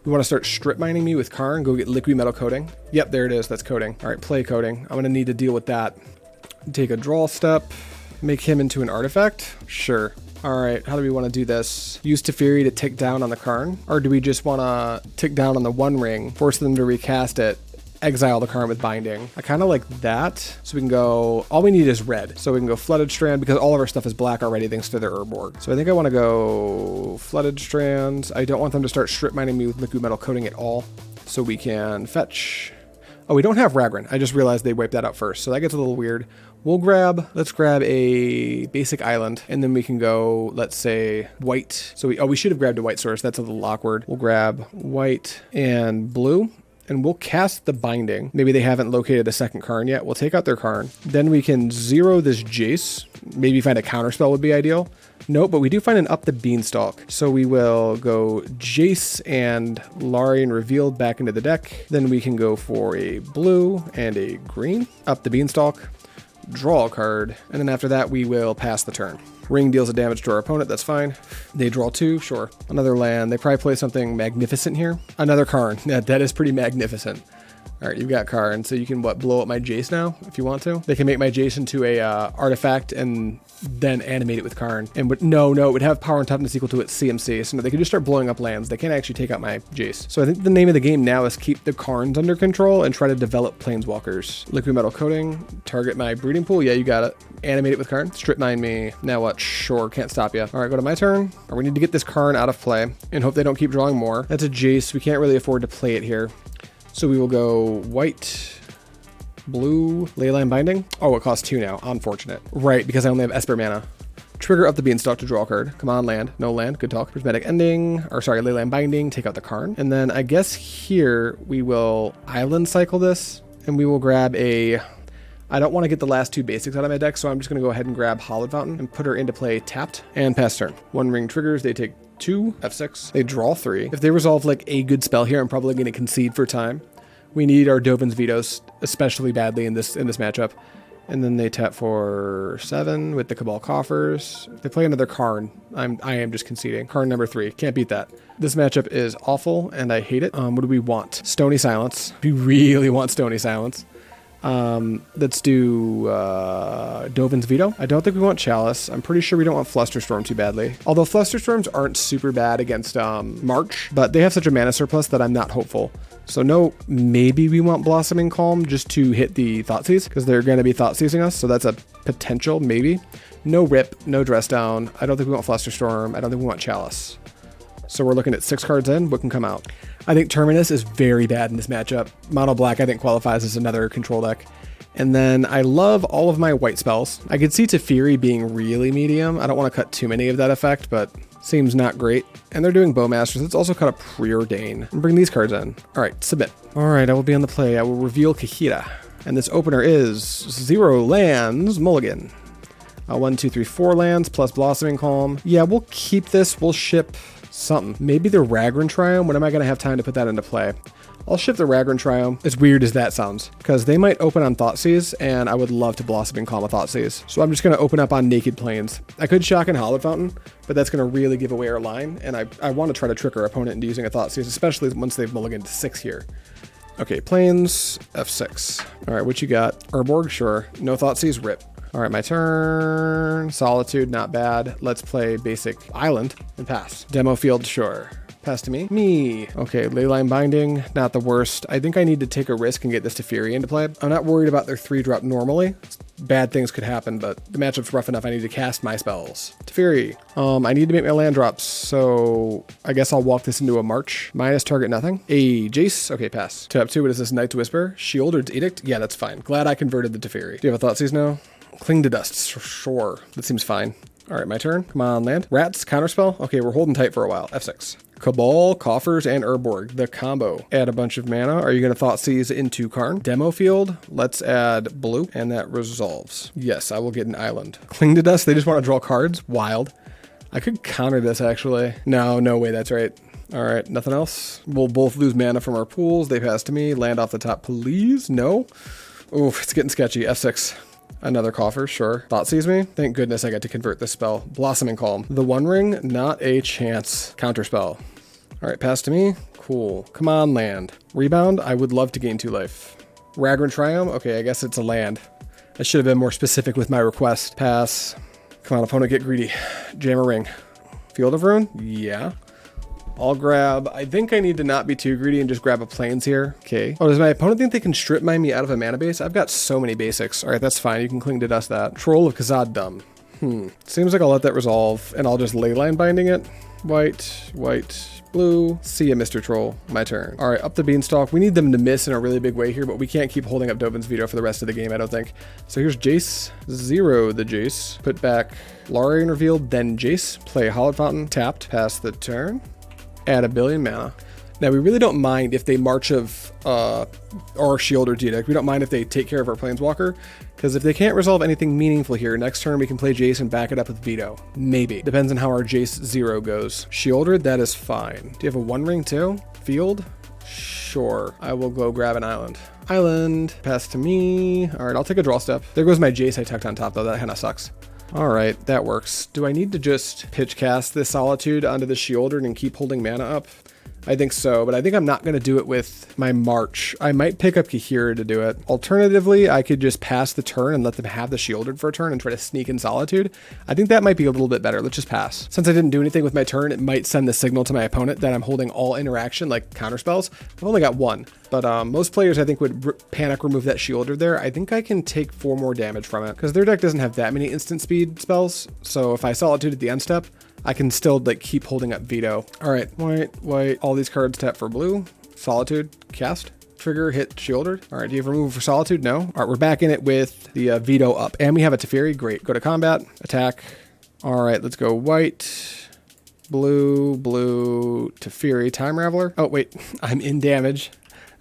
We want to start strip mining me with Karn, go get Liquid Metal Coating. Yep, there it is, that's Coating. All right, play Coating. I'm going to need to deal with that. Take a draw step, make him into an artifact. Sure. All right, how do we want to do this? Use Teferi to tick down on the Karn? Or do we just want to tick down on the One Ring, force them to recast it, exile the Karn with Binding? I kind of like that. So we can go, all we need is red. So we can go Flooded Strand because all of our stuff is black already thanks to their Urborg. So I think I want to go Flooded Strands. I don't want them to start strip mining me with Liquid Metal Coating at all. So we can fetch. Oh, we don't have Ragran. I just realized they wiped that out first. So that gets a little weird. Let's grab a basic island, and then we can go, let's say, white. So we should have grabbed a white source. That's a little awkward. We'll grab white and blue, and we'll cast the Binding. Maybe they haven't located a second Karn yet. We'll take out their Karn. Then we can 0 this Jace. Maybe find a counterspell would be ideal. Nope, but we do find an Up the Beanstalk. So we will go Jace and Larian revealed back into the deck. Then we can go for a blue and a green. Up the Beanstalk. Draw a card, and then after that we will pass the turn. Ring deals a damage to our opponent, that's fine. They draw 2, sure. Another land, they probably play something magnificent here. Another Karn, that is pretty magnificent. All right, you've got Karn, so you can blow up my Jace now if you want to. They can make my Jace into a artifact and then animate it with Karn. And no, it would have power and toughness equal to its CMC. So no, they can just start blowing up lands. They can't actually take out my Jace. So I think the name of the game now is keep the Karns under control and try to develop planeswalkers. Liquid metal coating, target my breeding pool. Yeah, you got it. Animate it with Karn. Strip mine me. Now what? Sure, can't stop you. All right, go to my turn. We need to get this Karn out of play and hope they don't keep drawing more. That's a Jace. We can't really afford to play it here. So we will go white, blue, Leyline Binding. Oh, it costs 2 now. Unfortunate. Right, because I only have Esper mana. Trigger up the Beanstalk to draw a card. Come on, land. No land. Good talk. Prismatic Ending. Or sorry, Leyline Binding. Take out the Karn. And then I guess here we will Island Cycle this. And we will grab a... I don't want to get the last 2 basics out of my deck, so I'm just going to go ahead and grab Hallowed Fountain and put her into play tapped and pass turn. 1 ring triggers. They take 2, F6. They draw 3. If they resolve like a good spell here, I'm probably going to concede for time. We need our Dovin's Vetoes especially badly in this matchup. And then they tap for 7 with the Cabal Coffers. If they play another Karn, I am just conceding. Karn number 3. Can't beat that. This matchup is awful and I hate it. What do we want? Stony Silence. We really want Stony Silence. Let's do Dovin's Veto. I don't think we want Chalice. I'm pretty sure we don't want Flusterstorm too badly. Although Flusterstorms aren't super bad against March, but they have such a mana surplus that I'm not hopeful. So no, maybe we want Blossoming Calm just to hit the Thoughtseize, because they're going to be Thoughtseizing us, so that's a potential, maybe. No Rip, no Dress Down. I don't think we want Flusterstorm. I don't think we want Chalice. So we're looking at 6 cards in. What can come out? I think Terminus is very bad in this matchup. Mono Black, I think, qualifies as another control deck. And then I love all of my white spells. I could see Teferi being really medium. I don't want to cut too many of that effect, but seems not great. And they're doing Bowmasters. Let's also cut a Preordain and bring these cards in. All right, submit. All right, I will be on the play. I will reveal Kahira. And this opener is 0 lands, mulligan. 1, 2, 3, 4 lands plus Blossoming Calm. Yeah, we'll keep this. We'll ship something. Maybe the Ragran Triome. When am I going to have time to put that into play? I'll ship the Ragran Triome, as weird as that sounds, because they might open on Thoughtseize, and I would love to Blossoming Calm a Thoughtseize. So I'm just going to open up on Naked Plains. I could Shock and Hallowed Fountain, but that's going to really give away our line, and I want to try to trick our opponent into using a Thoughtseize, especially once they've mulliganed to 6 here. Okay, Plains, F6. All right, what you got? Urborg, sure. No Thoughtseize, rip. All right, my turn. Solitude, not bad. Let's play basic Island and pass. Demo field, sure. Pass to me. Me. Okay, Leyline Binding, not the worst. I think I need to take a risk and get this Teferi into play. I'm not worried about their 3-drop normally. Bad things could happen, but the matchup's rough enough. I need to cast my spells. Teferi. I need to make my land drops, so I guess I'll walk this into a March. Minus target nothing. A Jace. Okay, pass. Tap 2, what is this? Night's Whisper? Sheoldred's Edict? Yeah, that's fine. Glad I converted the Teferi. Do you have a Thoughtseize now? Cling to Dust. Sure. That seems fine. All right, my turn. Come on, land. Rats, counterspell. Okay, we're holding tight for a while. F6. Cabal, Coffers, and Urborg, the combo. Add a bunch of mana. Are you going to Thoughtseize into Karn? Demo field. Let's add blue, and that resolves. Yes, I will get an island. Cling to Dust. They just want to draw cards. Wild. I could counter this, actually. No way, that's right. All right, nothing else. We'll both lose mana from our pools. They pass to me. Land off the top, please. No. Oof, it's getting sketchy. F6. Another Coffer, sure. Thoughtseize me? Thank goodness I got to convert this spell. Blossoming Calm. The One Ring? Not a chance. Counterspell. All right, pass to me. Cool. Come on, land. Rebound? I would love to gain 2 life. Ragran Triome? Okay, I guess it's a land. I should have been more specific with my request. Pass. Come on, opponent, get greedy. Jam a ring. Field of Ruin? Yeah. I'll grab, I think I need to not be too greedy and just grab a Plains here. Okay. Oh, does my opponent think they can strip mine me out of a mana base? I've got so many basics. All right, that's fine. You can Cling to Dust that. Troll of Khazad Dumb. Seems like I'll let that resolve and I'll just Leyline Binding it. White, blue. See ya, Mr. Troll. My turn. All right, up the Beanstalk. We need them to miss in a really big way here, but we can't keep holding up Dovin's Veto for the rest of the game, I don't think. So here's Jace. 0 the Jace. Put back Larian revealed, then Jace. Play Hallowed Fountain. Tapped. Pass the turn. Add 1 billion mana. Now, we really don't mind if they March of or Sheoldred's Edict. We don't mind if they take care of our Planeswalker, because if they can't resolve anything meaningful here, next turn we can play Jace and back it up with Veto. Maybe. Depends on how our Jace 0 goes. Sheoldred, that is fine. Do you have a One Ring too? Field? Sure. I will go grab an island. Island. Pass to me. All right, I'll take a draw step. There goes my Jace I tucked on top, though. That kind of sucks. All right, that works. Do I need to just pitch cast this Solitude onto the Sheoldred and keep holding mana up? I think so, but I think I'm not going to do it with my March. I might pick up Kahira to do it. Alternatively, I could just pass the turn and let them have the shielded for a turn and try to sneak in Solitude. I think that might be a little bit better. Let's just pass. Since I didn't do anything with my turn, it might send the signal to my opponent that I'm holding all interaction, like counter spells. I've only got one, but most players I think would panic remove that shielder there. I think I can take 4 more damage from it because their deck doesn't have that many instant speed spells. So if I Solitude at the end step, I can still like keep holding up veto. All right, white, all these cards tap for blue. Solitude, cast, trigger, hit, shieldered. All right, do you have removal for Solitude? No. All right, we're back in it with the veto up. And we have a Teferi, great. Go to combat, attack. All right, let's go white, blue, Teferi, Time Raveler. Oh, wait, I'm in damage.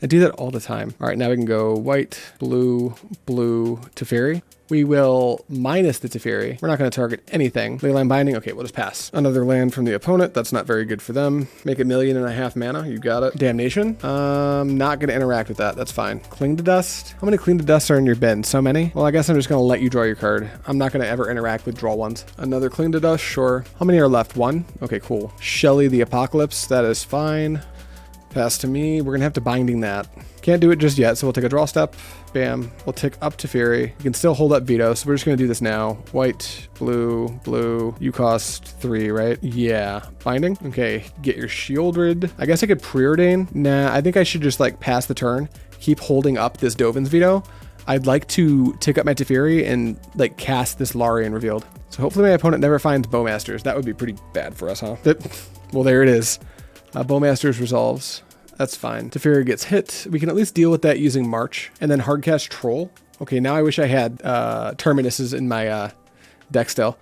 I do that all the time. All right, now we can go white, blue, Teferi. We will minus the Teferi. We're not going to target anything. Leyline Binding, okay, we'll just pass. Another land from the opponent. That's not very good for them. Make 1.5 million mana. You got it. Damnation. Not going to interact with that. That's fine. Cling to Dust. How many Cling to Dust are in your bin? So many? Well, I guess I'm just going to let you draw your card. I'm not going to ever interact with draw ones. Another Cling to Dust, sure. How many are left? 1? Okay, cool. Shelly the Apocalypse. That is fine. Pass to me. We're going to have to Binding that. Can't do it just yet, so we'll take a draw step. Bam. We'll tick up to Teferi. You can still hold up veto, so we're just going to do this now. White, blue. You cost 3, right? Yeah. Binding. Okay. Get your Shieldred. I guess I could preordain. Nah, I think I should just like pass the turn. Keep holding up this Dovin's veto. I'd like to tick up my Teferi and like cast this Larian Revealed. So hopefully my opponent never finds Bowmasters. That would be pretty bad for us, huh? Well, there it is. Bowmasters resolves. That's fine. Teferi gets hit. We can at least deal with that using March. And then Hardcast Troll. Okay, now I wish I had Terminuses in my deck still.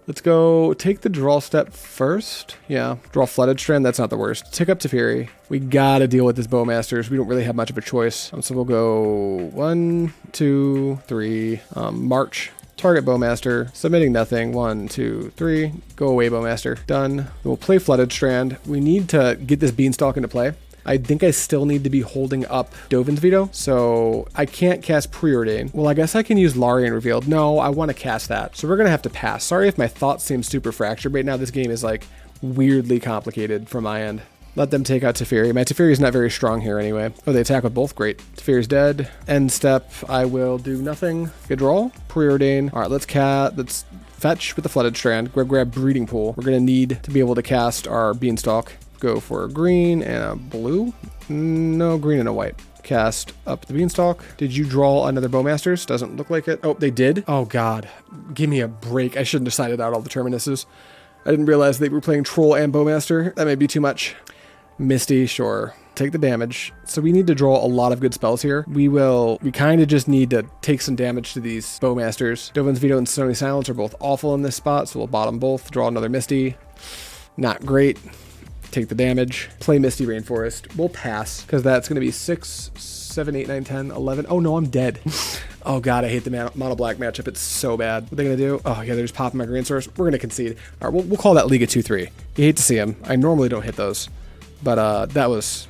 Let's go take the draw step first. Yeah, draw Flooded Strand. That's not the worst. Tick up Teferi. We gotta deal with this Bowmasters. We don't really have much of a choice. So we'll go 1, 2, 3. March. Target Bowmaster, submitting nothing. 1, 2, 3. Go away, Bowmaster. Done. We'll play Flooded Strand. We need to get this Beanstalk into play. I think I still need to be holding up Dovin's veto, so I can't cast Preordain. Well, I guess I can use Larian Revealed. No, I want to cast that. So we're going to have to pass. Sorry if my thoughts seem super fractured right now. This game is like weirdly complicated from my end. Let them take out Teferi. My Teferi is not very strong here anyway. Oh, they attack with both. Great. Teferi's dead. End step. I will do nothing. Good draw. Preordain. All right, let's fetch with the Flooded Strand. Grab Breeding Pool. We're going to need to be able to cast our Beanstalk. Go for a green and a blue. No, green and a white. Cast up the Beanstalk. Did you draw another Bowmasters? Doesn't look like it. Oh, they did? Oh, God. Give me a break. I shouldn't have decided out all the Terminuses. I didn't realize they were playing Troll and Bowmaster. That may be too much. Misty, sure. Take the damage. So we need to draw a lot of good spells here. We kind of just need to take some damage to these Bowmasters. Dovin's Veto and Stony Silence are both awful in this spot, so we'll bottom both. Draw another Misty. Not great. Take the damage. Play Misty Rainforest. We'll pass, because that's going to be 6, 7, 8, 9, 10, 11. Oh, no, I'm dead. Oh, God, I hate the mono black matchup. It's so bad. What are they going to do? Oh, yeah, they're just popping my green source. We're going to concede. All right, we'll call that League of 2-3. You hate to see them. I normally don't hit those, but that was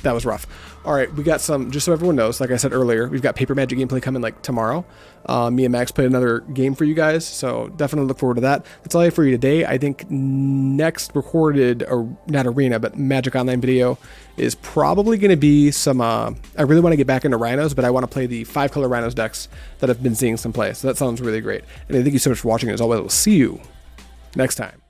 rough. All right, we got some, just so everyone knows, like I said earlier, we've got Paper Magic gameplay coming like tomorrow. Me and Max played another game for you guys, so definitely look forward to that. That's all I have for you today. I think next recorded, or not arena, but Magic Online video is probably going to be some, I really want to get back into Rhinos, but I want to play the 5-color Rhinos decks that I've been seeing some play, so that sounds really great. And thank you so much for watching. As always, we'll see you next time.